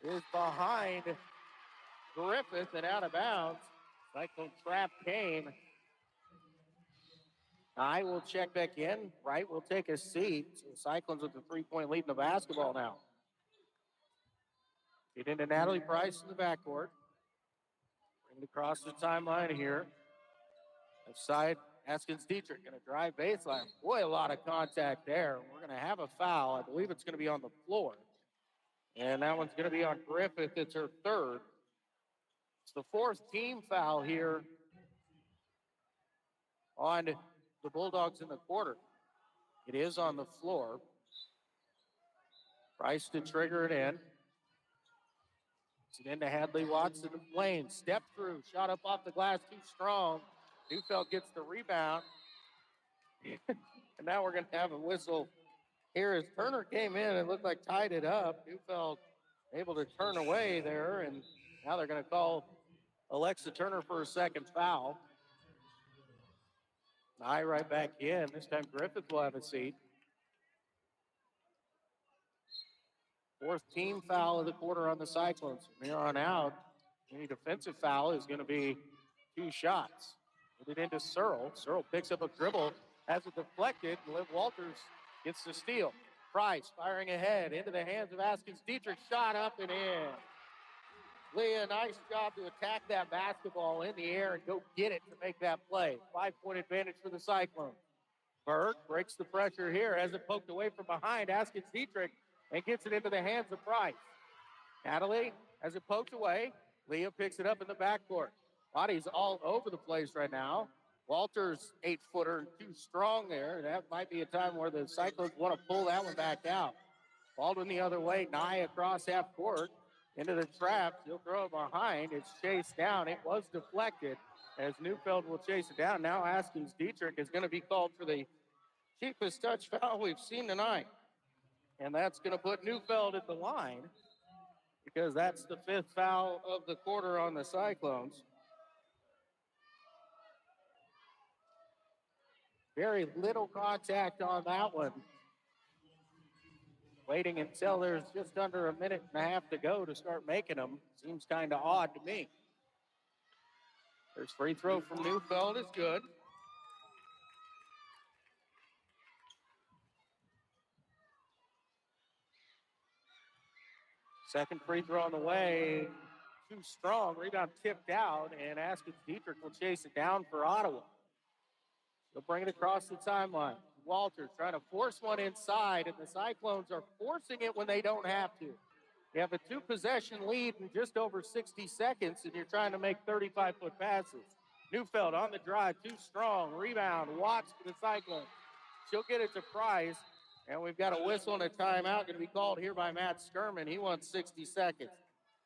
is behind Griffith and out of bounds. Cyclone trap came. I will check back in. Wright will take a seat. So the Cyclones with the 3-point lead in the basketball now. Get into Natalie Price in the backcourt. Bring it across the timeline here. Left side, Askins Dietrich going to drive baseline. Boy, a lot of contact there. We're going to have a foul. I believe it's going to be on the floor. And that one's going to be on Griffith. It's her third. It's the 4th team foul here on the Bulldogs in the quarter. It is on the floor. Price to trigger it in. It's into Hadley Watson in the lane. Step through. Shot up off the glass. Too strong. Neufeld gets the rebound. And now we're going to have a whistle here as Turner came in and looked like tied it up. Neufeld able to turn away there. And now they're going to call Alexa Turner for a second foul. Nye right back in. This time Griffith will have a seat. Fourth team foul of the quarter on the Cyclones. From here on out, any defensive foul is going to be 2 shots. Put it into Searle. Searle picks up a dribble, has it deflected, and Liv Walters gets the steal. Price firing ahead into the hands of Askins Dietrich. Shot up and in. Leah, nice job to attack that basketball in the air and go get it to make that play. 5-point advantage for the Cyclones. Berg breaks the pressure here, has it poked away from behind. Askins Dietrich and gets it into the hands of Price. Natalie has it poked away. Leah picks it up in the backcourt. Body's all over the place right now. Walters, 8-footer, and too strong there. That might be a time where the Cyclones want to pull that one back out. Baldwin the other way. Nye across half court into the trap. He'll throw it behind. It's chased down. It was deflected as Neufeld will chase it down. Now Askins Dietrich is going to be called for the cheapest touch foul we've seen tonight. And that's going to put Neufeld at the line because that's the 5th foul of the quarter on the Cyclones. Very little contact on that one. Waiting until there's just under a minute and a half to go to start making them seems kind of odd to me. There's free throw from Neufeld is good. Second free throw on the way. Too strong. Rebound tipped out, and Askins Dietrich will chase it down for Ottawa. They'll bring it across the timeline. Walters trying to force one inside, and the Cyclones are forcing it when they don't have to. You have a 2-possession lead in just over 60 seconds, and you're trying to make 35-foot passes. Neufeld on the drive, too strong. Rebound, Watts for the Cyclones. She'll get it to Price, and we've got a whistle and a timeout going to be called here by Matt Skirman. He wants 60 seconds.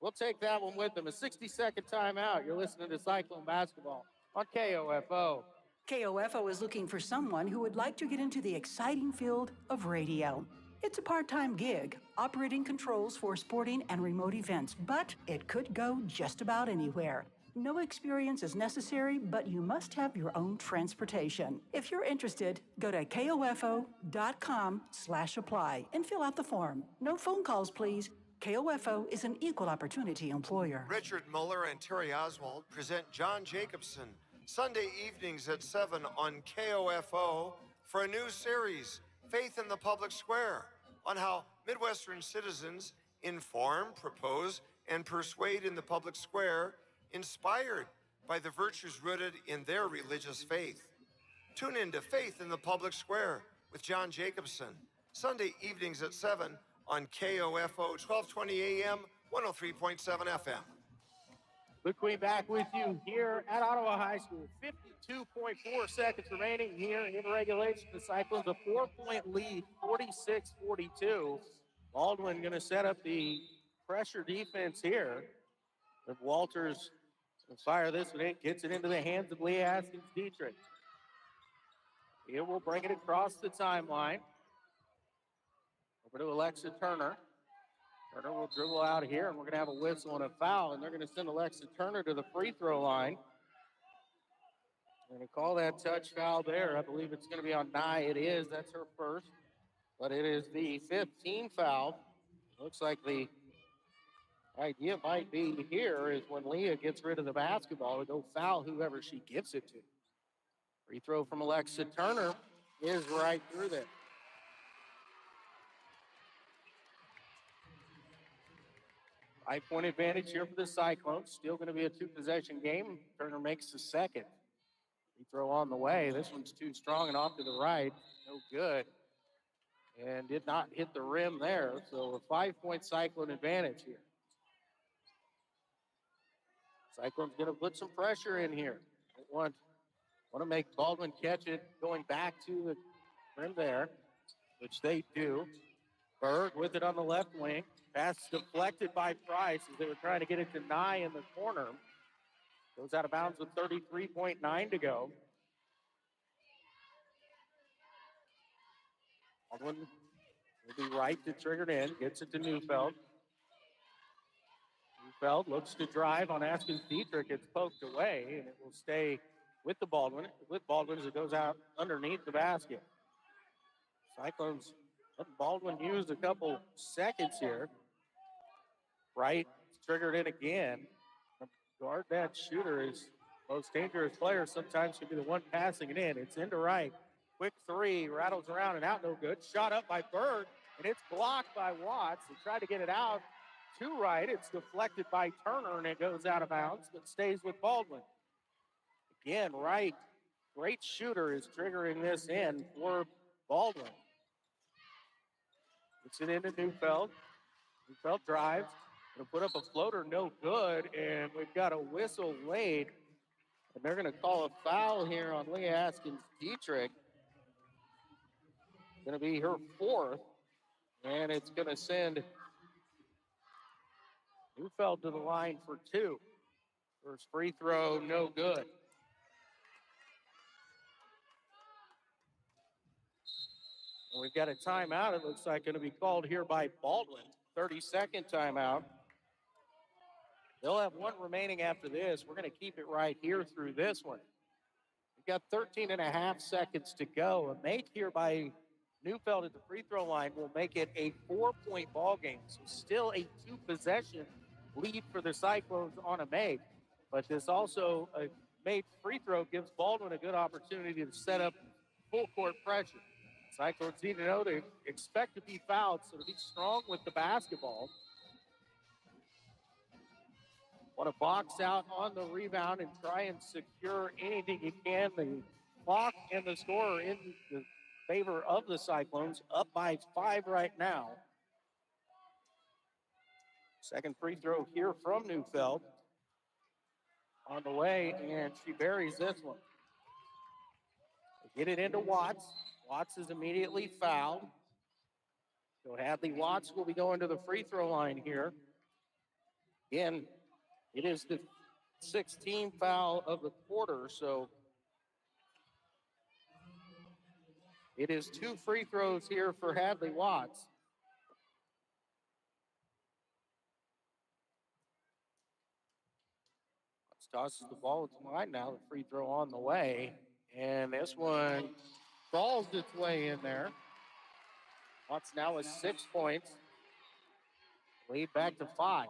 We'll take that one with him. A 60-second timeout. You're listening to Cyclone Basketball on KOFO. KOFO is looking for someone who would like to get into the exciting field of radio. It's a part-time gig, operating controls for sporting and remote events, but it could go just about anywhere. No experience is necessary, but you must have your own transportation. If you're interested, go to kofo.com/apply and fill out the form. No phone calls, please. KOFO is an equal opportunity employer. Richard Muller and Terry Oswald present John Jacobson Sunday evenings at 7 on KOFO for a new series, Faith in the Public Square, on how Midwestern citizens inform, propose, and persuade in the public square, inspired by the virtues rooted in their religious faith. Tune in to Faith in the Public Square with John Jacobson, Sunday evenings at 7 on KOFO, 1220 AM, 103.7 FM. Luke Queen back with you here at Ottawa High School. 52.4 seconds remaining here in regulation. The Cyclones a 4-point lead, 46-42. Baldwin going to set up the pressure defense here. If Walters will fire this one in, gets it into the hands of Leah Askins Dietrich. Here we'll bring it across the timeline. Over to Alexa Turner. Turner will dribble out here, and we're going to have a whistle and a foul, and they're going to send Alexa Turner to the free throw line. They're going to call that touch foul there. I believe it's going to be on Nye. It is. That's her first. But it is the 15th foul. Looks like the idea might be here is when Leah gets rid of the basketball to go foul whoever she gives it to. Free throw from Alexa Turner is right through there. Five-point advantage here for the Cyclones. Still going to be a 2-possession game. Turner makes the second. Free throw on the way. This one's too strong and off to the right. No good. And did not hit the rim there. So a 5-point Cyclone advantage here. Cyclone's going to put some pressure in here. Want to make Baldwin catch it going back to the rim there, which they do. Berg with it on the left wing. Pass deflected by Price as they were trying to get it to Nye in the corner. Goes out of bounds with 33.9 to go. Baldwin will be right to trigger it in. Gets it to Neufeld. Neufeld looks to drive on Askins Dietrich. It's poked away, and it will stay with Baldwin as it goes out underneath the basket. Cyclones let Baldwin use a couple seconds here. Wright triggered it again. Guard that shooter is most dangerous player. Sometimes can be the one passing it in. It's into Wright. Quick three, rattles around and out, no good. Shot up by Bird, and it's blocked by Watts. They tried to get it out to Wright. It's deflected by Turner, and it goes out of bounds, but stays with Baldwin. Again, Wright, great shooter, is triggering this in for Baldwin. Gets it into Neufeld. Neufeld drives. Gonna put up a floater, no good, and we've got a whistle laid. And they're gonna call a foul here on Leah Askins-Dietrich. Gonna be her fourth, and it's gonna send Neufeld to the line for two. First free throw, no good. And we've got a timeout, it looks like, gonna be called here by Baldwin. 30-second timeout. They'll have one remaining after this. We're going to keep it right here through this one. We've got 13 and a half seconds to go. A make here by Neufeld at the free throw line will make it a 4-point ball game. So still a 2-possession lead for the Cyclones on a make. But this also, a made free throw gives Baldwin a good opportunity to set up full court pressure. Cyclones need to know they expect to be fouled, so to be strong with the basketball. Want to box out on the rebound and try and secure anything you can. The clock and the score in the favor of the Cyclones, up by 5 right now. Second free throw here from Neufeld. On the way, and she buries this one. They get it into Watts. Watts is immediately fouled. So Hadley Watts will be going to the free throw line here. Again, it is the 16th foul of the quarter, so it is 2 free throws here for Hadley Watts. Watts tosses the ball to the line now. The free throw on the way, and this one crawls its way in there. Watts now with 6 points. Lead back to 5.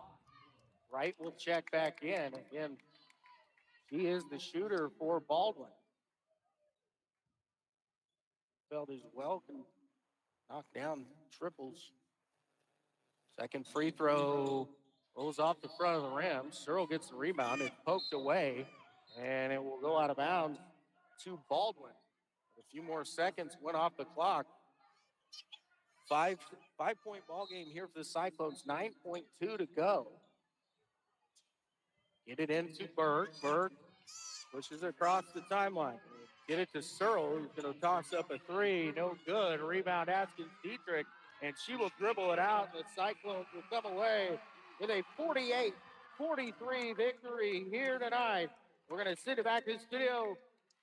Wright will check back in. Again, she is the shooter for Baldwin. Feld as well can knock down triples. Second free throw rolls off the front of the rim. Searle gets the rebound. It's poked away, and it will go out of bounds to Baldwin. A few more seconds went off the clock. 5-point ball game here for the Cyclones. 9.2 to go. Get it into Berg. Berg pushes across the timeline. Get it to Searle, who's going to toss up a 3. No good. Rebound Askins-Dietrich, and she will dribble it out. The Cyclones will come away with a 48-43 victory here tonight. We're going to send it back to the studio.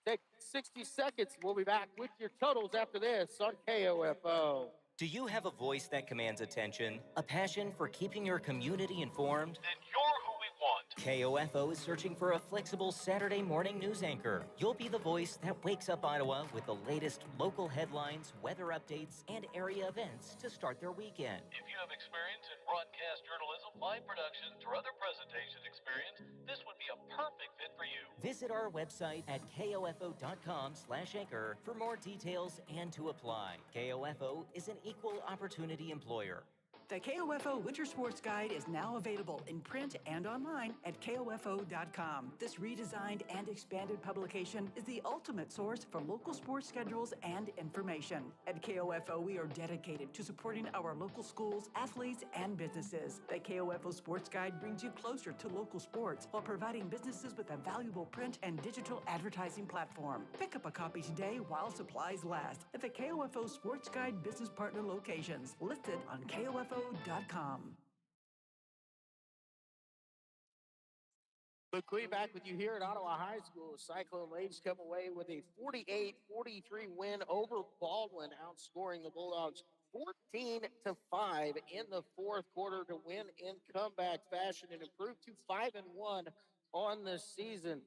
Take 60 seconds. We'll be back with your totals after this on KOFO. Do you have a voice that commands attention? A passion for keeping your community informed? Then you're who we want. KOFO is searching for a flexible Saturday morning news anchor. You'll be the voice that wakes up Ottawa with the latest local headlines, weather updates, and area events to start their weekend. If you have experience in broadcast journalism, live productions, or other presentation experience, this would be a perfect fit for you. Visit our website at kofo.com/anchor for more details and to apply. KOFO is an equal opportunity employer. The KOFO Winter Sports Guide is now available in print and online at kofo.com. This redesigned and expanded publication is the ultimate source for local sports schedules and information. At KOFO, we are dedicated to supporting our local schools, athletes, and businesses. The KOFO Sports Guide brings you closer to local sports while providing businesses with a valuable print and digital advertising platform. Pick up a copy today while supplies last at the KOFO Sports Guide business partner locations listed on KOFO.com. Luke Queen back with you here at Ottawa High School. Cyclone ladies come away with a 48-43 win over Baldwin, outscoring the Bulldogs 14-5 in the fourth quarter to win in comeback fashion and improve to 5-1 on the season.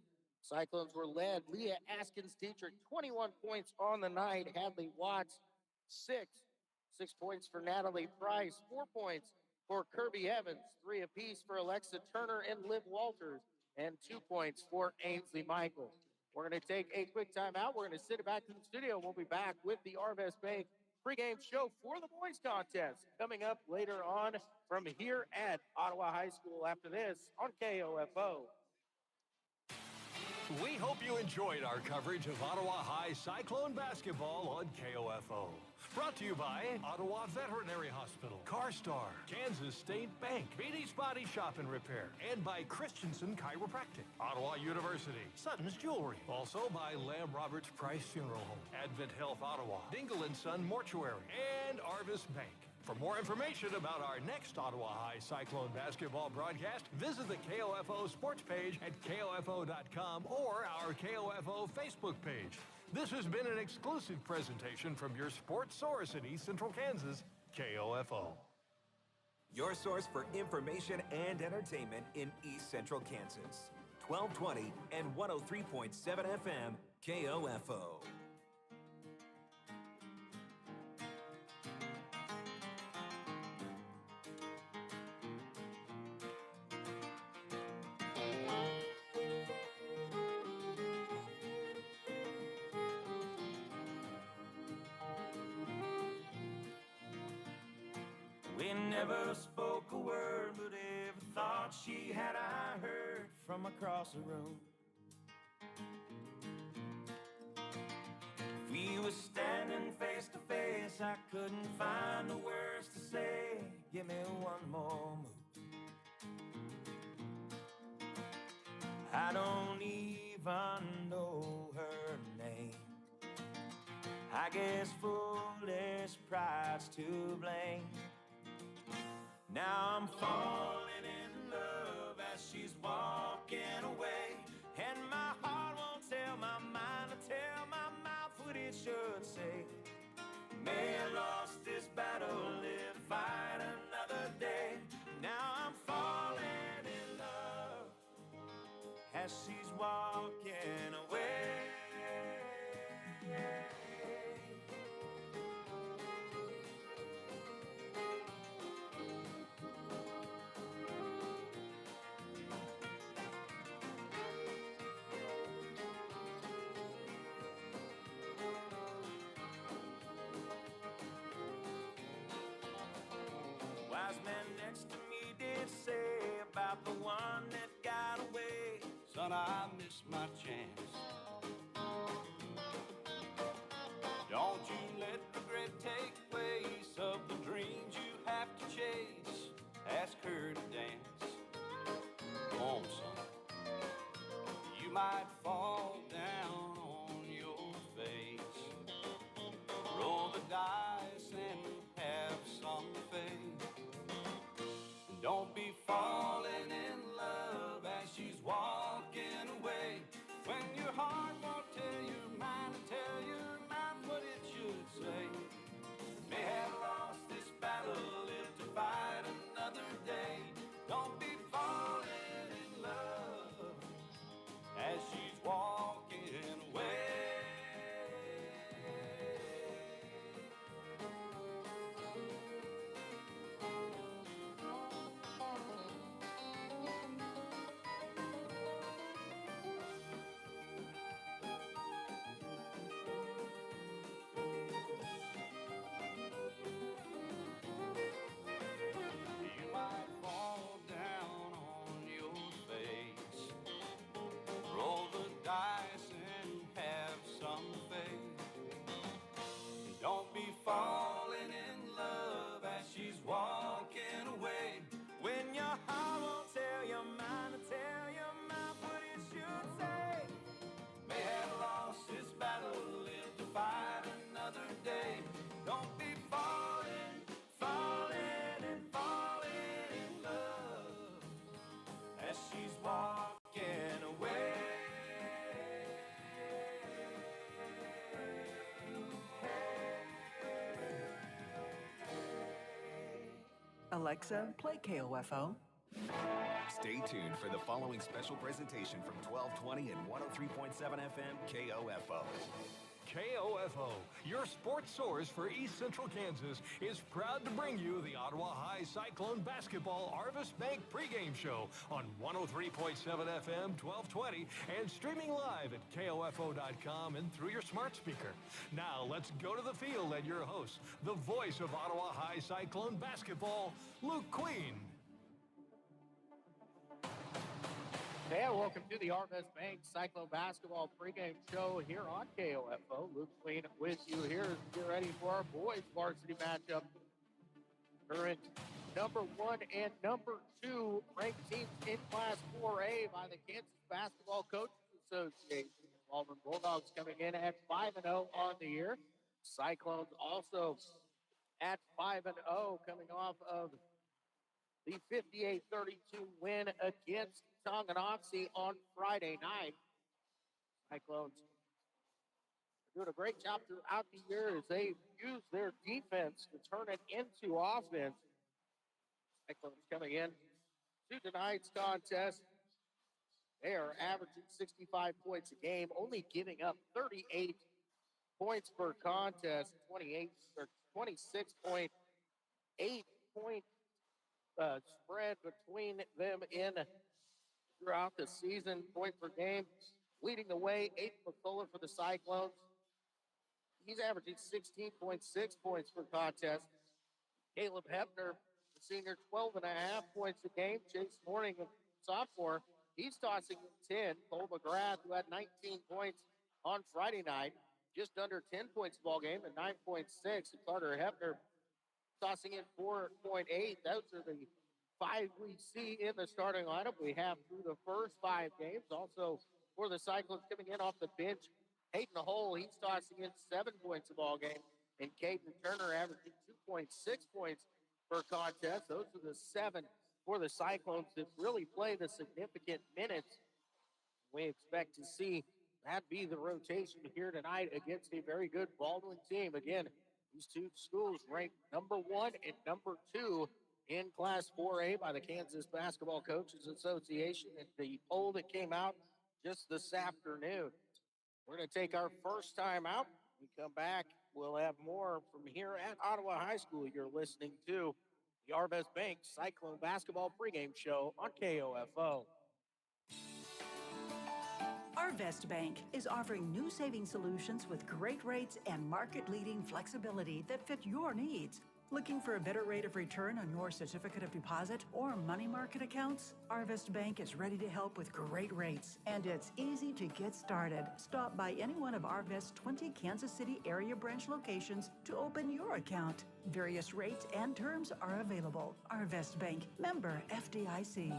Cyclones were led. Leah Askins Dietrich, 21 points on the night. Hadley Watts, 6. 6 points for Natalie Price, 4 points for Kirby Evans, 3 apiece for Alexa Turner and Liv Walters, and 2 points for Ainsley Michael. We're going to take a quick timeout. We're going to sit it back to the studio. We'll be back with the Arvest Bank pregame show for the boys contest coming up later on from here at Ottawa High School after this on KOFO. We hope you enjoyed our coverage of Ottawa High Cyclone basketball on KOFO. Brought to you by Ottawa Veterinary Hospital, CarStar, Kansas State Bank, Beatty's Body Shop and Repair, and by Christensen Chiropractic, Ottawa University, Sutton's Jewelry. Also by Lamb Roberts Price Funeral Home, Advent Health Ottawa, Dingle & Son Mortuary, and Arvest Bank. For more information about our next Ottawa High Cyclone basketball broadcast, visit the KOFO sports page at KOFO.com or our KOFO Facebook page. This has been an exclusive presentation from your sports source in East Central Kansas, KOFO. Your source for information and entertainment in East Central Kansas. 1220 and 103.7 FM, KOFO. We never spoke a word, but every thought she had I heard from across the room. If we were standing face to face, I couldn't find the words to say. Give me one more move. I don't even know her name. I guess foolish pride's to blame. Now I'm falling in love as she's walking away, and my heart won't tell my mind to tell my mouth what it should say. May have lost this battle, live to fight another day. Now I'm falling in love as she's walking away. Wise man next to me did say about the one that got away, son, I missed my chance. Don't you let regret take place of the dreams you have to chase. Ask her to dance. Come on, son. You might fall down on your face. Roll the dice and have some faith. Don't be falling in love as she's walking away, when your heart won't tell your mind and tell your mouth what it should say. May have lost this battle, live to fight another day. Don't be falling in love as she's walking away. You might fall down on your face. Roll the dice and have some faith. Don't be falling in love as she's walking away, when your heart won't tell your mind to tell your mouth what it should say. May have lost this battle, live to fight another day. Don't be falling, falling and falling in love as she's walking away. Alexa, play KOFO. Stay tuned for the following special presentation from 1220 and 103.7 FM KOFO. KOFO, your sports source for East Central Kansas, is proud to bring you the Ottawa High Cyclone Basketball Harvest Bank pregame show on 103.7 FM 1220 and streaming live at KOFO.com and through your smart speaker. Now let's go to the field and your host, the voice of Ottawa High Cyclone Basketball, Luke Queen. Hey, welcome to the Arvest Bank Cyclone Basketball pregame show here on KOFO. Luke Queen with you here as we get ready for our boys varsity matchup. Current number 1 and number 2 ranked teams in Class 4A by the Kansas Basketball Coaches Association. Baldwin Bulldogs coming in at 5-0 on the year. Cyclones also at 5-0 coming off of the 58-32 win against Tonganoxie on Friday night. Cyclones are doing a great job throughout the year as they use their defense to turn it into offense. Cyclones coming in to tonight's contest. They are averaging 65 points a game, only giving up 38 points per contest, 26.8 point spread between them in throughout the season, point per game. Leading the way, Aiden McCullough for the Cyclones. He's averaging 16.6 points per contest. Caleb Hebner, the senior, 12.5 points a game. Chase Morning, a sophomore, he's tossing 10. Cole McGrath, who had 19 points on Friday night, just under 10 points ball game at 9.6. And Carter Hebner tossing in 4.8. Those are the 5 we see in the starting lineup. We have through the first 5 games. Also for the Cyclones coming in off the bench, Hayden Hole, he's tossing in 7 points a ball game. And Caden Turner averaging 2.6 points per contest. Those are the 7 for the Cyclones that really play the significant minutes. We expect to see that be the rotation here tonight against a very good Baldwin team. Again, these two schools ranked number 1 and number 2 in Class 4A by the Kansas Basketball Coaches Association. And the poll that came out just this afternoon. We're going to take our first time out. When we come back, we'll have more from here at Ottawa High School. You're listening to the Arvest Bank Cyclone Basketball pregame show on KOFO. Arvest Bank is offering new saving solutions with great rates and market-leading flexibility that fit your needs. Looking for a better rate of return on your certificate of deposit or money market accounts? Arvest Bank is ready to help with great rates, and it's easy to get started. Stop by any one of Arvest's 20 Kansas City area branch locations to open your account. Various rates and terms are available. Arvest Bank, member FDIC.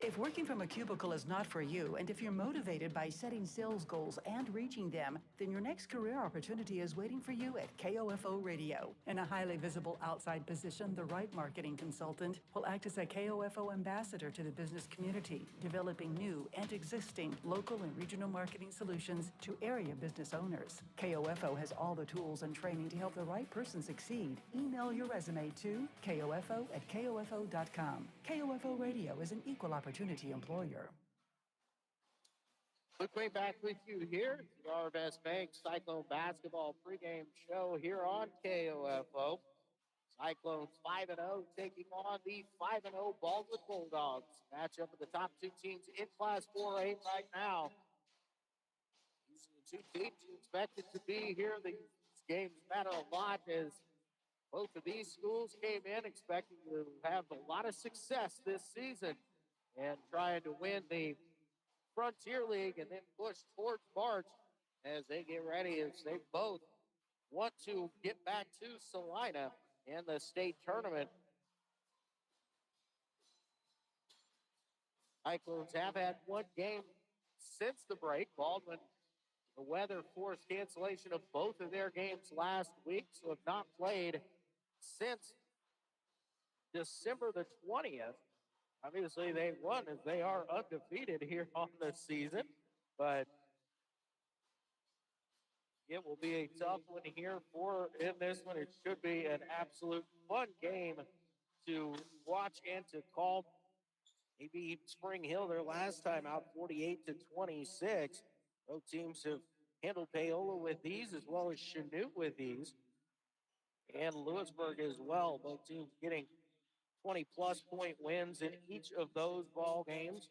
If working from a cubicle is not for you, and if you're motivated by setting sales goals and reaching them, then your next career opportunity is waiting for you at KOFO Radio. In a highly visible outside position, the right marketing consultant will act as a KOFO ambassador to the business community, developing new and existing local and regional marketing solutions to area business owners. KOFO has all the tools and training to help the right person succeed. Email your resume to kofo@kofo.com. KOFO Radio is an equal opportunity employer. Luke Queen back with you here. The Arvest Bank Cyclone Basketball pregame show here on KOFO. Cyclones 5-0 taking on the 5-0 Baldwin Bulldogs. Matchup of the top 2 teams in Class 4A right now. These are the 2 teams you expected to be here. These games matter a lot as both of these schools came in expecting to have a lot of success this season and trying to win the Frontier League and then push towards March as they get ready, as they both want to get back to Salina in the state tournament. Cyclones have had 1 game since the break. Baldwin, the weather forced cancellation of both of their games last week, so have not played since December the 20th. Obviously, they won as they are undefeated here on the season, but it will be a tough one here in this one. It should be an absolute fun game to watch and to call. They beat Spring Hill their last time out 48-26. Both teams have handled Paola with these as well as Chanute with these. And Lewisburg as well. Both teams getting 20-plus point wins in each of those ball games.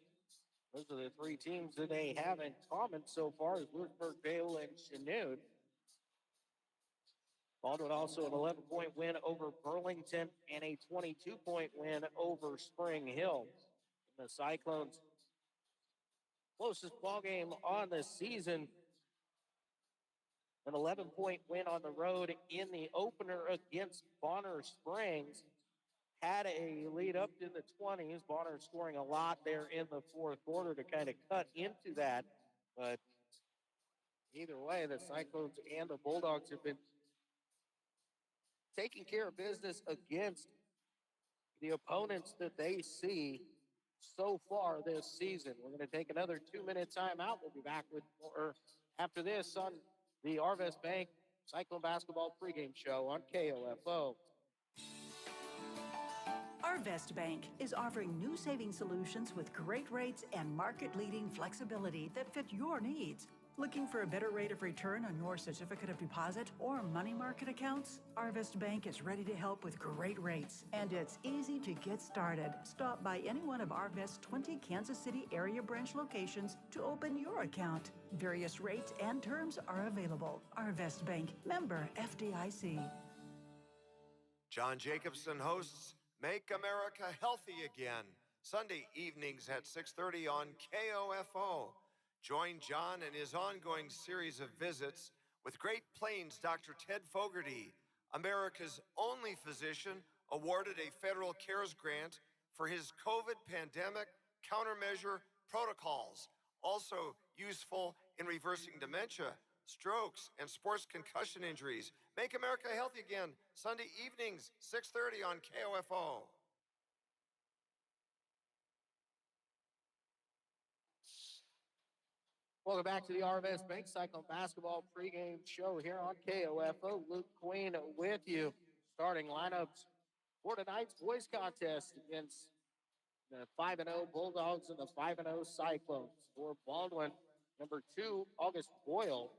Those are the three teams that they have in common so far is Lewisburg, Paola, and Chanute. Baldwin also an 11-point win over Burlington and a 22-point win over Spring Hill. And the Cyclones' closest ball game on the season, an 11-point win on the road in the opener against Bonner Springs. Had a lead up to the 20s. Bonner scoring a lot there in the fourth quarter to kind of cut into that. But either way, the Cyclones and the Bulldogs have been taking care of business against the opponents that they see so far this season. We're going to take another 2-minute timeout. We'll be back with more after this on the Arvest Bank Cyclone Basketball pregame show on KOFO. Arvest Bank is offering new saving solutions with great rates and market-leading flexibility that fit your needs. Looking for a better rate of return on your certificate of deposit or money market accounts? Arvest Bank is ready to help with great rates, and it's easy to get started. Stop by any one of Arvest's 20 Kansas City area branch locations to open your account. Various rates and terms are available. Arvest Bank, member FDIC. John Jacobson hosts Make America Healthy Again, Sunday evenings at 6:30 on KOFO. Join John in his ongoing series of visits with Great Plains Dr. Ted Fogarty, America's only physician awarded a federal CARES grant for his COVID pandemic countermeasure protocols, also useful in reversing dementia, strokes, and sports concussion injuries. Make America Healthy Again, Sunday evenings, 6:30 on KOFO. Welcome back to the Arvest Bank Cyclone Basketball pregame show here on KOFO. Luke Queen with you. Starting lineups for tonight's boys contest against the 5-0 Bulldogs and the 5-0 Cyclones. For Baldwin, number 2, August Boyle.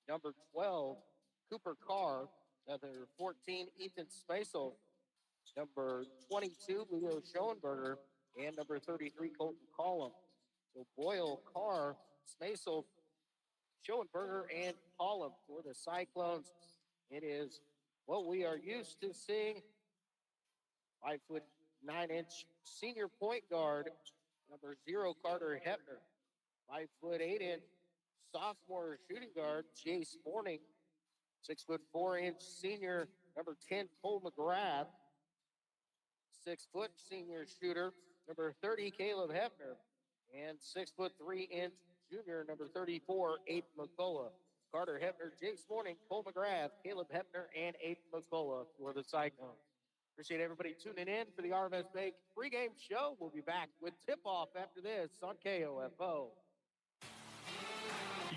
Number 12, Cooper Carr. Number 14, Ethan Spacel. Number 22, Leo Schoenberger. And number 33, Colton Collum. So Boyle, Carr, Spacel, Schoenberger, and Collum for the Cyclones. It is what we are used to seeing. 5'9" senior point guard, number 0, Carter Hepner. 5'8" sophomore shooting guard, Jace Morning. 6'4" senior, number 10, Cole McGrath. 6 foot senior shooter, number 30, Caleb Hepner. And 6'3" junior, number 34, Aiden McCullough. Carter Hepner, Jace Morning, Cole McGrath, Caleb Hepner, and Aiden McCullough for the Cyclones. Appreciate everybody tuning in for the Arvest Bank pregame show. We'll be back with tip-off after this on KOFO.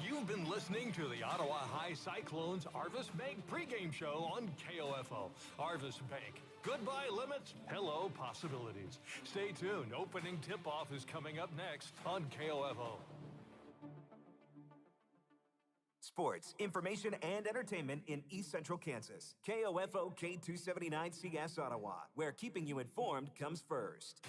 You've been listening to the Ottawa High Cyclones Arvest Bank pregame show on KOFO. Arvest Bank. Goodbye limits, hello possibilities. Stay tuned. Opening tip-off is coming up next on KOFO. Sports, information, and entertainment in East Central Kansas. KOFO K279CS Ottawa, where keeping you informed comes first.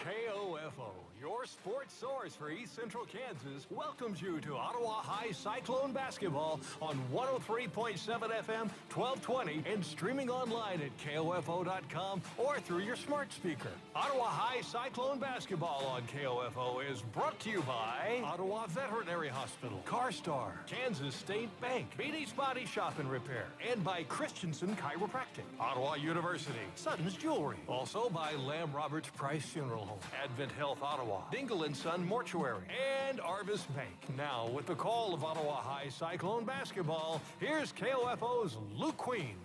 KOFO, your sports source for East Central Kansas, welcomes you to Ottawa High Cyclone Basketball on 103.7 FM, 1220, and streaming online at KOFO.com or through your smart speaker. Ottawa High Cyclone Basketball on KOFO is brought to you by Ottawa Veterinary Hospital, CarStar, Kansas State Bank, Beatty's Body Shop and Repair, and by Christensen Chiropractic, Ottawa University, Sutton's Jewelry, also by Lamb Roberts Price Funeral Home, Advent Health Ottawa, Dingle & Son Mortuary, and Arvest Bank. Now, with the call of Ottawa High Cyclone Basketball, here's KOFO's Luke Queen.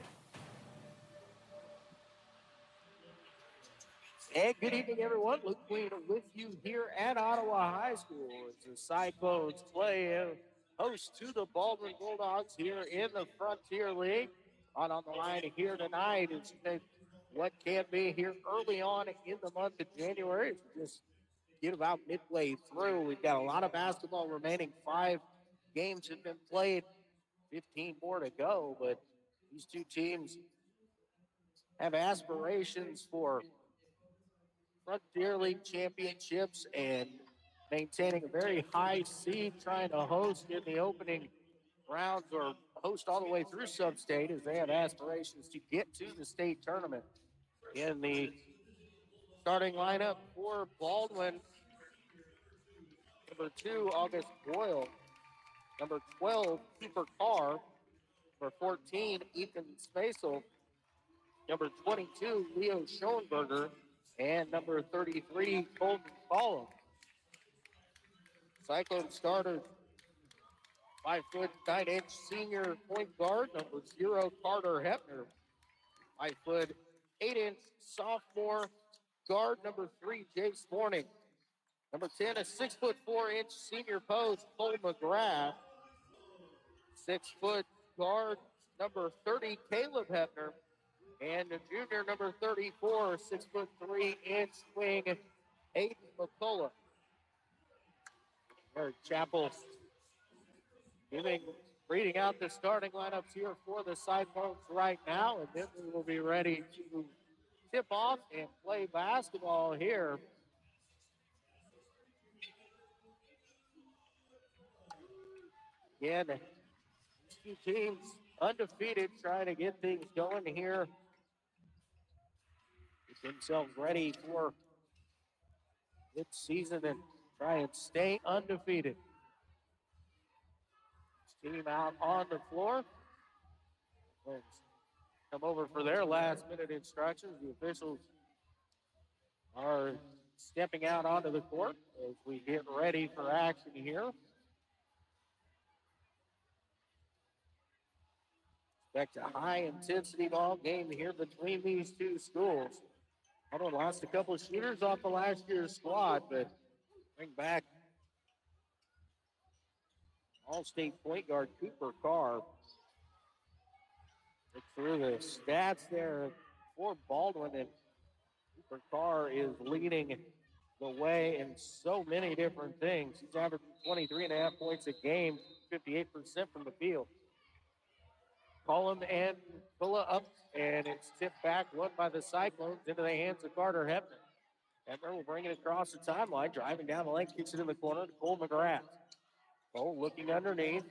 And good evening, everyone. Luke Queen with you here at Ottawa High School as the Cyclones play host to the Baldwin Bulldogs here in the Frontier League. On the line here tonight is what can be here early on in the month of January. As we just get about midway through, we've got a lot of basketball remaining. 5 games have been played, 15 more to go, but these two teams have aspirations for Frontier League championships and maintaining a very high seed, trying to host in the opening rounds or host all the way through sub-state, as they have aspirations to get to the state tournament. In the starting lineup for Baldwin, number 2, August Boyle. Number 12, Cooper Carr. Number 14, Ethan Spacel. Number 22, Leo Schoenberger. And number 33, Colton Collins. Cyclone starter, 5'9" senior point guard, number 0, Carter Hepner. 5'8" sophomore guard, number 3, Jace Morning. Number 10, a 6'4" senior post, Cole McGrath. 6' guard, number 30, Caleb Hepner. And the junior, number 34, 6'3" wing, Aiden McCullough. Eric Chappell reading out the starting lineups here for the Cyclones right now, and then we will be ready to tip off and play basketball here. Again, these two teams undefeated, trying to get things going here. Get themselves ready for mid-season and try and stay undefeated. This team out on the floor. Let's come over for their last-minute instructions. The officials are stepping out onto the court as we get ready for action here. Expect a high-intensity ball game here between these two schools. Although lost a couple of shooters off the last year's squad, but bring back All-State point guard Cooper Carr. Look through the stats there for Baldwin, and Cooper Carr is leading the way in so many different things. He's averaging 23.5 points a game, 58% from the field. Collin and Pulla up, and it's tipped back, won by the Cyclones, into the hands of Carter Hepner. Hepner will bring it across the timeline, driving down the lane, kicks it in the corner to Cole McGrath. Cole looking underneath.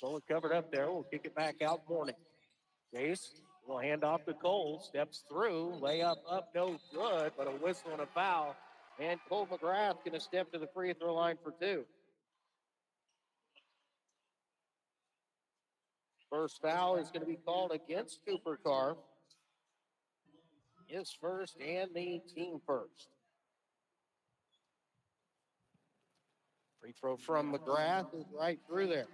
Cole covered up there. We'll kick it back out Morning. Chase will hand off to Cole, steps through, layup up, no good, but a whistle and a foul. And Cole McGrath going to step to the free throw line for 2. First foul is going to be called against Cooper Carr. His first and the team first. Free throw from McGrath is right through there.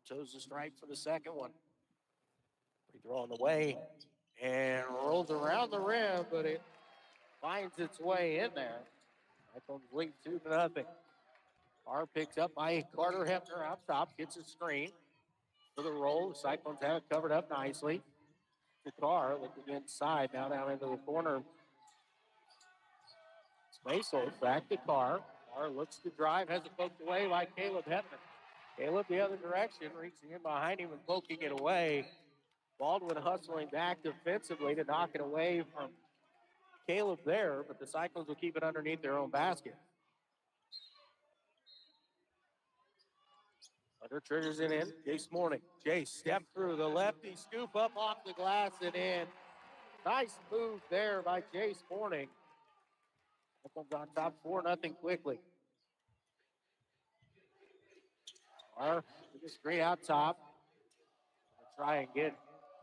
Chose the strike for the second one. Free throw on the way and rolls around the rim, but it finds its way in there. Cyclones lead 2-0. Carr picked up by Carter Hepner out top, gets a screen for the roll. The Cyclones have it covered up nicely. To Carr, looking inside, now down into the corner. Spacel back to Carr. Carr looks to drive, has it poked away by Caleb Hepner. Caleb the other direction, reaching in behind him and poking it away. Baldwin hustling back defensively to knock it away from Caleb there, but the Cyclones will keep it underneath their own basket. Under triggers it in. Jace Morning. Jace step through the lefty, scoop up off the glass and in. Nice move there by Jace Morning. Cyclones on top 4-0 quickly. Carr with the screen out top. Try and get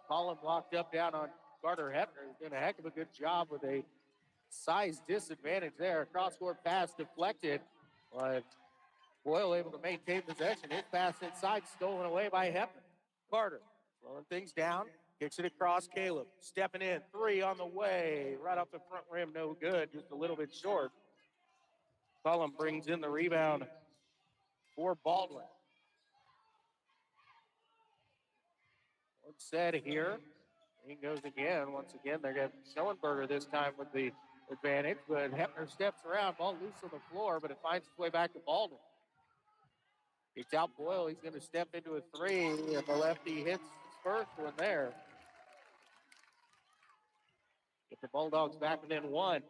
Collin locked up down on Carter Hepner. He's doing a heck of a good job with a size disadvantage there. Cross-court pass deflected, but Boyle able to maintain possession. His pass inside, stolen away by Hepner. Carter slowing things down, kicks it across Caleb. Stepping in, 3 on the way. Right off the front rim, no good, just a little bit short. Collin brings in the rebound for Baldwin. One set here. He goes again. Once again, they're going to Schellenberger this time with the advantage, but Hepner steps around. Ball loose on the floor, but it finds its way back to Baldwin. Kicks out Boyle. He's going to step into a three, and the lefty hits his first one there. Get the Bulldogs back within one.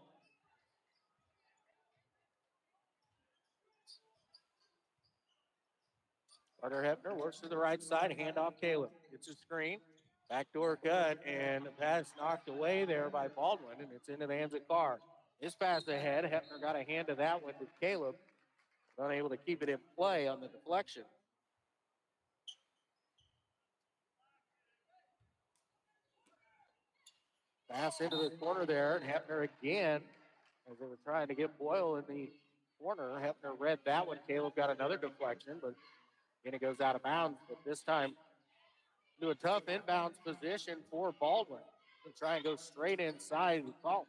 Carter Hepner works to the right side. Handoff Caleb. Gets a screen. Backdoor cut, and the pass knocked away there by Baldwin, and it's into the hands of Carr. His pass ahead. Hepner got a hand to that one with Caleb. Unable to keep it in play on the deflection. Pass into the corner there, and Hepner again, as they were trying to get Boyle in the corner. Hepner read that one. Caleb got another deflection, but again it goes out of bounds. But this time, to a tough inbounds position for Baldwin. He'll try and go straight inside the call.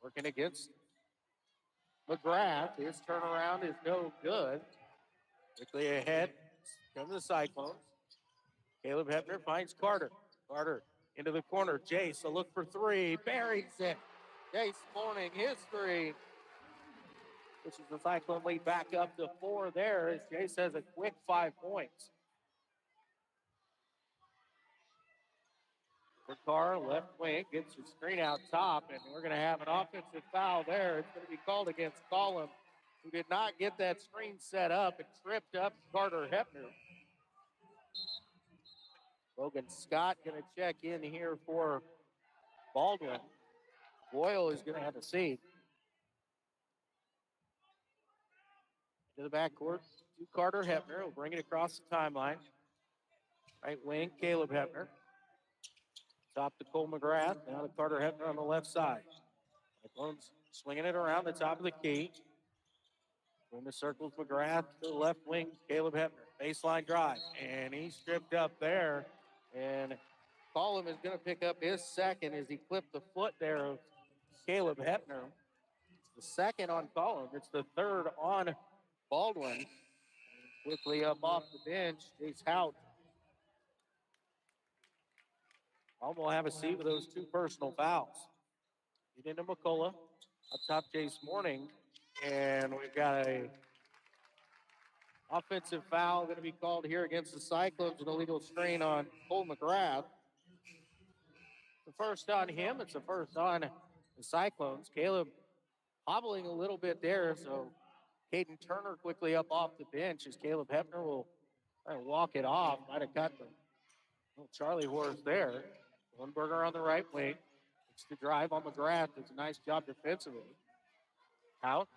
Working against McGrath. His turnaround is no good. Quickly ahead come the Cyclones. Caleb Hepner finds Carter. Carter into the corner. Jace, a look for three. Buries it. Jace Morning, his three. Which is the Cyclone lead back up to 4 there as Jace has a quick 5 points. For Carr, left wing, gets the screen out top, and we're going to have an offensive foul there. It's going to be called against Collum, who did not get that screen set up and tripped up Carter Hepner. Logan Scott going to check in here for Baldwin. Boyle is going to have a seat. To the backcourt to Carter Hepner. He'll bring it across the timeline. Right wing, Caleb Hepner. Top to Cole McGrath. Now to Carter Hepner on the left side. Cyclones swinging it around the top of the key. In the circles, McGrath to the left wing, Caleb Hepner. Baseline drive, and he's stripped up there. And Collum is going to pick up his second as he clipped the foot there of Caleb Hepner. It's the second on Collum. It's the third on Baldwin. Quickly up off the bench, Chase Hout. Collum will have a seat with those 2 personal fouls. Get into McCullough. Up top, Jace Morning. And we've got a offensive foul going to be called here against the Cyclones, an illegal strain on Cole McGrath. The first on him, it's the first on the Cyclones. Caleb hobbling a little bit there, so Caden Turner quickly up off the bench as Caleb Hepner will try and walk it off. Might have got the little Charlie horse there. Lundberger on the right wing. It's the drive on McGrath. Does a nice job defensively. Out.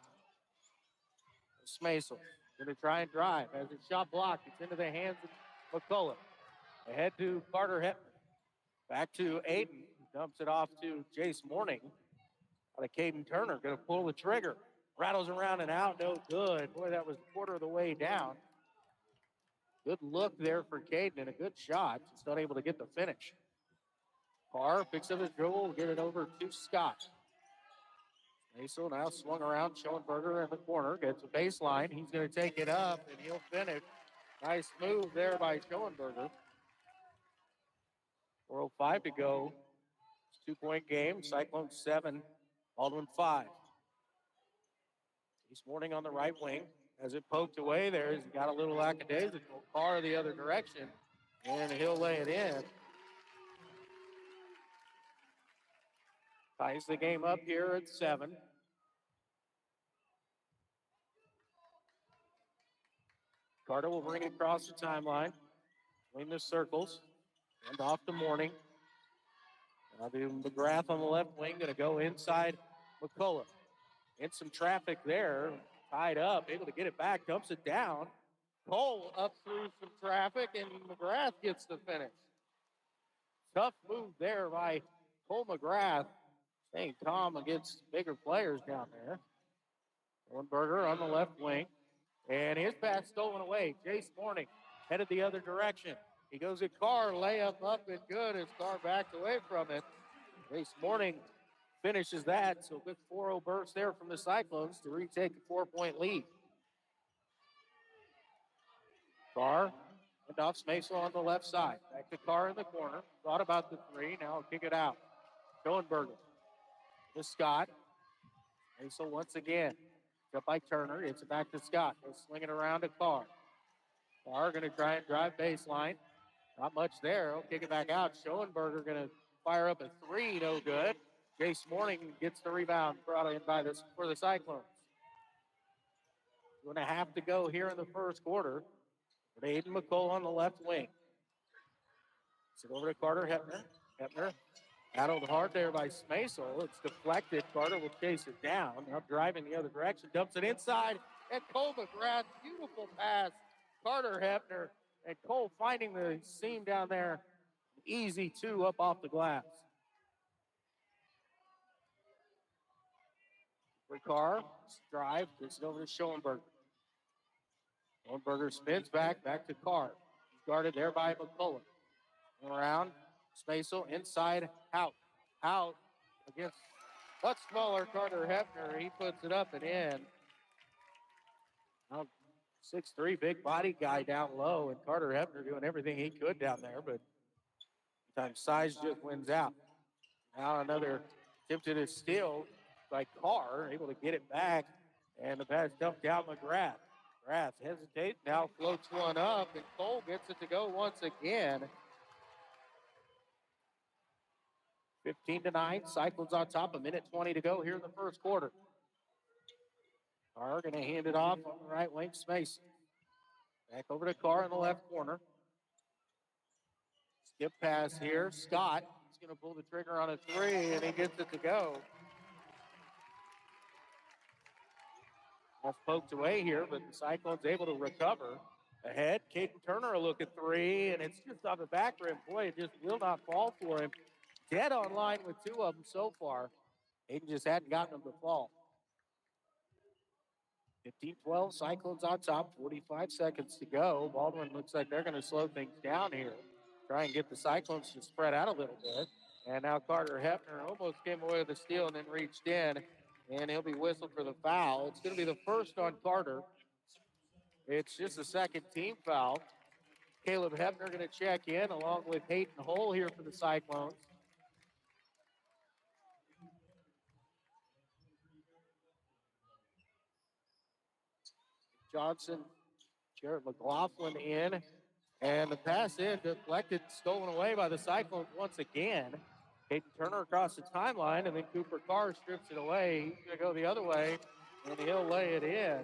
Smasel going to try and drive. As his shot blocked, it's into the hands of McCullough. Ahead to Carter Hepner. Back to Aiden. Dumps it off to Jace Morning. Out of Caden Turner. Going to pull the trigger. Rattles around and out. No good. Boy, that was a quarter of the way down. Good look there for Caden and a good shot. Just not able to get the finish. Carr picks up his dribble. Get it over to Scott. Masel now swung around. Schoenberger in the corner. Gets a baseline. He's going to take it up, and he'll finish. Nice move there by Schoenberger. 4:05 to go. It's a 2-point game. Cyclone 7, Baldwin 5. He's Morning on the right wing. As it poked away there, he's got a little lackadaisical. Carr the other direction, and he'll lay it in. Ties the game up here at 7. Carter will bring it across the timeline. Between the circles. And off to Morning. Now to McGrath on the left wing. Going to go inside McCullough. In some traffic there. Tied up. Able to get it back. Dumps it down. Cole up through some traffic. And McGrath gets the finish. Tough move there by Cole McGrath. Staying calm against bigger players down there. Lundberger on the left wing. And his pass stolen away. Jace Morning headed the other direction. He goes at Carr, layup up and good as Carr backed away from it. Jace Morning finishes that. So good 4-0 burst there from the Cyclones to retake a 4-point lead. Carr and off Smaisel on the left side. Back to Carr in the corner. Thought about the three. Now kick it out. Schoenberger to Scott. Smaisel once again. Up by Turner. It's back to Scott. He'll sling it around to Carr. Carr going to try and drive baseline. Not much there. He'll kick it back out. Schoenberger going to fire up a three. No good. Jace Morning gets the rebound brought in by this for the Cyclones. Going to have to go here in the first quarter. With Aiden McCullough on the left wing. Sit over to Carter Hepner. Hepner battled hard there by Smaisel. It's deflected. Carter will chase it down. Now driving the other direction. Dumps it inside. And Cole McGrath. Beautiful pass. Carter Hepner. And Cole finding the seam down there. Easy two up off the glass. For Carr. Drive. Gets it over to Schoenberger. Schoenberger spins back to Carr. He's guarded there by McCullough. Around. Smaisel inside. Out against much smaller Carter Hepner. He puts it up and in. Now 6'3", big body guy down low, and Carter Hepner doing everything he could down there, but sometimes size just wins out. Now another attempt at a steal by Carr, able to get it back, and the pass dumped down McGrath. McGrath hesitates, now floats one up, and Cole gets it to go once again. 15-9, Cyclones on top, a minute 20 to go here in the first quarter. Carr going to hand it off on the right wing, Smaisel. Back over to Carr in the left corner. Skip pass here, Scott. He's going to pull the trigger on a three, and he gets it to go. Off poked away here, but the Cyclones able to recover. Ahead, Caden Turner a look at three, and it's just on the back rim. Boy, it just will not fall for him. Dead on line with two of them so far. Aiden just hadn't gotten them to fall. 15-12, Cyclones on top, 45 seconds to go. Baldwin looks like they're going to slow things down here. Try and get the Cyclones to spread out a little bit. And now Carter Hepner almost came away with the steal and then reached in. And he'll be whistled for the foul. It's going to be the first on Carter. It's just a second team foul. Caleb Hepner going to check in along with Hayden Hull here for the Cyclones. Johnson, Jared McLaughlin in, and the pass in deflected, stolen away by the Cyclones once again. Caden Turner across the timeline, and then Cooper Carr strips it away. He's going to go the other way, and he'll lay it in.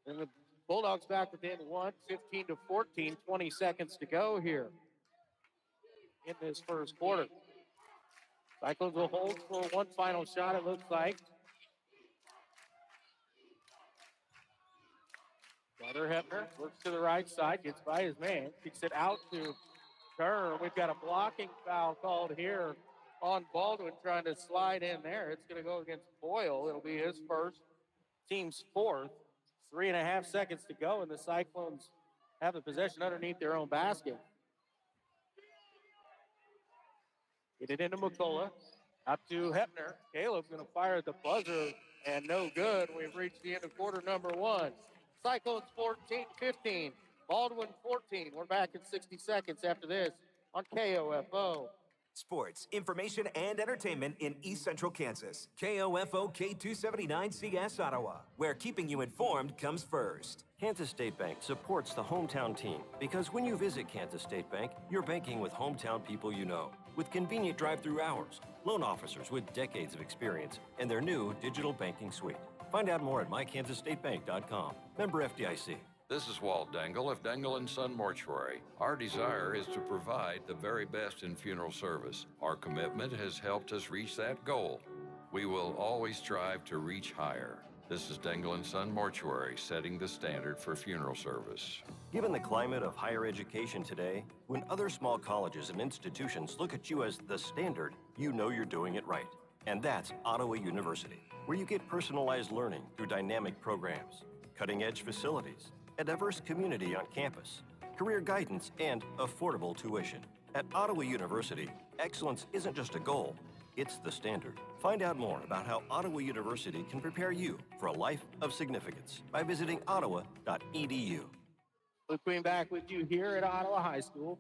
And the Bulldogs back within one, 15-14, 20 seconds to go here in this first quarter. Cyclones will hold for one final shot, it looks like. Carter Hepner works to the right side, gets by his man, kicks it out to Turner. We've got a blocking foul called here on Baldwin trying to slide in there. It's going to go against Boyle. It'll be his first, team's fourth. 3.5 seconds to go, and the Cyclones have the possession underneath their own basket. Get it into McCullough. Up to Hepner. Caleb's going to fire at the buzzer, and no good. We've reached the end of quarter number one. Cyclones 14-15. Baldwin 14. We're back in 60 seconds after this on KOFO. Sports, information, and entertainment in East Central Kansas. KOFO K279CS Ottawa, where keeping you informed comes first. Kansas State Bank supports the hometown team because when you visit Kansas State Bank, you're banking with hometown people you know, with convenient drive-through hours, loan officers with decades of experience, and their new digital banking suite. Find out more at mykansasstatebank.com. Member FDIC. This is Walt Dangle of Dangle & Son Mortuary. Our desire is to provide the very best in funeral service. Our commitment has helped us reach that goal. We will always strive to reach higher. This is Dangle & Son Mortuary, setting the standard for funeral service. Given the climate of higher education today, when other small colleges and institutions look at you as the standard, you know you're doing it right. And that's Ottawa University, where you get personalized learning through dynamic programs, cutting-edge facilities, a diverse community on campus, career guidance, and affordable tuition. At Ottawa University, excellence isn't just a goal, It's the standard. Find out more about how Ottawa University can prepare you for a life of significance by visiting ottawa.edu. Luke Queen back with you here at Ottawa High School.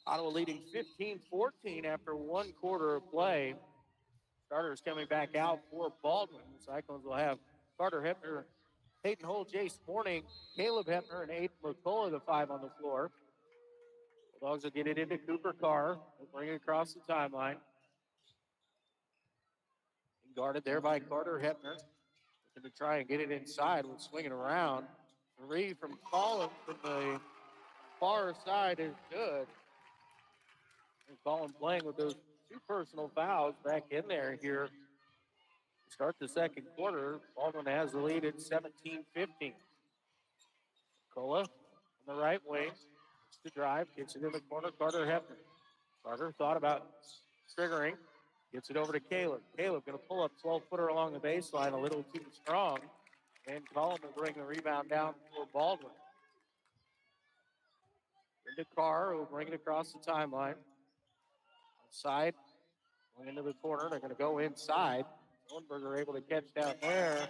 Ottawa leading 15-14 after one quarter of play. Starters coming back out for Baldwin. The Cyclones will have Carter Hepner, Hayden Hull, Jace Morning, Caleb Hepner, and Aiden McCullough, the 5 on the floor. Bulldogs will get it into Cooper Carr. They'll bring it across the timeline. Guarded there by Carter Hepner. Looking to try and get it inside with swinging around. 3 from Collins from the far side is good. And Collins playing with those 2 personal fouls back in there here. Start the second quarter. Baldwin has the lead at 17-15. Cola on the right wing. Looks to drive. Gets it in the corner. Carter Hepner. Carter thought about triggering. Gets it over to Caleb. Caleb going to pull up 12-footer along the baseline, a little too strong. And Collins will bring the rebound down for Baldwin. Into Carr, who will bring it across the timeline. Outside, going into the corner. They're going to go inside. Schoenberger able to catch down there.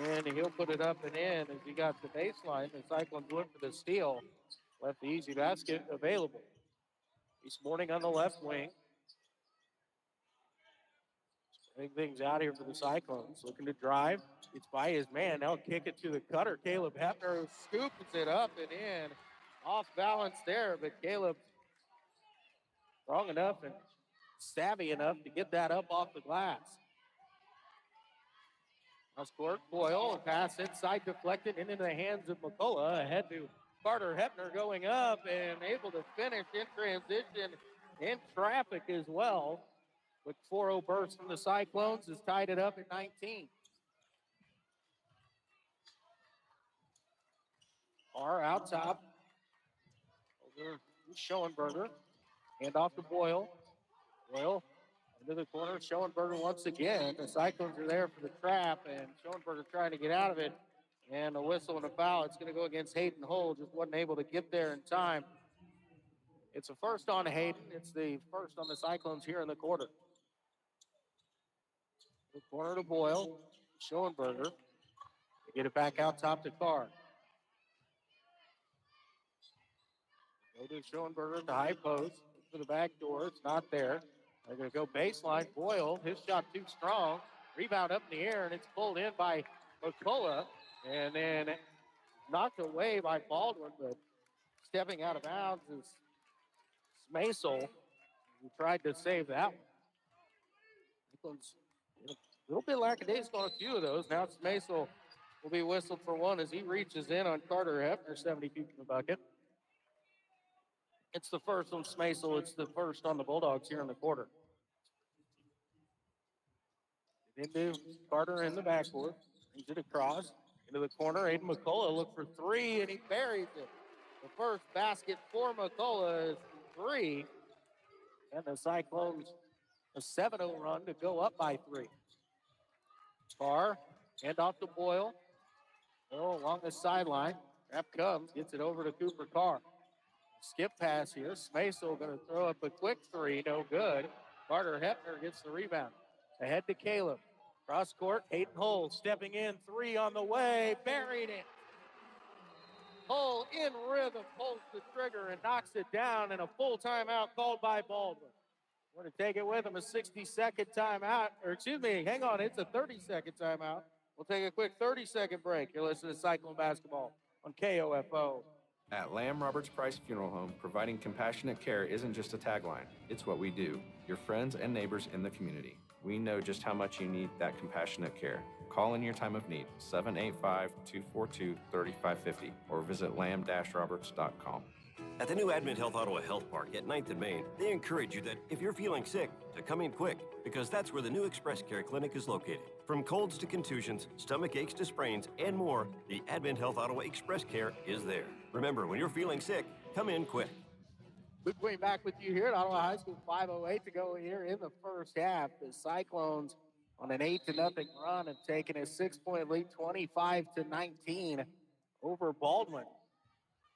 And he'll put it up and in as he got the baseline. The Cyclones went for the steal. Left the easy basket available. He's Morning on the left wing. Big things out here for the Cyclones. Looking to drive. It's by his man. Now kick it to the cutter. Caleb Hepner, who scoops it up and in. Off balance there, but Caleb strong enough and savvy enough to get that up off the glass. Now scored Boyle. Pass inside deflected into the hands of McCullough. Ahead to Carter Hepner going up and able to finish in transition in traffic as well. With 4-0 burst from the Cyclones has tied it up at 19. Carr out top. Over Schoenberger. Hand off to Boyle. Boyle into the corner. Schoenberger once again. The Cyclones are there for the trap, and Schoenberger trying to get out of it. And a whistle and a foul. It's going to go against Hayden Hull. Just wasn't able to get there in time. It's a first on Hayden. It's the first on the Cyclones here in the quarter. The corner to Boyle. Schoenberger. Get it back out top to Carr. Go to Schoenberger, the high post. For the back door. It's not there. They're going to go baseline. Boyle, his shot too strong. Rebound up in the air, and it's pulled in by McCullough. And then knocked away by Baldwin, but stepping out of bounds is Smasel, who tried to save that one. A little bit lackadaisical on a few of those. Now Smasel will be whistled for one as he reaches in on Carter Hepner, 70 feet from the bucket. It's the first on Smasel. It's the first on the Bulldogs here in the quarter. Into Carter in the backcourt. Brings it across into the corner. Aiden McCullough look for 3, and he buries it. The first basket for McCullough is 3. And the Cyclones a 7-0 run to go up by 3. Carr, hand off to Boyle. Boyle along the sideline. Trap comes, gets it over to Cooper Carr. Skip pass here. Smasel going to throw up a quick 3. No good. Carter Hepner gets the rebound. Ahead to Caleb. Cross court. Hayden Hull stepping in. 3 on the way. Buried it. Hull in rhythm. Pulls the trigger and knocks it down. And a full timeout called by Baldwin. We're going to take it with him. A 60-second timeout. Or excuse me. Hang on. It's a 30-second timeout. We'll take a quick 30-second break. You're listening to Cyclone Basketball on KOFO. At Lamb Roberts Price Funeral Home, providing compassionate care isn't just a tagline, it's what we do. Your friends and neighbors in the community. We know just how much you need that compassionate care. Call in your time of need, 785-242-3550, or visit lamb-roberts.com. At the new Advent Health Ottawa Health Park at 9th and Main, they encourage you that if you're feeling sick, to come in quick, because that's where the new Express Care Clinic is located. From colds to contusions, stomach aches to sprains, and more, the Advent Health Ottawa Express Care is there. Remember, when you're feeling sick, come in quick. Luke Queen back with you here at Ottawa High School. 5:08 to go here in the first half. The Cyclones on an 8-0 run have taken a 6-point lead, 25-19 over Baldwin.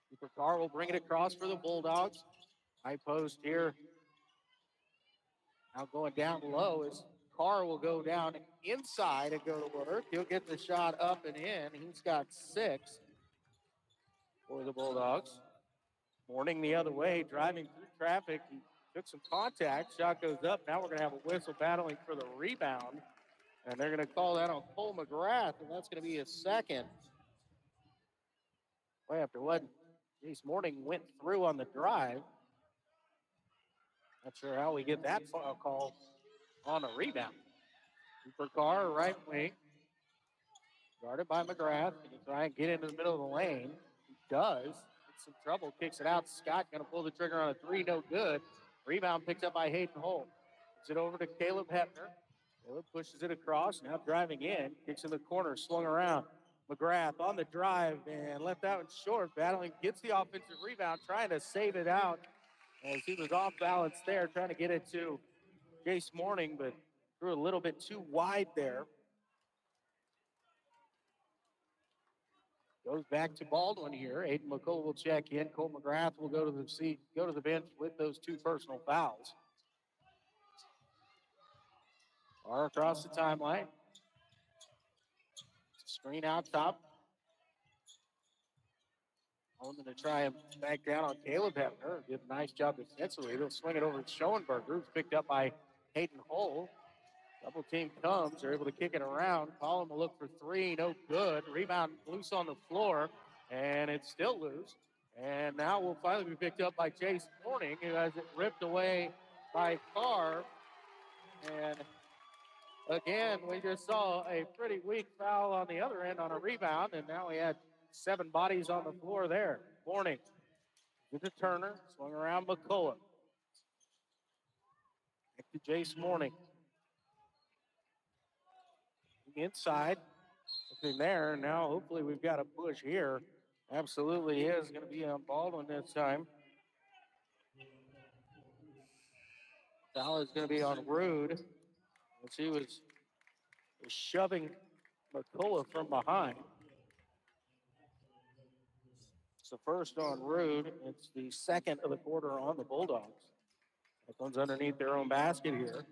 Cooper Carr will bring it across for the Bulldogs. High post here. Now going down low as Carr will go down inside and go to work. He'll get the shot up and in. He's got 6 for the Bulldogs. Mourning the other way, driving through traffic. He took some contact. Shot goes up. Now we're going to have a whistle battling for the rebound. And they're going to call that on Cole McGrath, and that's going to be his second. Way after what Jace Mourning went through on the drive. Not sure how we get that foul call on a rebound. Cooper Carr, right wing. Guarded by McGrath. Can he try and get into the middle of the lane? He does. Gets some trouble. Kicks it out. Scott going to pull the trigger on a 3. No good. Rebound picked up by Hayden Holt. Gets it over to Caleb Hepner. Caleb pushes it across. Now driving in. Kicks in the corner. Swung around. McGrath on the drive and left that one short. Battling. Gets the offensive rebound. Trying to save it out as he was off balance there. Trying to get it to Jace Mourning, but threw a little bit too wide there. Goes back to Baldwin here. Aiden McCullough will check in. Cole McGrath will go to the bench with those 2 personal fouls. Are across the timeline. Screen out top. I'm going to try and back down on Caleb Hepner. Did a nice job defensively. They'll swing it over to Schoenberger, who's picked up by Hayden Hull. Double team comes. They're able to kick it around. Collin will look for 3. No good. Rebound loose on the floor, and it's still loose. And now will finally be picked up by Jace Mourning, who has it ripped away by Carr. And again, we just saw a pretty weak foul on the other end on a rebound, and now we had 7 bodies on the floor there. Mourning. Get to Turner. Swung around McCullough. Back to Jace Mourning. Inside. Nothing there. Now, hopefully, we've got a push here. Absolutely is going to be on Baldwin this time. Foul is going to be on Rude. As he was shoving McCullough from behind. It's the first on Rude. It's the second of the quarter on the Bulldogs. That one's underneath their own basket here.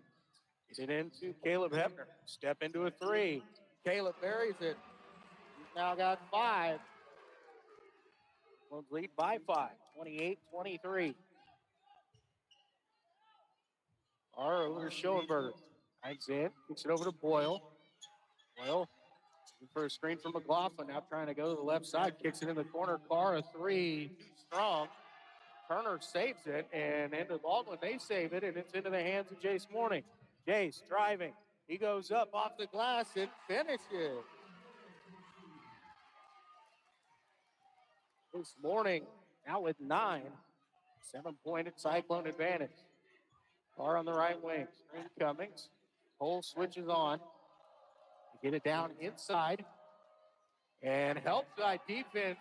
Get it into Caleb Hepner. Step into a 3. Caleb buries it. He's now got 5. One's lead by 5, 28-23. Our over to Schoenberger. Hides in, kicks it over to Boyle. Boyle for a screen from McLaughlin. Now trying to go to the left side. Kicks it in the corner. Carr, a 3. Strong. Turner saves it, and into Baldwin, they save it, and it's into the hands of Jace Mourning. Jace driving. He goes up off the glass and finishes. This Mourning now with 9. 7-point Cyclone advantage. Carr on the right wing. Screen Cummings. Hole switches on. Get it down inside. And help side defense.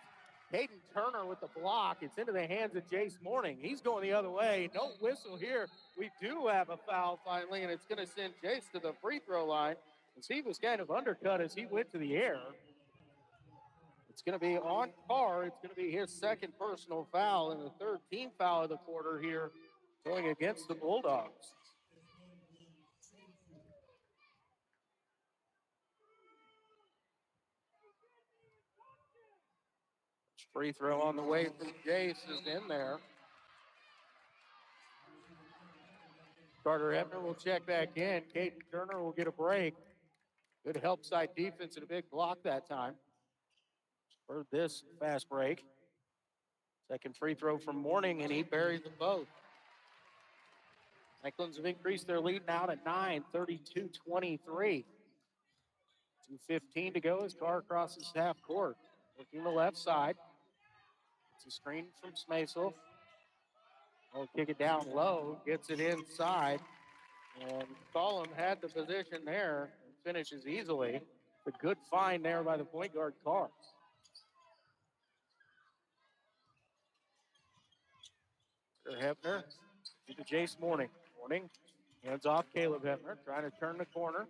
Hayden Turner with the block. It's into the hands of Jace Mourning. He's going the other way. No whistle here. We do have a foul finally, and it's going to send Jace to the free throw line. As he was kind of undercut as he went to the air. It's going to be on Carr. It's going to be his second personal foul and the 3rd team foul of the quarter here going against the Bulldogs. Free throw on the way from Jace is in there. Carter Hepner will check back in. Caden Turner will get a break. Good help side defense and a big block that time for this fast break. Second free throw from Mourning, and he buries them both. Cyclones have increased their lead now to 9, 32-23. 2:15 to go as Carr crosses half court. Looking the left side. It's a screen from Smasel. He'll kick it down low, gets it inside. And Colum had the position there and finishes easily. A good find there by the point guard, Carr. Hepner to Jace Mourning. Mourning hands off Caleb Hepner, trying to turn the corner.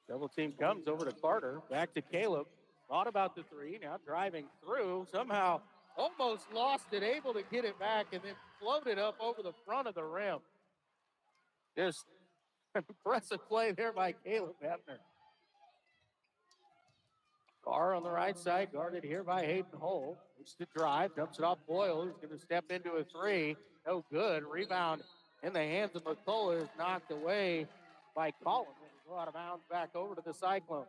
Double team comes over to Carter, back to Caleb. Thought about the 3, now driving through. Somehow almost lost it, able to get it back, and then floated up over the front of the rim. Just Impressive play there by Caleb Hefner. Carr on the right side, guarded here by Hayden Hull. Looks to drive, dumps it off Boyle, who's going to step into a three. No good. Rebound in the hands of McCullough is knocked away by Collins. It'll go out of bounds back over to the Cyclones.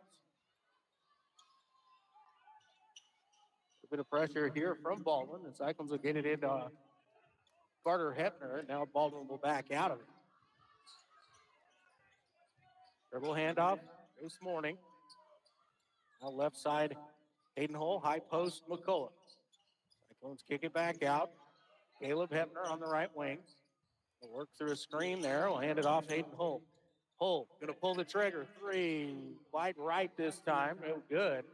A bit of pressure here from Baldwin. The Cyclones will get it into Carter Hefner, and now Baldwin will back out of it. Dribble handoff this morning. Now left side, Hayden Hull, high post, McCullough. Cyclones kick it back out. Caleb Hefner on the right wing. He'll work through a screen there. We'll hand it off Hayden Hull. Hull going to pull the trigger. Three, wide right this time. No good.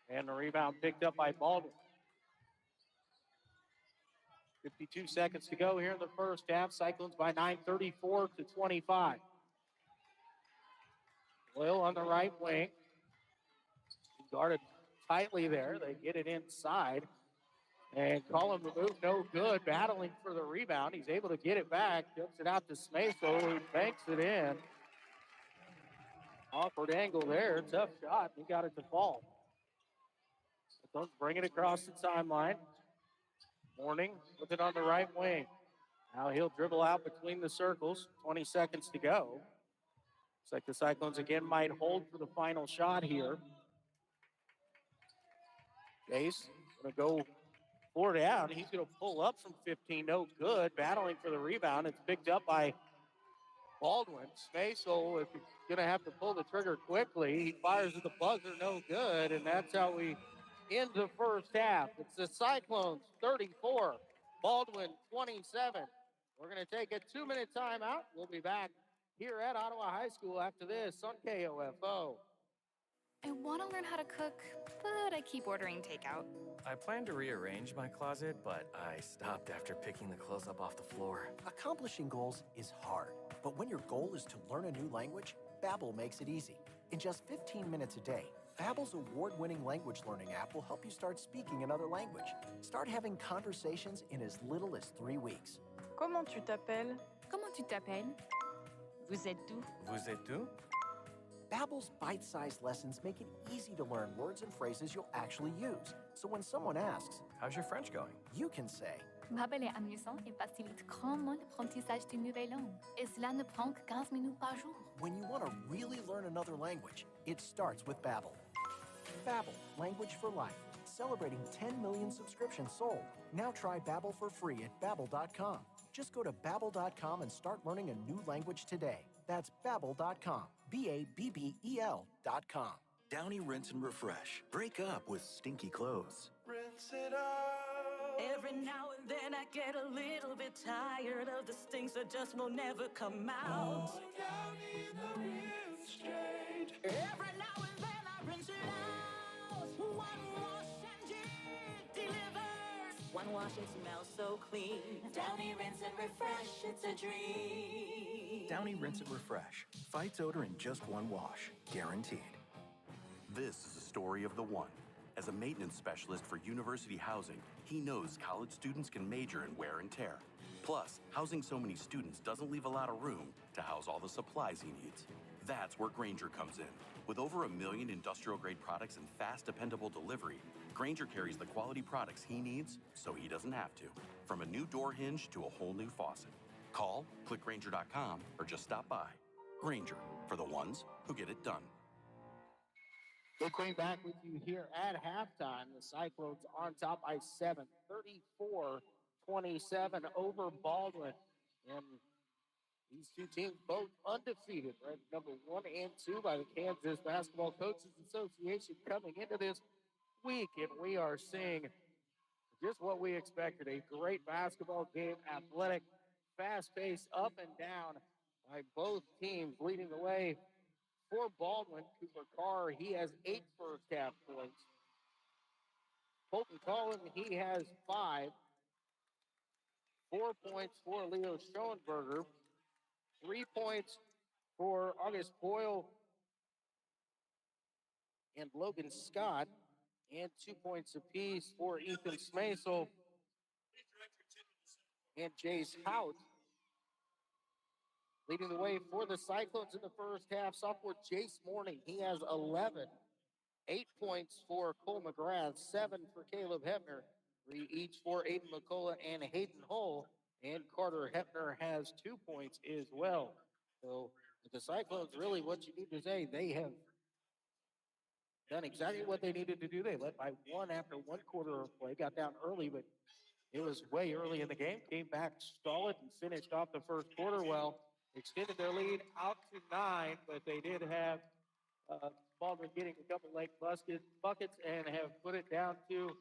And the rebound picked up by Baldwin. 52 seconds to go here in the first half. Cyclones by 9, 34-25. Boyle on the right wing. Guarded tightly there. They get it inside. And Colin removed, no good. Battling for the rebound. He's able to get it back. Dumps it out to Smaso, who banks it in. Awkward angle there. Tough shot. He got it to fall. Let's bring it across the timeline. Morning with it on the right wing. Now he'll dribble out between the circles. 20 seconds to go. Looks like the Cyclones again might hold for the final shot here. Chase going to go 4 down. He's going to pull up from 15. No good. Battling for the rebound. It's picked up by Baldwin. Smaso, if he's going to have to pull the trigger quickly, he fires at the buzzer. No good. And that's how we end the first half. It's the Cyclones 34, Baldwin 27. We're going to take a 2-minute timeout. We'll be back here at Ottawa High School after this on KOFO. I want to learn how to cook, but I keep ordering takeout. I plan to rearrange my closet, but I stopped after picking the clothes up off the floor. Accomplishing goals is hard, but when your goal is to learn a new language, Babbel makes it easy. In just 15 minutes a day, Babbel's award-winning language learning app will help you start speaking another language. Start having conversations in as little as 3 weeks. Comment tu t'appelles? Comment tu t'appelles? Vous êtes d'où? Vous êtes d'où? Babbel's bite-sized lessons make it easy to learn words and phrases you'll actually use. So when someone asks, "How's your French going?" you can say, Babbel est amusant et facilite grandement l'apprentissage d'une nouvelle langue. Et cela ne prend que 15 minutes par jour. when you want to really learn another language, it starts with Babbel. Babbel, language for life. Celebrating 10 million subscriptions sold. Now try Babbel for free at babbel.com. Just go to babbel.com and start learning a new language today. That's babbel.com. BABBEL.com. Downy Rinse and Refresh. Break up with stinky clothes. Rinse it out. Every now and then I get a little bit tired of the stinks that just will never come out. Every now and then I rinse it out. One wash and it delivers. One wash and smells so clean. Downy Rinse and Refresh, it's a dream. Downy Rinse and Refresh. Fights odor in just one wash. Guaranteed. This is the story of the one. As a maintenance specialist for university housing, he knows college students can major in wear and tear. Plus, housing so many students doesn't leave a lot of room to house all the supplies he needs. That's where Grainger comes in. With over 1 million industrial-grade products and fast, dependable delivery, Grainger carries the quality products he needs so he doesn't have to. From a new door hinge to a whole new faucet. Call, click Grainger.com, or just stop by. Grainger, for the ones who get it done. Big Queen back with you here at halftime. The Cyclones on top by 7, 34-27 over Baldwin. And these two teams both undefeated, ranked number 1 and 2 by the Kansas Basketball Coaches Association coming into this week. And we are seeing just what we expected, a great basketball game, athletic, fast-paced, up and down by both teams, leading the way for Baldwin. Cooper Carr, he has 8 first-half points. Colton Collin, he has 5. 4 points for Leo Schoenberger. 3 points for August Boyle and Logan Scott. And 2 points apiece for Ethan Smaisel and Jace Hout. Leading the way for the Cyclones in the first half, sophomore Jace Morning. He has 11. 8 points for Cole McGrath, 7 for Caleb Hebner, 3 each for Aiden McCullough and Hayden Hull. And Carter Hebner has 2 points as well. So the Cyclones, really what you need to say, they have done exactly what they needed to do. They led by 1 after 1 quarter of play, got down early, but it was way early in the game, came back solid and finished off the first quarter well, extended their lead out to 9, but they did have Baldwin getting a couple late buckets and have put it down to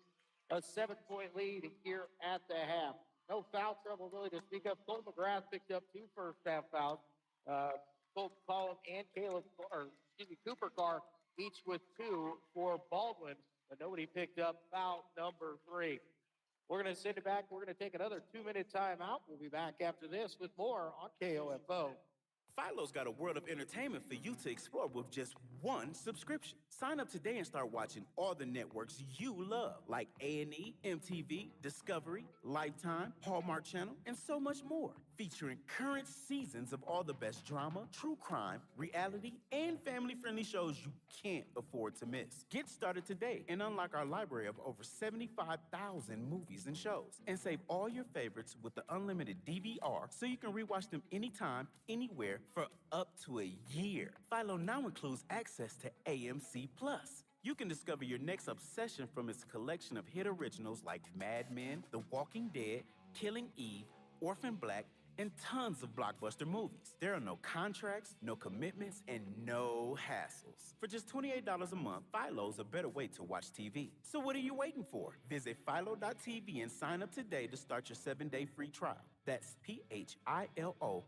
a 7-point lead here at the half. No foul trouble really to speak of. Cole McGrath picked up 2 first half fouls. Cole Collins and Cooper Carr each with 2 for Baldwin, but nobody picked up foul number 3. We're going to send it back. We're going to take another 2-minute timeout. We'll be back after this with more on KOFO. Philo's got a world of entertainment for you to explore with just one subscription. Sign up today and start watching all the networks you love, like A&E, MTV, Discovery, Lifetime, Hallmark Channel, and so much more. Featuring current seasons of all the best drama, true crime, reality, and family-friendly shows you can't afford to miss. Get started today and unlock our library of over 75,000 movies and shows. And save all your favorites with the unlimited DVR so you can rewatch them anytime, anywhere, for up to a year. Philo now includes access to AMC+. You can discover your next obsession from its collection of hit originals like Mad Men, The Walking Dead, Killing Eve, Orphan Black, and tons of blockbuster movies. There are no contracts, no commitments, and no hassles. For just $28 a month, Philo's a better way to watch TV. So what are you waiting for? Visit philo.tv and sign up today to start your 7-day free trial. That's PHILO.tv.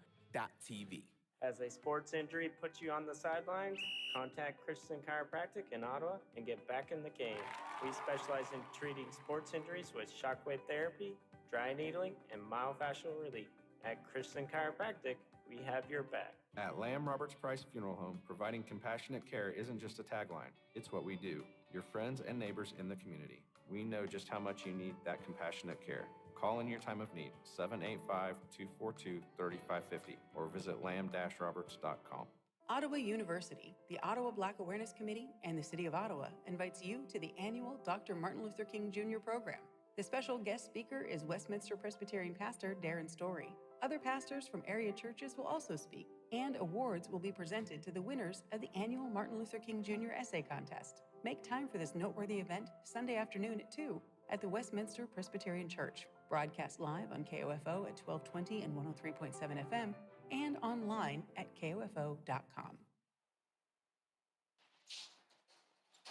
As a sports injury puts you on the sidelines, contact Christian Chiropractic in Ottawa and get back in the game. We specialize in treating sports injuries with shockwave therapy, dry needling, and myofascial relief. At Christian Chiropractic, we have your back. At Lamb Roberts Price Funeral Home, providing compassionate care isn't just a tagline. It's what we do. Your friends and neighbors in the community. We know just how much you need that compassionate care. Call in your time of need, 785-242-3550, or visit lamb-roberts.com. Ottawa University, the Ottawa Black Awareness Committee, and the City of Ottawa invites you to the annual Dr. Martin Luther King Jr. program. The special guest speaker is Westminster Presbyterian pastor Darren Story. Other pastors from area churches will also speak, and awards will be presented to the winners of the annual Martin Luther King Jr. Essay Contest. Make time for this noteworthy event Sunday afternoon at 2 at the Westminster Presbyterian Church. Broadcast live on KOFO at 1220 and 103.7 FM and online at KOFO.com.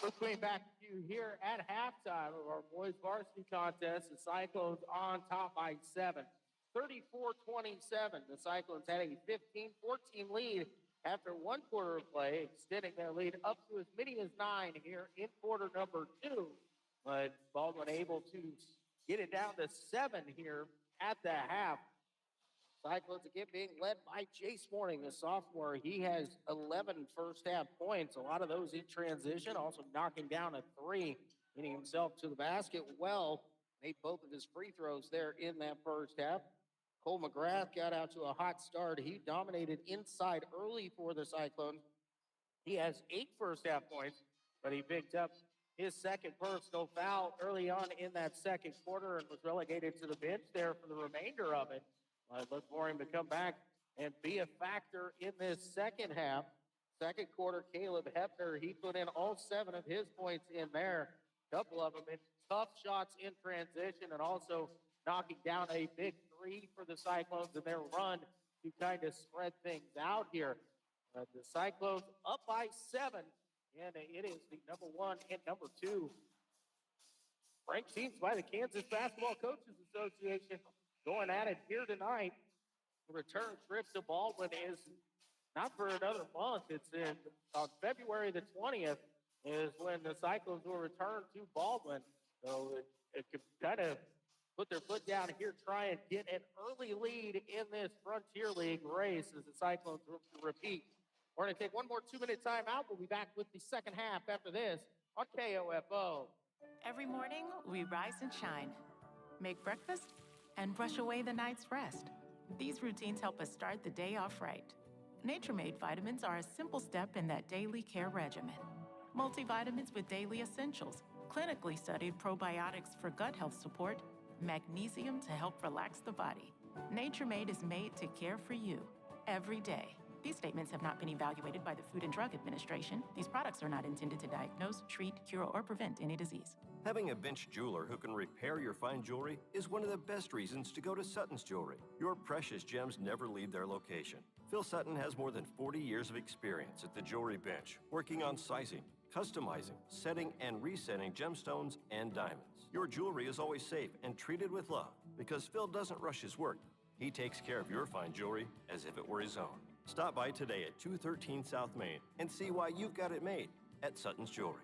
Looking back to you here at halftime of our boys varsity contest, the Cyclones on top by 7. 34-27. The Cyclones had a 15-14 lead after 1 quarter of play, extending their lead up to as many as 9 here in quarter number 2. But Baldwin able to get it down to 7 here at the half. Cyclones again being led by Jace Morning, the sophomore. He has 11 first half points, a lot of those in transition, also knocking down a 3, getting himself to the basket well. Made both of his free throws there in that first half. Cole McGrath got out to a hot start. He dominated inside early for the Cyclones. He has 8 first half points, but he picked up his second personal foul early on in that second quarter and was relegated to the bench there for the remainder of it. I look for him to come back and be a factor in this second half. Second quarter, Caleb Hebner, he put in all 7 of his points in there. A couple of them in tough shots in transition and also knocking down a big 3 for the Cyclones in their run to kind of spread things out here. The Cyclones up by 7, and it is the number 1 and number 2 ranked teams by the Kansas Basketball Coaches Association going at it here tonight. The return trip to Baldwin is not for another month. It's on February the 20th is when the Cyclones will return to Baldwin. So it could kind of put their foot down here, try and get an early lead in this Frontier League race as the Cyclones repeat. We're going to take one more 2-minute timeout. We'll be back with the second half after this on KOFO. Every morning, we rise and shine, make breakfast, and brush away the night's rest. These routines help us start the day off right. Nature-Made vitamins are a simple step in that daily care regimen. Multivitamins with daily essentials, clinically studied probiotics for gut health support, magnesium to help relax the body. Nature-Made is made to care for you every day. These statements have not been evaluated by the Food and Drug Administration. These products are not intended to diagnose, treat, cure, or prevent any disease. Having a bench jeweler who can repair your fine jewelry is one of the best reasons to go to Sutton's Jewelry. Your precious gems never leave their location. Phil Sutton has more than 40 years of experience at the jewelry bench, working on sizing, customizing, setting, and resetting gemstones and diamonds. Your jewelry is always safe and treated with love because Phil doesn't rush his work. He takes care of your fine jewelry as if it were his own. Stop by today at 213 South Main and see why you've got it made at Sutton's Jewelry.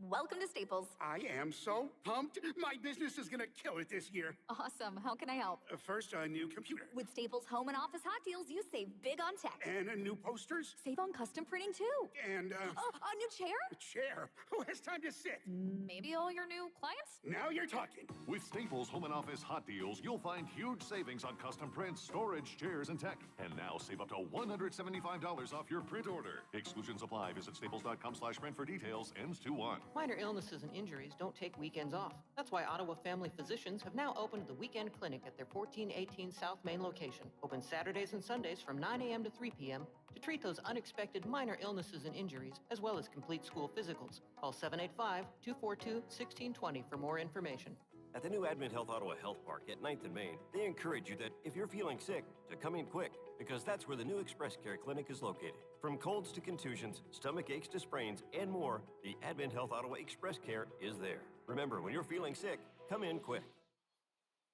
Welcome to Staples. I am so pumped. My business is gonna kill it this year. Awesome. How can I help? First, a new computer. With Staples home and office hot deals, you save big on tech. And new posters. Save on custom printing too. And, Oh, a new chair? a chair. Who has time to sit? Maybe all your new clients? Now you're talking. With Staples Home and Office Hot Deals, you'll find huge savings on custom prints, storage, chairs, and tech. And now save up to $175 off your print order. Exclusions apply. Visit staples.com/print for details. Ends 2/1. Minor illnesses and injuries don't take weekends off. That's why Ottawa Family Physicians have now opened the weekend clinic at their 1418 South Main location. Open Saturdays and Sundays from 9 a.m. to 3 p.m. to treat those unexpected minor illnesses and injuries, as well as complete school physicals. Call 785-242-1620 for more information. At the new Advent Health Ottawa Health Park at 9th and Main, they encourage you that if you're feeling sick, to come in quick, because that's where the new Express Care Clinic is located. From colds to contusions, stomach aches to sprains, and more, the Advent Health Ottawa Express Care is there. Remember, when you're feeling sick, come in quick.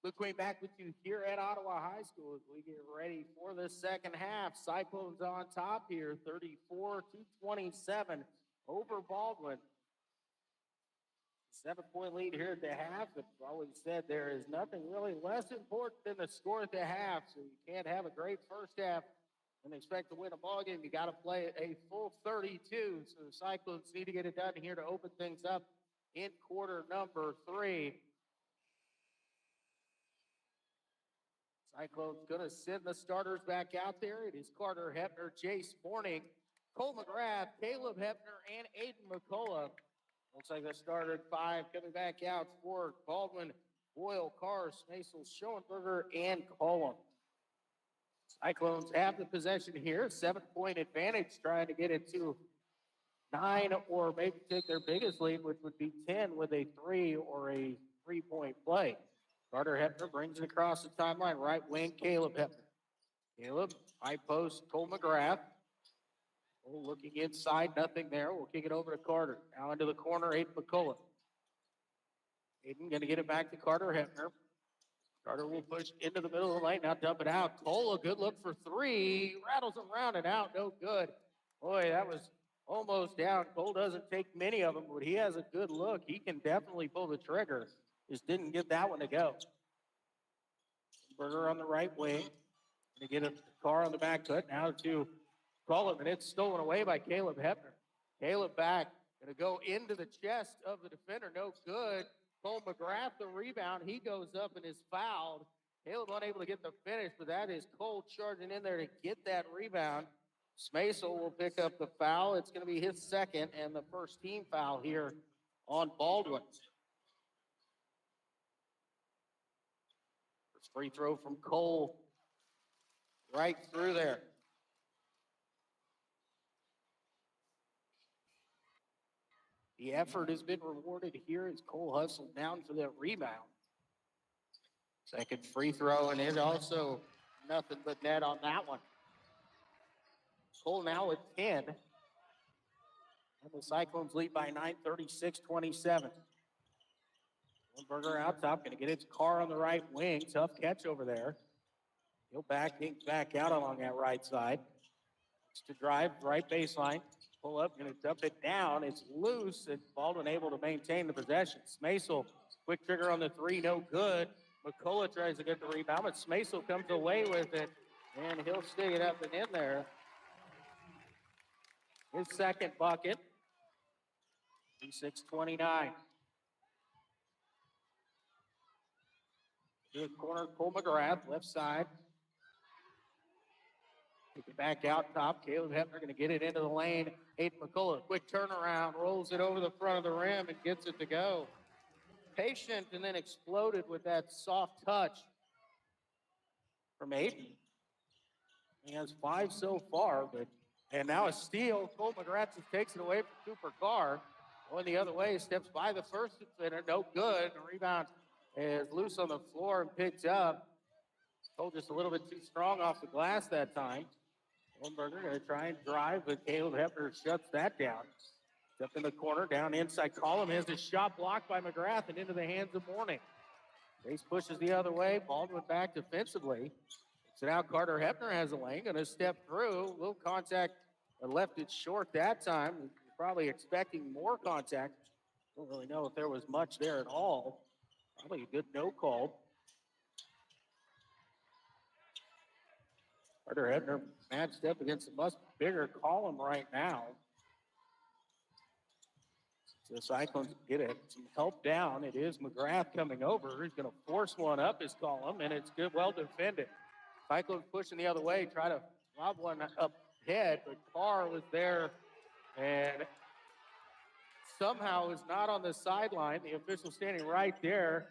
Luke Queen back with you here at Ottawa High School as we get ready for the second half. Cyclones on top here, 34-27 over Baldwin. 7-point lead here at the half. I've always said there is nothing really less important than the score at the half. So you can't have a great first half and expect to win a ball game. You got to play a full 32. So the Cyclones need to get it done here to open things up in quarter number 3. Cyclones going to send the starters back out there. It is Carter Hepner, Jace Morning, Cole McGrath, Caleb Hepner, and Aiden McCullough. Looks like the starter at 5 coming back out for Baldwin, Boyle, Carr, Smasel, Schoenberger, and Cullum. Cyclones have the possession here. 7-point advantage, trying to get it to 9 or maybe take their biggest lead, which would be 10 with a 3 or a 3-point play. Carter Hepner brings it across the timeline. Right wing, Caleb Hepner. Caleb, high post, Cole McGrath. Cole looking inside, nothing there. We'll kick it over to Carter. Now into the corner, Aiden McCullough. Aiden going to get it back to Carter Hepner. Carter will push into the middle of the lane, now dump it out. Cole, a good look for 3. Rattles him round and out, no good. Boy, that was almost down. Cole doesn't take many of them, but he has a good look. He can definitely pull the trigger. Just didn't get that one to go. Berger on the right wing. Going to get a car on the back cut. Now to Cullum, and it's stolen away by Caleb Hepner. Caleb back. Going to go into the chest of the defender. No good. Cole McGrath, the rebound. He goes up and is fouled. Caleb unable to get the finish, but that is Cole charging in there to get that rebound. Smasel will pick up the foul. It's going to be his second and the first team foul here on Baldwin. First free throw from Cole right through there. The effort has been rewarded here as Cole hustled down for that rebound. Second free throw, and it also nothing but net on that one. Cole now with 10. And the Cyclones lead by 9, 36-27. Berger out top, going to get his car on the right wing. Tough catch over there. He'll back out along that right side. It's to drive, right baseline. Pull up, going to dump it down. It's loose, and Baldwin able to maintain the possession. Smasel, quick trigger on the 3, no good. McCullough tries to get the rebound, but Smasel comes away with it, and he'll stick it up and in there. His second bucket. 36-29. To the corner, Cole McGrath, left side. Take it back out top. Caleb Hepner going to get it into the lane. Aiden McCullough, quick turnaround, rolls it over the front of the rim and gets it to go. Patient and then exploded with that soft touch from Aiden. He has 5 so far, and now a steal. Cole McGrath just takes it away from Cooper Carr. Going the other way, steps by the first defender, no good. The rebound is loose on the floor and picked up. Cole just a little bit too strong off the glass that time. Holmberger going to try and drive, but Caleb Hepner shuts that down. Up in the corner, down inside column. Has a shot blocked by McGrath and into the hands of Mourning. Base pushes the other way. Baldwin back defensively. So now Carter Hepner has a lane. Going to step through. A little contact. Left it short that time. Probably expecting more contact. Don't really know if there was much there at all. Probably a good no call. Carter Hepner matched up against a much bigger column right now. So the Cyclones get it. Some help down. It is McGrath coming over. He's going to force one up his column, and it's good, well defended. Cyclones pushing the other way, try to lob one up head, but Carr was there and somehow is not on the sideline. The official standing right there.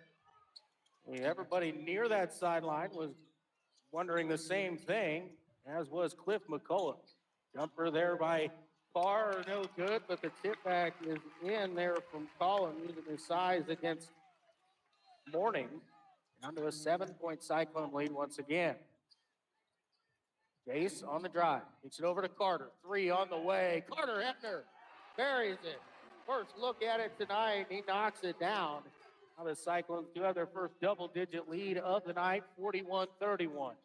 Everybody near that sideline was wondering the same thing, as was Cliff McCullough. Jumper there by Carr, no good, but the tip back is in there from Collin using his size against Mourning. Down to a 7-point Cyclone lead once again. Jace on the drive. Gets it over to Carter. 3 on the way. Carter Hepner buries it. First look at it tonight. He knocks it down. Now the Cyclones do have their first double-digit lead of the night, 41-31.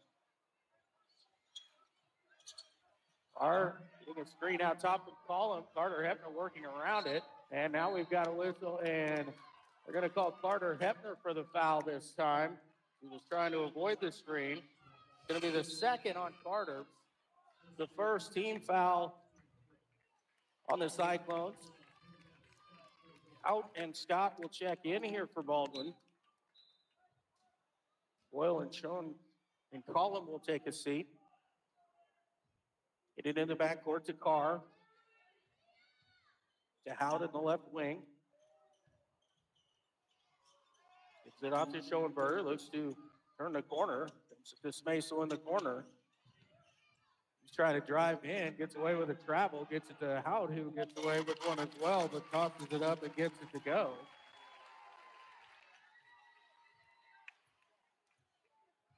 Carr getting a screen out top of column. Carter Hepner working around it. And now we've got a whistle, and they're going to call Carter Hepner for the foul this time. He was trying to avoid the screen. It's going to be the second on Carter. The first team foul on the Cyclones. Out, and Scott will check in here for Baldwin. Boyle and Schoen and Collin will take a seat. Get it in the backcourt to Carr. To Howard in the left wing. Gets it off to Schoenberger. Looks to turn the corner. This Maso in the corner. He's trying to drive in. Gets away with a travel. Gets it to Howard, who gets away with one as well, but tosses it up and gets it to go.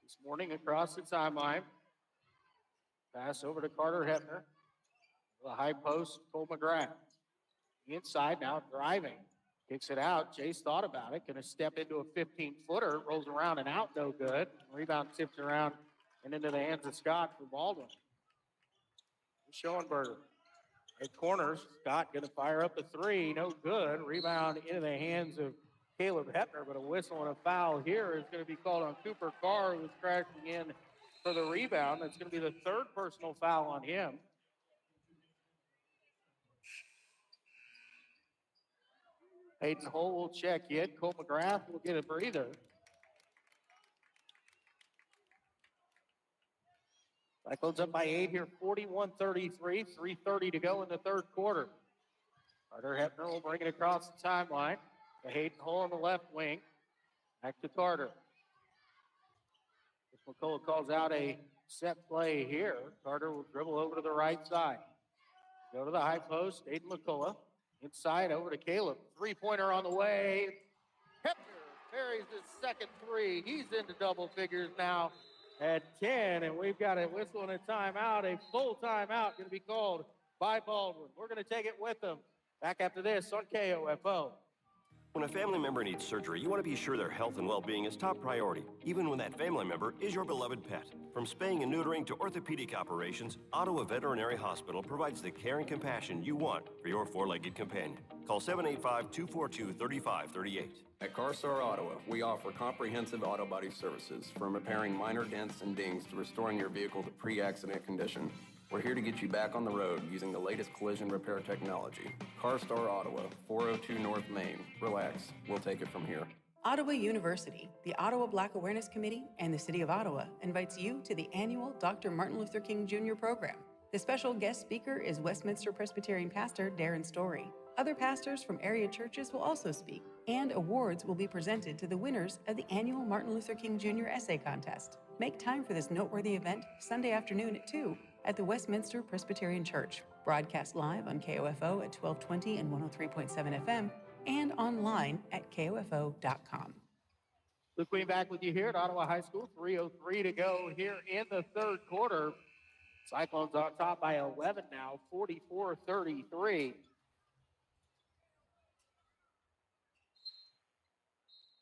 This morning across the timeline. Pass over to Carter Hepner. The high post, Cole McGrath. Inside now, driving. Kicks it out. Jace thought about it. Going to step into a 15-footer. Rolls around and out, no good. Rebound tipped around and into the hands of Scott for Baldwin. Schoenberger. At corners, Scott going to fire up a 3. No good. Rebound into the hands of Caleb Hepner, but a whistle and a foul here is going to be called on Cooper Carr, who's crashing in for the rebound. That's going to be the third personal foul on him. Hayden Hull will check in. Cole McGrath will get a breather. Cyclones up by 8 here, 41-33, 3:30 to go in the third quarter. Carter Hepner will bring it across the timeline. To Hayden Hull on the left wing. Back to Carter. If McCullough calls out a set play here, Carter will dribble over to the right side. Go to the high post, Hayden McCullough. Inside over to Caleb. 3-pointer on the way. Hepner buries his second 3. He's into double figures now at 10, and we've got a whistle and a timeout, a full timeout going to be called by Baldwin. We're going to take it with them. Back after this on KOFO. When a family member needs surgery, you want to be sure their health and well-being is top priority, even when that family member is your beloved pet. From spaying and neutering to orthopedic operations, Ottawa Veterinary Hospital provides the care and compassion you want for your four-legged companion. Call 785-242-3538. At CarStar Ottawa, we offer comprehensive auto body services, from repairing minor dents and dings to restoring your vehicle to pre-accident condition. We're here to get you back on the road using the latest collision repair technology. CarStar Ottawa, 402 North Main. Relax, we'll take it from here. Ottawa University, the Ottawa Black Awareness Committee, and the City of Ottawa invites you to the annual Dr. Martin Luther King Jr. program. The special guest speaker is Westminster Presbyterian pastor Darren Story. Other pastors from area churches will also speak, and awards will be presented to the winners of the annual Martin Luther King Jr. Essay Contest. Make time for this noteworthy event Sunday afternoon at 2 at the Westminster Presbyterian Church. Broadcast live on KOFO at 1220 and 103.7 FM and online at KOFO.com. Luke Queen back with you here at Ottawa High School. 3:03 to go here in the third quarter. Cyclones on top by 11 now, 44-33.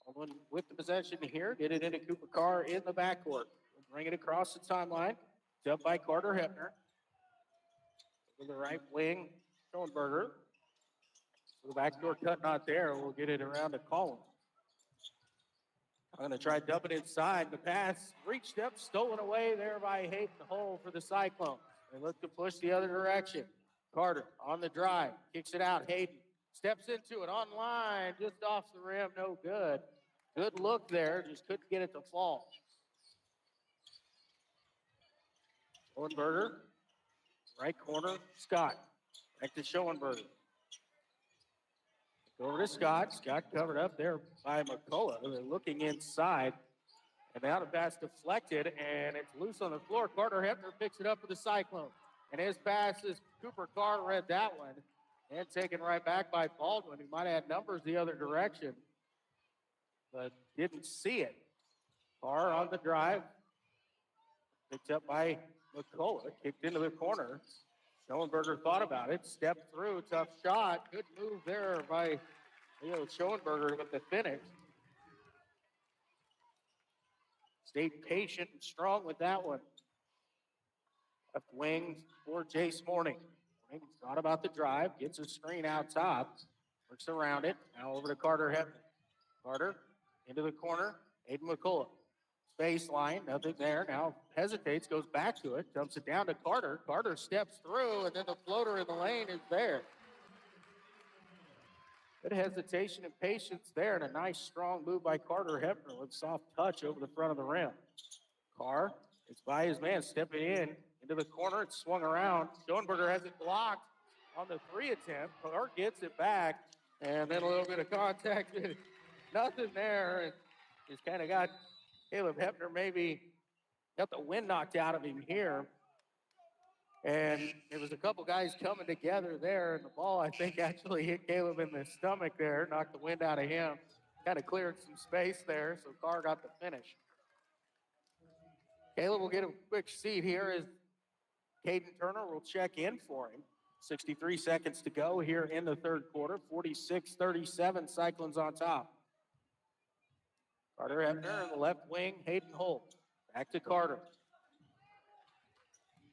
Baldwin with the possession here. Get it into Cooper Carr in the backcourt. We'll bring it across the timeline. It's up by Carter Hepner. To the right wing, Schoenberger. So the backdoor cut not there. We'll get it around to Collins. I'm going to try dumping inside. The pass reached up, stolen away there by Hayden Hull for the Cyclones. They look to push the other direction. Carter on the drive, kicks it out. Hayden steps into it on line, just off the rim, no good. Good look there, just couldn't get it to fall. Schoenberger, right corner, Scott. Back to Schoenberger. Over to Scott. Scott covered up there by McCullough. They're looking inside. And now the pass deflected, and it's loose on the floor. Carter Hepner picks it up for the Cyclones. And his pass is Cooper Carr read that one. And taken right back by Baldwin, who might have had numbers the other direction, but didn't see it. Carr on the drive. Picked up by McCullough. Kicked into the corner. Schoenberger thought about it, stepped through, tough shot. Good move there by Schoenberger with the finish. Stayed patient and strong with that one. Left wing for Jace Morning. Morning thought about the drive, gets a screen out top, works around it. Now over to Carter Hepner. Carter into the corner, Aiden McCullough. Baseline, nothing there. Now hesitates, goes back to it, dumps it down to Carter. Carter steps through, and then the floater in the lane is there. Good hesitation and patience there, and a nice strong move by Carter Hepner with soft touch over the front of the rim. Carr, it's by his man, stepping into the corner. It's swung around. Schoenberger has it blocked on the three attempt. Carr gets it back, and then a little bit of contact. Nothing there, and just kind of got Caleb Hepner maybe got the wind knocked out of him here. And there was a couple guys coming together there, and the ball, I think, actually hit Caleb in the stomach there, knocked the wind out of him. Kind of cleared some space there, so Carr got the finish. Caleb will get a quick seat here as Caden Turner will check in for him. 63 seconds to go here in the third quarter. 46-37, Cyclones on top. Carter Hepner in the left wing, Hayden Holt. Back to Carter.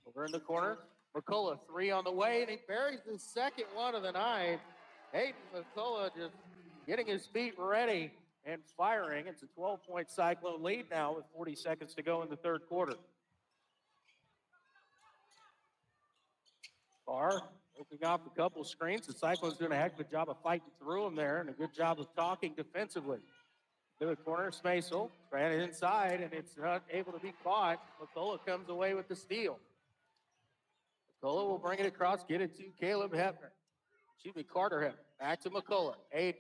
Over in the corner, McCullough, three on the way, and he buries the second one of the night. Hayden McCullough just getting his feet ready and firing. It's a 12-point Cyclone lead now with 40 seconds to go in the third quarter. Carr opening off a couple screens. The Cyclones doing a heck of a job of fighting through them there and a good job of talking defensively. To the corner, Smaisel ran it inside, and it's not able to be caught. McCullough comes away with the steal. McCullough will bring it across, get it to Caleb Hepner. Carter Hepner. Back to McCullough. 8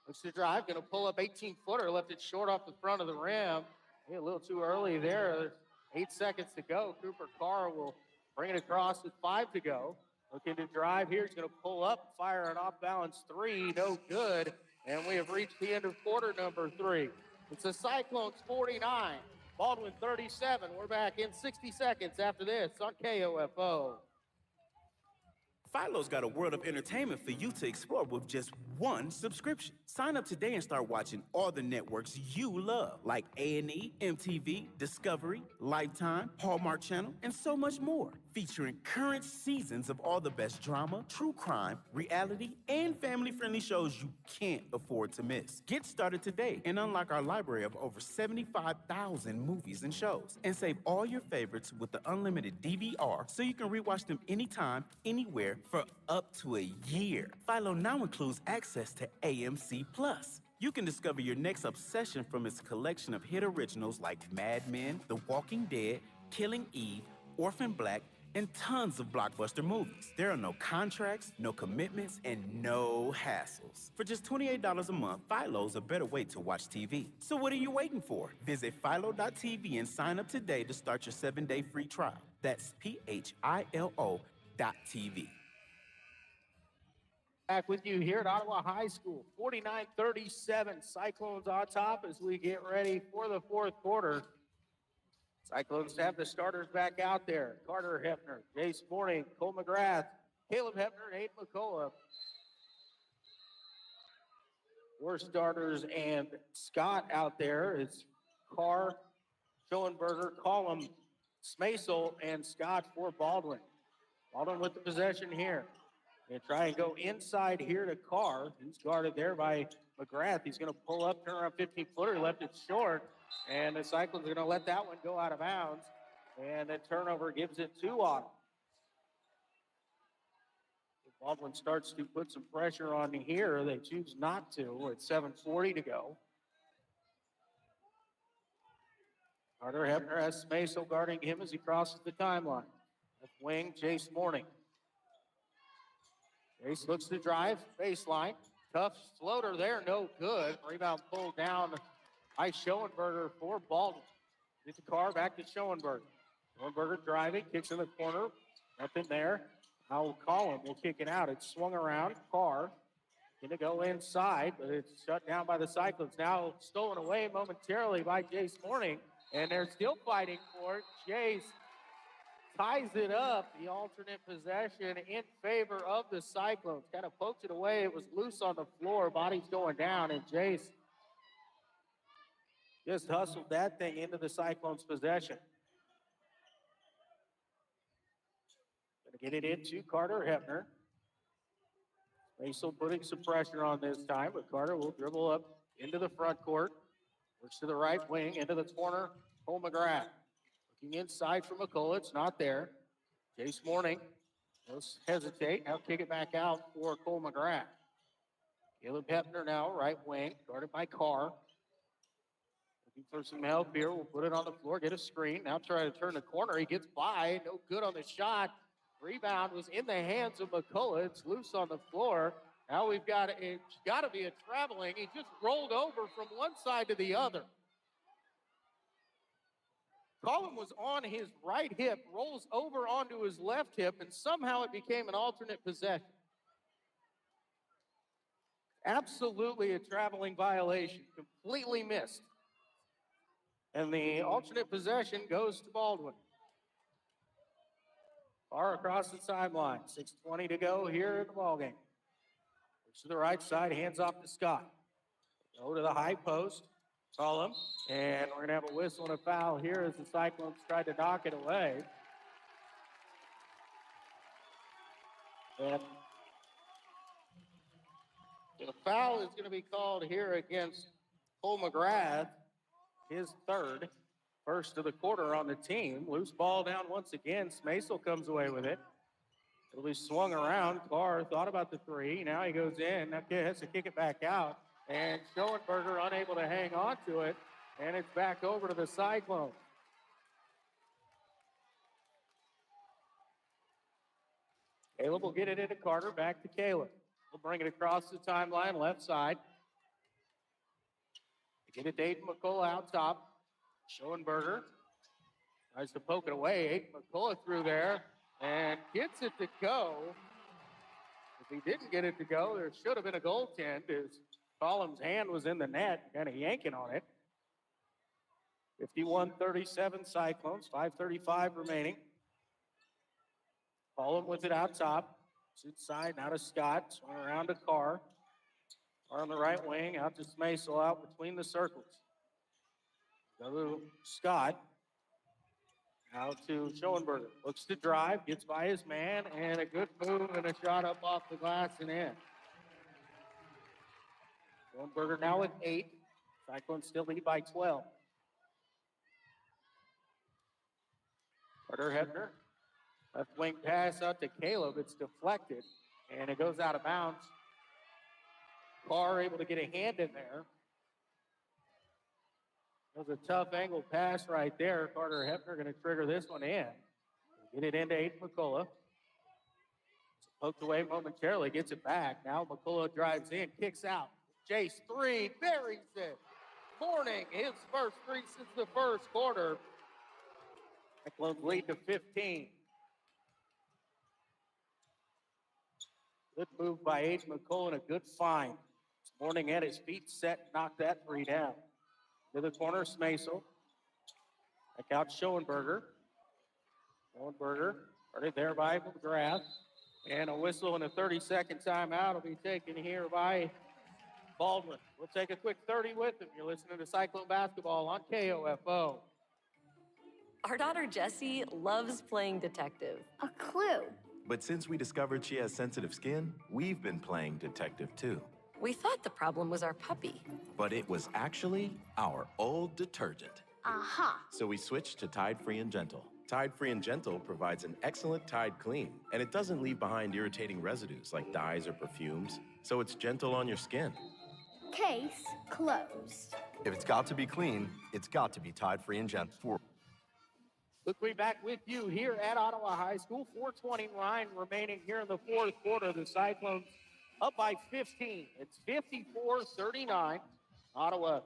looks to drive, going to pull up 18-footer, left it short off the front of the rim. A little too early there. There's 8 seconds to go. Cooper Carr will bring it across with 5 to go. Looking to drive here. He's going to pull up, fire an off-balance three. No good. And we have reached the end of quarter number 3. It's the Cyclones 49, Baldwin 37. We're back in 60 seconds after this on KOFO. Philo's got a world of entertainment for you to explore with just one subscription. Sign up today and start watching all the networks you love, like A&E, MTV, Discovery, Lifetime, Hallmark Channel, and so much more. Featuring current seasons of all the best drama, true crime, reality, and family-friendly shows you can't afford to miss. Get started today and unlock our library of over 75,000 movies and shows. And save all your favorites with the unlimited DVR so you can rewatch them anytime, anywhere, for up to a year. Philo now includes access to AMC Plus. You can discover your next obsession from its collection of hit originals like Mad Men, The Walking Dead, Killing Eve, Orphan Black, and tons of blockbuster movies. There are no contracts, no commitments, and no hassles. For just $28 a month, Philo's a better way to watch TV. So what are you waiting for? Visit philo.tv and sign up today to start your 7-day free trial. That's PHILO.tv. Back with you here at Ottawa High School. 49-37, Cyclones on top as we get ready for the fourth quarter. Cyclones have the starters back out there. Carter Hepner, Jace Morning, Cole McGrath, Caleb Hepner, and Aiden McCullough. 4 starters and Scott out there. It's Carr, Schoenberger, Collum, Smasel, and Scott for Baldwin. Baldwin with the possession here. They try and go inside here to Carr. He's guarded there by McGrath. He's going to pull up, turn around 15-footer, left it short. And the Cyclones are going to let that one go out of bounds. And the turnover gives it to Otto. Baldwin starts to put some pressure on here. They choose not to with 7:40 to go. Carter Hepner has Smasel guarding him as he crosses the timeline. Left wing, Jace Morning. Jace looks to drive, baseline. Tough floater there, no good. Rebound pulled down by Schoenberger for Baldwin. Gets the car back to Schoenberger. Schoenberger driving, kicks in the corner. Nothing there. Now Collin will kick it out. It's swung around. Carr going to go inside, but it's shut down by the Cyclones. Now stolen away momentarily by Jace Morning, and they're still fighting for it. Jace ties it up, the alternate possession in favor of the Cyclones. Kind of poked it away. It was loose on the floor. Body's going down, and Jace just hustled that thing into the Cyclones' possession. Going to get it into Carter Hepner. Smasel putting some pressure on this time, but Carter will dribble up into the front court. Works to the right wing, into the corner, Cole McGrath. Looking inside for McCullough, it's not there. Jace Morning, does hesitate, now kick it back out for Cole McGrath. Caleb Hepner now, right wing, guarded by Carr. Looking for some help here, we'll put it on the floor, get a screen. Now try to turn the corner, he gets by, no good on the shot. Rebound was in the hands of McCullough, it's loose on the floor. Now we've got, it's got to be a traveling. He just rolled over from one side to the other. Collin was on his right hip, rolls over onto his left hip, and somehow it became an alternate possession. Absolutely a traveling violation, completely missed. And the alternate possession goes to Baldwin. Far across the timeline, 6:20 to go here in the ballgame. To the right side, hands off to Scott. Go to the high post, Collin, and we're gonna have a whistle and a foul here as the Cyclones tried to knock it away. And the foul is gonna be called here against Cole McGrath, his third, first of the quarter on the team. Loose ball down once again. Smasel comes away with it. It'll be swung around. Carr thought about the three. Now he goes in. Now has to kick it back out. And Schoenberger unable to hang on to it. And it's back over to the Cyclones. Caleb will get it into Carter. Back to Caleb. We'll bring it across the timeline, left side. Get it to Aiden McCullough out top. Schoenberger tries to poke it away. Aiden McCullough through there and gets it to go. If he didn't get it to go, there should have been a goaltend as Collin's hand was in the net, kind of yanking on it. 51-37 Cyclones, 5:35 remaining. Collin with it out top. It's inside, now to Scott, swing around to Carr. Carr on the right wing, out to Smasel, out between the circles. Go to Scott. Out to Schoenberger. Looks to drive, gets by his man, and a good move and a shot up off the glass and in. Schoenberger now with 8. Cyclones still lead by 12. Carter Hepner. Left wing pass out to Caleb. It's deflected, and it goes out of bounds. Carr able to get a hand in there. That was a tough angle pass right there. Carter Hefner going to trigger this one in. Get it into Aiden McCullough. Poked away momentarily, gets it back. Now McCullough drives in, kicks out. Jace 3, buries it. Morning, his first 3 since the first quarter. Cyclones lead to 15. Good move by Aiden McCullough and a good find. Morning at his feet, set, knocked that 3 down. To the corner, Smasel. Back out Schoenberger. Schoenberger started there by McGrath. And a whistle and a 30-second timeout will be taken here by Baldwin. We'll take a quick 30 with him. You're listening to Cyclone Basketball on KOFO. Our daughter Jessie loves playing detective. A clue. But since we discovered she has sensitive skin, we've been playing detective too. We thought the problem was our puppy. But it was actually our old detergent. Aha. So we switched to Tide Free and Gentle. Tide Free and Gentle provides an excellent Tide clean, and it doesn't leave behind irritating residues like dyes or perfumes, so it's gentle on your skin. Case closed. If it's got to be clean, it's got to be Tide Free and Gentle. Look, we're back with you here at Ottawa High School. 4:29 remaining here in the fourth quarter. The Cyclones up by 15. It's 54-39. Ottawa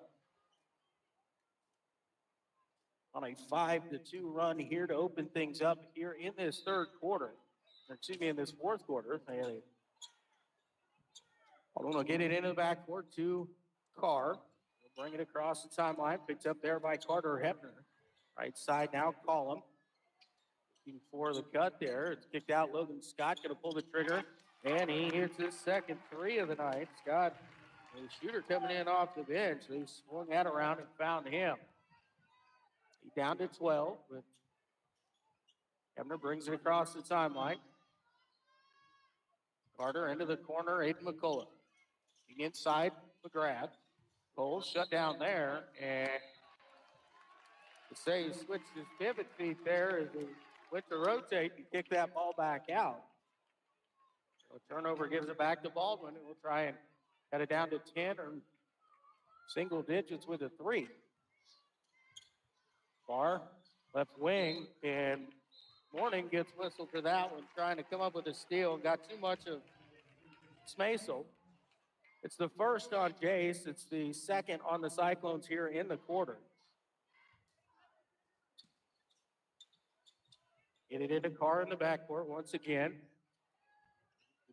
on a 5-2 run here to open things up here in this third quarter. Excuse me, in this fourth quarter. Baldwin will get it into the backcourt to Carr. He'll bring it across the timeline. Picked up there by Carter Hefner. Right side now, Collum. Looking for the cut there. It's kicked out. Logan Scott going to pull the trigger. And he hits his second 3 of the night. Scott, the shooter coming in off the bench. They swung that around and found him. He down to 12. But Hefner brings it across the timeline. Carter into the corner. Aiden McCullough. Inside McGrath. Cole shut down there. And to say he switched his pivot feet there as he went to rotate and kick that ball back out. So turnover gives it back to Baldwin, and we'll try and cut it down to 10 or single digits with a 3. Barr, left wing, and Morning gets whistled for that one, trying to come up with a steal. Got too much of Smasel. It's the first on Jace. It's the second on the Cyclones here in the quarter. Get it into Carr in the backcourt once again.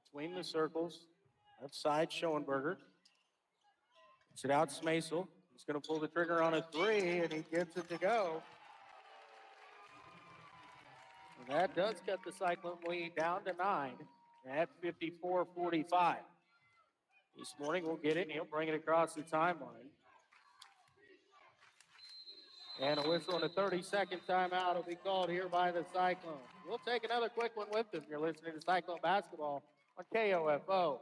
Between the circles. Left side, Schoenberger. Gets it out, Smasel. He's going to pull the trigger on a 3, and he gets it to go. And that does cut the Cyclone lead down to 9 at 54-45. This morning we'll get it, and he'll bring it across the timeline. And a whistle and a 30-second timeout will be called here by the Cyclones. We'll take another quick one with them. You're listening to Cyclone Basketball on KOFO.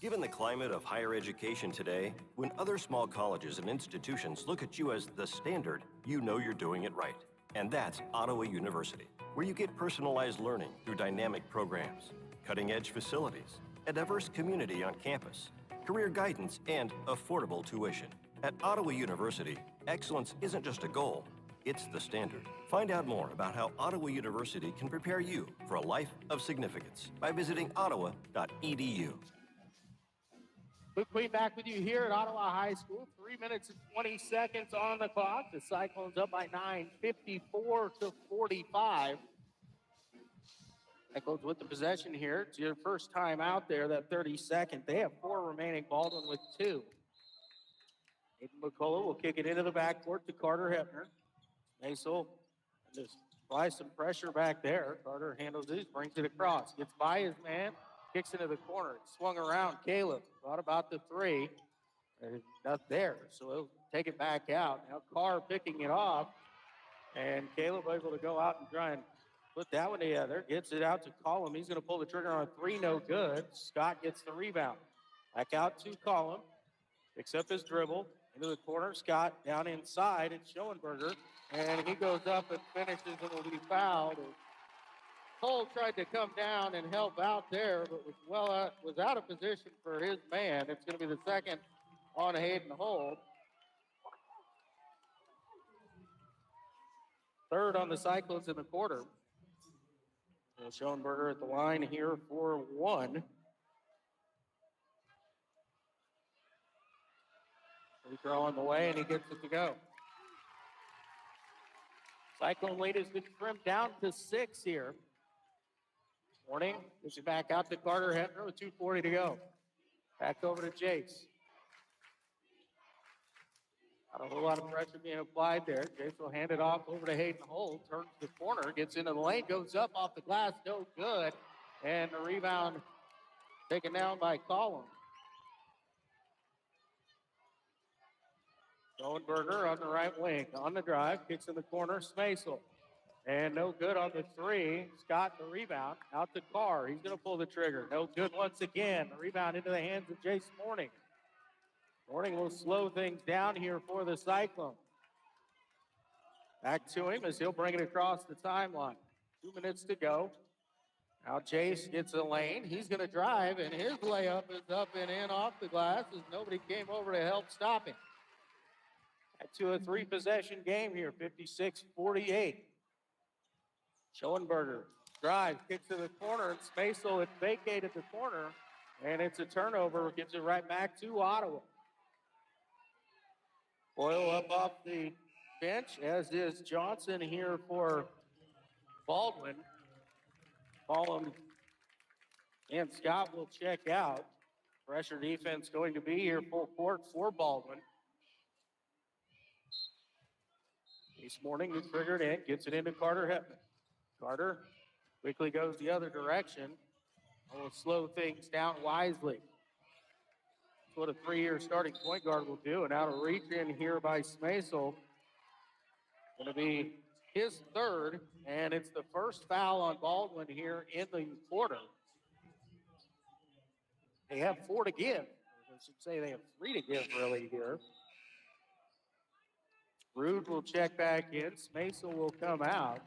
Given the climate of higher education today, when other small colleges and institutions look at you as the standard, you know you're doing it right. And that's Ottawa University, where you get personalized learning through dynamic programs, cutting-edge facilities, a diverse community on campus, career guidance, and affordable tuition. At Ottawa University, excellence isn't just a goal, it's the standard. Find out more about how Ottawa University can prepare you for a life of significance by visiting ottawa.edu. Luke Queen back with you here at Ottawa High School. 3 minutes and 20 seconds on the clock. The Cyclones up by 9, 54-45. Cyclones with the possession here. It's your first time out there, that 32nd. They have 4 remaining. Baldwin with 2. Aiden McCullough will kick it into the backcourt to Carter Hefner. Masel just applies some pressure back there. Carter handles it, brings it across. Gets by his man, kicks into the corner. It swung around. Caleb thought about the 3. Not there, so he'll take it back out. Now Carr picking it off. And Caleb able to go out and try and put that one together. Gets it out to Collum. He's going to pull the trigger on a 3, no good. Scott gets the rebound. Back out to Collum. Picks up his dribble. Into the corner, Scott down inside. It's Schoenberger. And he goes up and finishes and will be fouled. Cole tried to come down and help out there, but was out of position for his man. It's going to be the second on Hayden Holt. Third on the Cyclones in the quarter. Schoenberger at the line here for one. Free throw on the way, and he gets it to go. Cyclone lead has been trimmed down to 6 here. Morning, gives it back out to Carter Hepner with 2:40 to go. Back over to Jace. Not a whole lot of pressure being applied there. Jace will hand it off over to Hayden Holt. Turns the corner, gets into the lane, goes up off the glass, no good. And the rebound taken down by Collins. Schoenberger on the right wing, on the drive, kicks in the corner, Smasel. And no good on the 3. Scott the rebound, out to Carr. He's going to pull the trigger. No good once again. The rebound into the hands of Jace Morning. Morning will slow things down here for the Cyclone. Back to him as he'll bring it across the timeline. 2 minutes to go. Now Jace gets a lane. He's going to drive, and his layup is up and in off the glass as nobody came over to help stop him. Back to a 3-possession game here, 56-48. Schoenberger drives, kicks to the corner, and Spacel had vacated the corner, and it's a turnover. Gives it right back to Ottawa. Boyle up off the bench, as is Johnson here for Baldwin. Collins and Scott will check out. Pressure defense going to be here full court for Baldwin. This morning, who triggered in, gets it into Carter Hepner. Carter quickly goes the other direction. Will slow things down wisely. That's what a 3-year starting point guard will do. And out of reach in here by Smasel. Going to be his third, and it's the first foul on Baldwin here in the quarter. They have 4 to give. I should say they have 3 to give really here. Rude will check back in. Smasel will come out.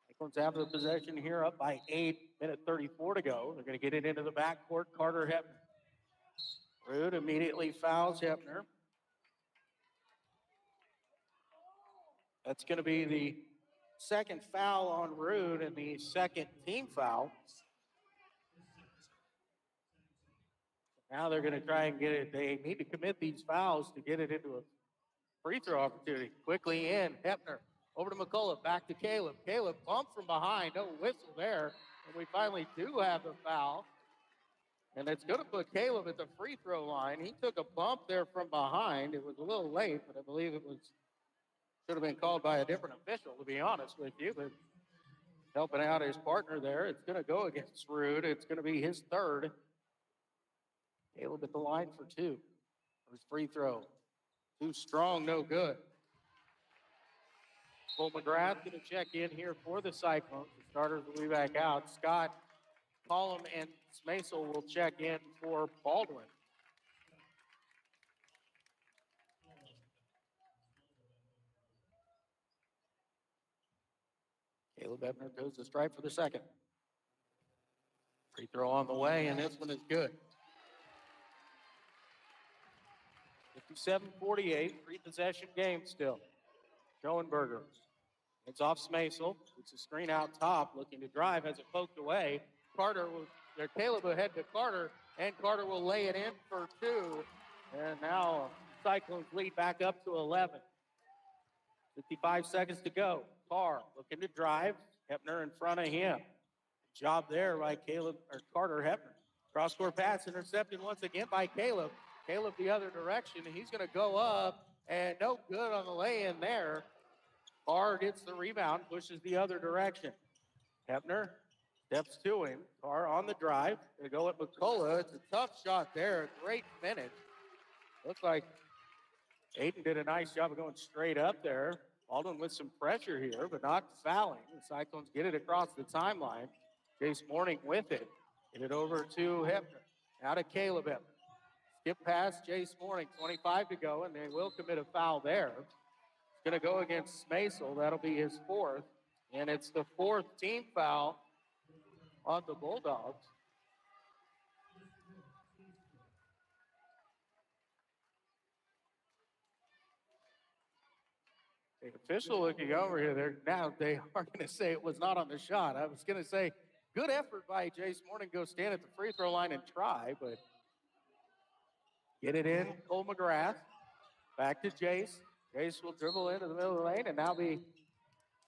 Cyclones have the possession here up by 8, minute 34 to go. They're going to get it into the backcourt. Carter Hepner. Rude immediately fouls Hepner. That's going to be the second foul on Rude and the second team foul. Now they're going to try and get it. They need to commit these fouls to get it into a free throw opportunity. Quickly in, Hepner. Over to McCullough, back to Caleb. Caleb bumped from behind, no whistle there. And we finally do have the foul. And it's going to put Caleb at the free throw line. He took a bump there from behind. It was a little late, but I believe it should have been called by a different official, to be honest with you. But helping out his partner there, it's going to go against Rude. It's going to be his third. Caleb at the line for 2. First free throw. Too strong, no good. Cole McGrath going to check in here for the Cyclones. The starters will be back out. Scott, Collum, and Smasel will check in for Baldwin. Caleb Ebner goes to strike for the second. Free throw on the way, and this one is good. 57-48, 3-possession game still. Schoenberger. It's off Smasel. It's a screen out top, looking to drive, has it poked away. Caleb will head to Carter, and Carter will lay it in for 2. And now Cyclones lead back up to 11. 55 seconds to go. Carr looking to drive. Hepner in front of him. Job there by Carter Hepner. Cross-court pass intercepted once again by Caleb. Caleb the other direction. He's going to go up, and no good on the lay-in there. Carr gets the rebound, pushes the other direction. Hepner steps to him. Carr on the drive. Going to go at McCullough. It's a tough shot there. Great finish. Looks like Aiden did a nice job of going straight up there. Baldwin with some pressure here, but not fouling. The Cyclones get it across the timeline. Jace Morning with it. Get it over to Hepner. Now to Caleb Hepner. Skip past Jace Morning. 25 to go, and they will commit a foul there. going to go against Smaisel. That'll be his fourth. And it's the fourth team foul on the Bulldogs. The official looking over here, now they are going to say it was not on the shot. I was going to say, good effort by Jace Morning. Go stand at the free throw line and try, but get it in. Cole McGrath. Back to Jace. Jace will dribble into the middle of the lane and now be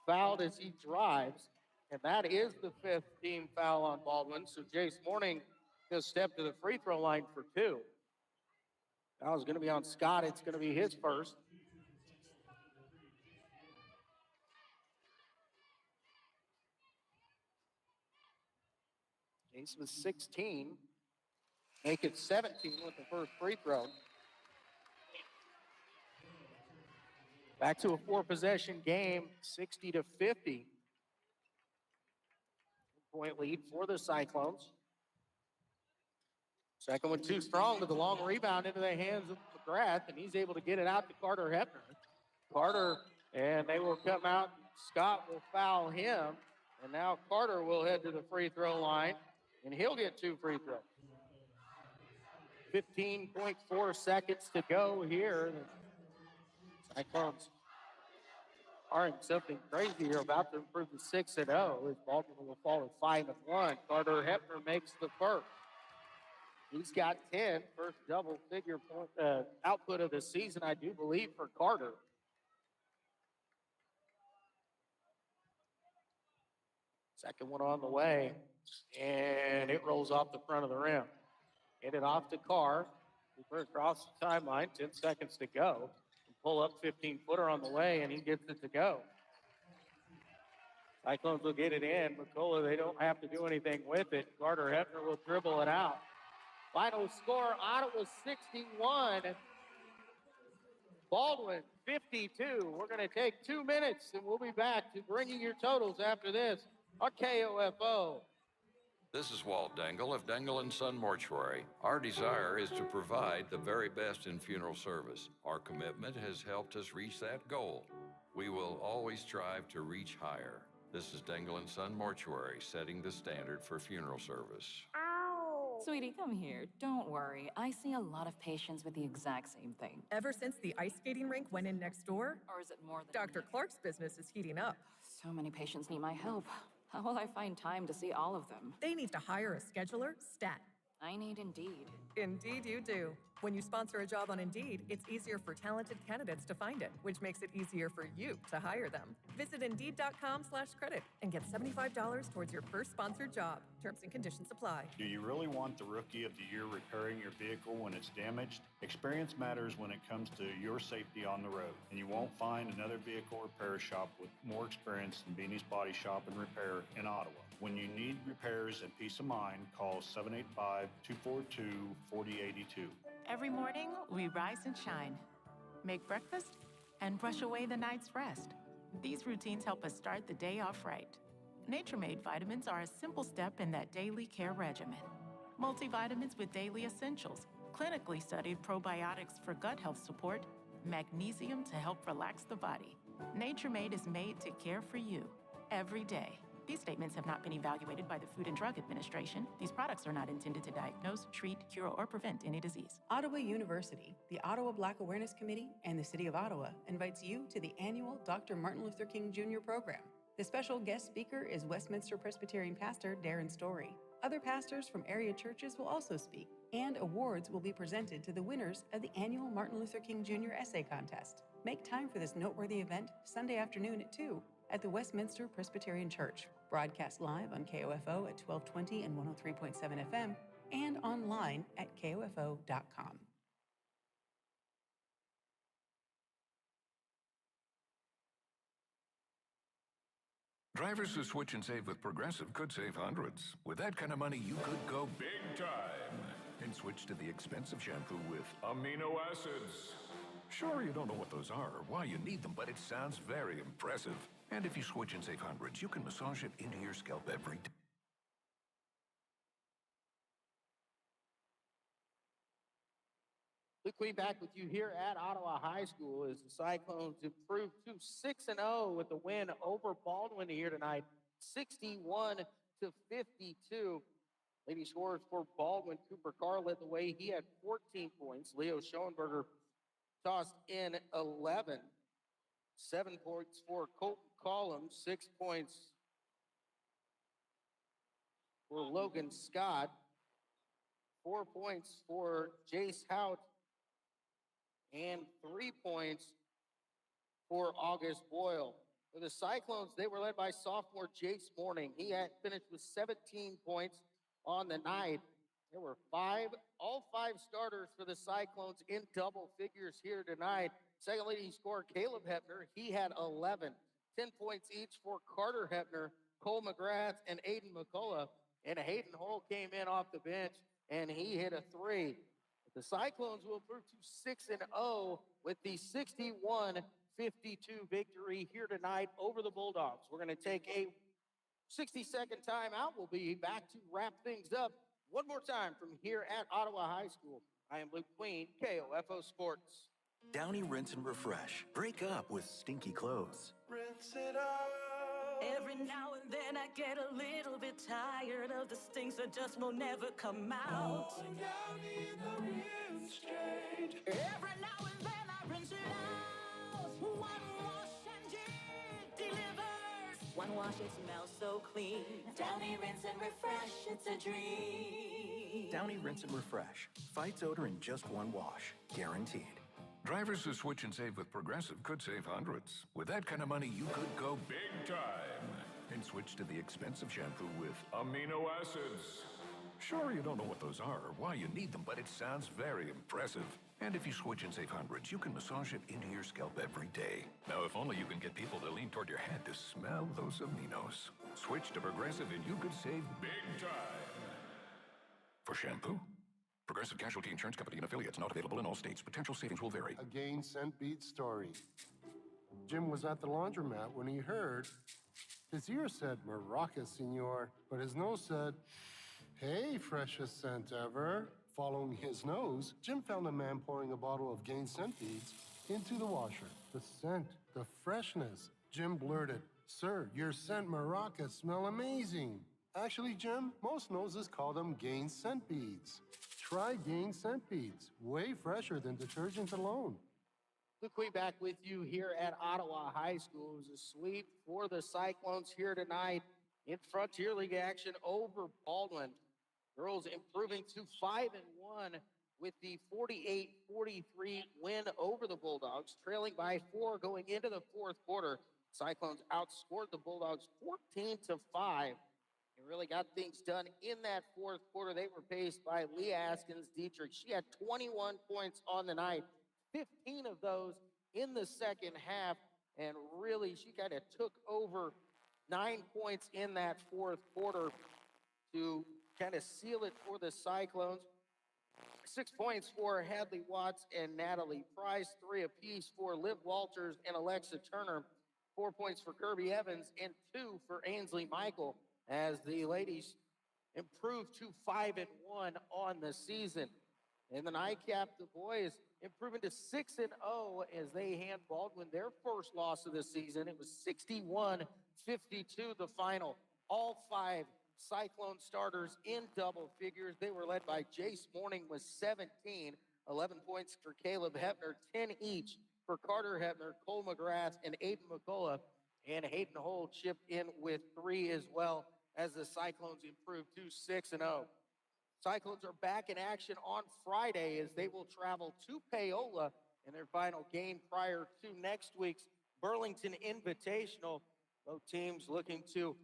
fouled as he drives. And that is the fifth team foul on Baldwin. So Jace Morning will step to the free throw line for two. That was going to be on Scott. It's going to be his first. Jace was 16. Make it 17 with the first free throw. Back to a four-possession game, 60-50. Point lead for the Cyclones. Second one too strong with the long rebound into the hands of McGrath, and he's able to get it out to Carter Hepner. Carter, and they will come out. Scott will foul him, and now Carter will head to the free throw line, and he'll get two free throws. 15.4 seconds to go here. The Cyclones are in something crazy here, about to improve to 6-0. As Baltimore will fall to 5-1. Carter Hepner makes the first. He's got 10, first double-figure point output of the season, I do believe, for Carter. Second one on the way, and it rolls off the front of the rim. Get it off to Carr. First across the timeline, 10 seconds to go. Pull up 15-footer on the way, and he gets it to go. Cyclones will get it in. McCullough, they don't have to do anything with it. Carter Hepner will dribble it out. Final score, Ottawa 61. Baldwin 52. We're going to take 2 minutes, and we'll be back to bringing your totals after this on KOFO. This is Walt Dangle of Dangle & Son Mortuary. Our desire is to provide the very best in funeral service. Our commitment has helped us reach that goal. We will always strive to reach higher. This is Dangle & Son Mortuary, setting the standard for funeral service. Sweetie, come here. Don't worry. I see a lot of patients with the exact same thing. Ever since the ice skating rink went in next door? Or is it more than... Dr. Clark's business is heating up. So many patients need my help. How will I find time to see all of them? They need to hire a scheduler, stat. I need Indeed. Indeed you do. When you sponsor a job on Indeed, it's easier for talented candidates to find it, which makes it easier for you to hire them. Visit Indeed.com/credit and get $75 towards your first sponsored job. Terms and conditions apply. Do you really want the Rookie of the Year repairing your vehicle when it's damaged? Experience matters when it comes to your safety on the road, and you won't find another vehicle repair shop with more experience than Beanie's Body Shop and Repair in Ottawa. When you need repairs and peace of mind, call 785-242-4082. Every morning, we rise and shine, make breakfast, and brush away the night's rest. These routines help us start the day off right. Nature-made vitamins are a simple step in that daily care regimen. Multivitamins with daily essentials, clinically studied probiotics for gut health support, magnesium to help relax the body. Nature-made is made to care for you every day. These statements have not been evaluated by the Food and Drug Administration. These products are not intended to diagnose, treat, cure, or prevent any disease. Ottawa University, the Ottawa Black Awareness Committee, and the City of Ottawa invites you to the annual Dr. Martin Luther King Jr. program. The special guest speaker is Westminster Presbyterian pastor Darren Story. Other pastors from area churches will also speak, and awards will be presented to the winners of the annual Martin Luther King Jr. Essay Contest. Make time for this noteworthy event Sunday afternoon at 2 at the Westminster Presbyterian Church. Broadcast live on KOFO at 1220 and 103.7 FM and online at KOFO.com. Drivers who switch and save with Progressive could save hundreds. With that kind of money, you could go big time and switch to the expensive shampoo with amino acids. Sure, you don't know what those are or why you need them, but it sounds very impressive. And if you switch and save hundreds, you can massage it into your scalp every day. Luke, we back with you here at Ottawa High School as the Cyclones improved to 6-0 with the win over Baldwin here tonight, 61-52. Leading scorers for Baldwin, Cooper Carr led the way. He had 14 points. Leo Schoenberger tossed in 11. 7 points for Colton Collins, 6 points for Logan Scott, 4 points for Jace Hout, and 3 points for August Boyle. For the Cyclones, they were led by sophomore Jace Morning. He had finished with 17 points on the night. There were all five starters for the Cyclones in double figures here tonight. Second leading scorer, Caleb Hepner, he had 11. 10 points each for Carter Hepner, Cole McGrath, and Aiden McCullough. And Hayden Hull came in off the bench, and he hit a 3. The Cyclones will improve to 6-0 with the 61-52 victory here tonight over the Bulldogs. We're going to take a 60-second timeout. We'll be back to wrap things up one more time from here at Ottawa High School. I am Luke Queen, KOFO Sports. Downy Rinse and Refresh. Break up with stinky clothes. Rinse it out. Every now and then I get a little bit tired of the stinks that just will never come out. Oh, Downy the rinse straight. Every now and then I rinse it out. One wash and it delivers. One wash, it smells so clean. Downy Rinse and Refresh, it's a dream. Downy Rinse and Refresh. Fights odor in just one wash. Guaranteed. Drivers who switch and save with Progressive could save hundreds. With that kind of money, you could go big time and switch to the expensive shampoo with amino acids. Sure, you don't know what those are or why you need them, but it sounds very impressive. And if you switch and save hundreds, you can massage it into your scalp every day. Now, if only you can get people to lean toward your head to smell those aminos. Switch to Progressive and you could save big time. For shampoo? Progressive Casualty Insurance Company and affiliates, not available in all states. Potential savings will vary. A Gain Scent Bead story. Jim was at the laundromat when he heard his ear said, "Maraca, senor," but his nose said, "Hey, freshest scent ever." Following his nose, Jim found a man pouring a bottle of Gain Scent Beads into the washer. The scent, the freshness. Jim blurted, "Sir, your scent Maraca smell amazing." Actually, Jim, most noses call them Gain Scent Beads. Try Gain Scent Beads. Way fresher than detergent alone. Luke Queen back with you here at Ottawa High School. It was a sweep for the Cyclones here tonight in Frontier League action over Baldwin. Girls improving to 5-1 with the 48-43 win over the Bulldogs, trailing by 4 going into the fourth quarter. Cyclones outscored the Bulldogs 14-5. And really got things done in that fourth quarter. They were paced by Leah Askins Dietrich. She had 21 points on the night, 15 of those in the second half. And really, she kind of took over 9 points in that fourth quarter to kind of seal it for the Cyclones. 6 points for Hadley Watts and Natalie Price, 3 apiece for Liv Walters and Alexa Turner, 4 points for Kirby Evans, and 2 for Ainsley Michael, as the ladies improved to 5-1 on the season. In the nightcap, the boys improving to 6-0 as they hand Baldwin their first loss of the season. It was 61-52 the final. All 5 Cyclone starters in double figures. They were led by Jace Morning with 17, 11 points for Caleb Hepner, 10 each for Carter Hepner, Cole McGrath, and Aiden McCullough. And Hayden Hull chipped in with 3 as well as the Cyclones improved to 6-0. Cyclones are back in action on Friday as they will travel to Paola in their final game prior to next week's Burlington Invitational. Both teams looking to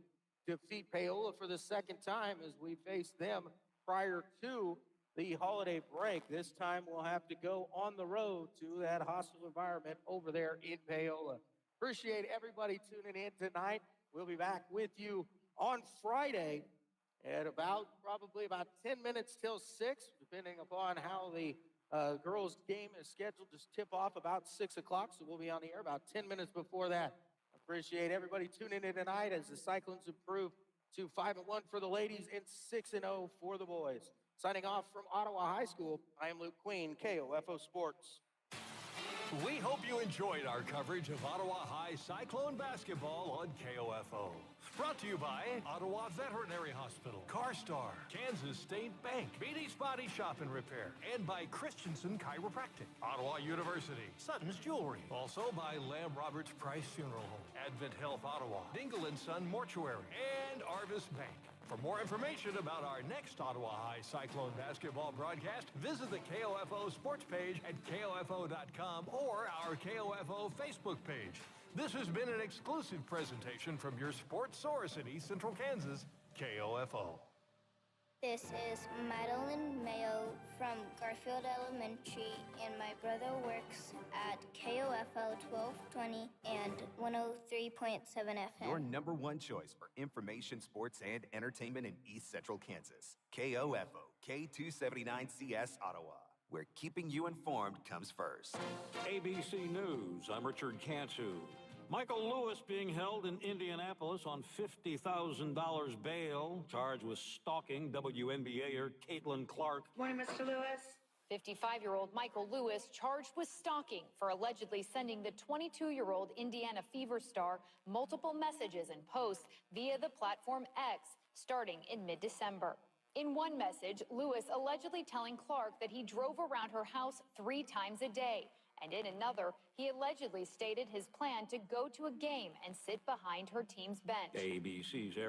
defeat Paola for the second time as we face them prior to the holiday break. This time we'll have to go on the road to that hostile environment over there in Paola. Appreciate everybody tuning in tonight. We'll be back with you on Friday at probably about 10 minutes till 6, depending upon how the girls' game is scheduled to tip off about 6 o'clock. So we'll be on the air about 10 minutes before that. Appreciate everybody tuning in tonight as the Cyclones improve to 5-1 for the ladies and 6-0 for the boys. Signing off from Ottawa High School, I am Luke Queen, KOFO Sports. We hope you enjoyed our coverage of Ottawa High Cyclone basketball on KOFO. Brought to you by Ottawa Veterinary Hospital, CarStar, Kansas State Bank, Beatty's Body Shop and Repair, and by Christensen Chiropractic, Ottawa University, Sutton's Jewelry. Also by Lamb Roberts Price Funeral Home, Advent Health Ottawa, Dingle & Son Mortuary, and Arvis Bank. For more information about our next Ottawa High Cyclone basketball broadcast, visit the KOFO sports page at KOFO.com or our KOFO Facebook page. This has been an exclusive presentation from your sports source in East Central Kansas, KOFO. This is Madeline Mayo from Garfield Elementary, and my brother works at KOFO 1220 and 103.7 FM. Your number one choice for information, sports, and entertainment in East Central Kansas. KOFO, K279CS Ottawa, where keeping you informed comes first. ABC News, I'm Richard Cantu. Michael Lewis being held in Indianapolis on $50,000 bail, charged with stalking WNBAer Caitlin Clark. Morning, Mr. Lewis. 55-year-old Michael Lewis charged with stalking for allegedly sending the 22-year-old Indiana Fever star multiple messages and posts via the platform X starting in mid-December. In one message, Lewis allegedly telling Clark that he drove around her house 3 times a day. And in another, he allegedly stated his plan to go to a game and sit behind her team's bench. ABC's Eric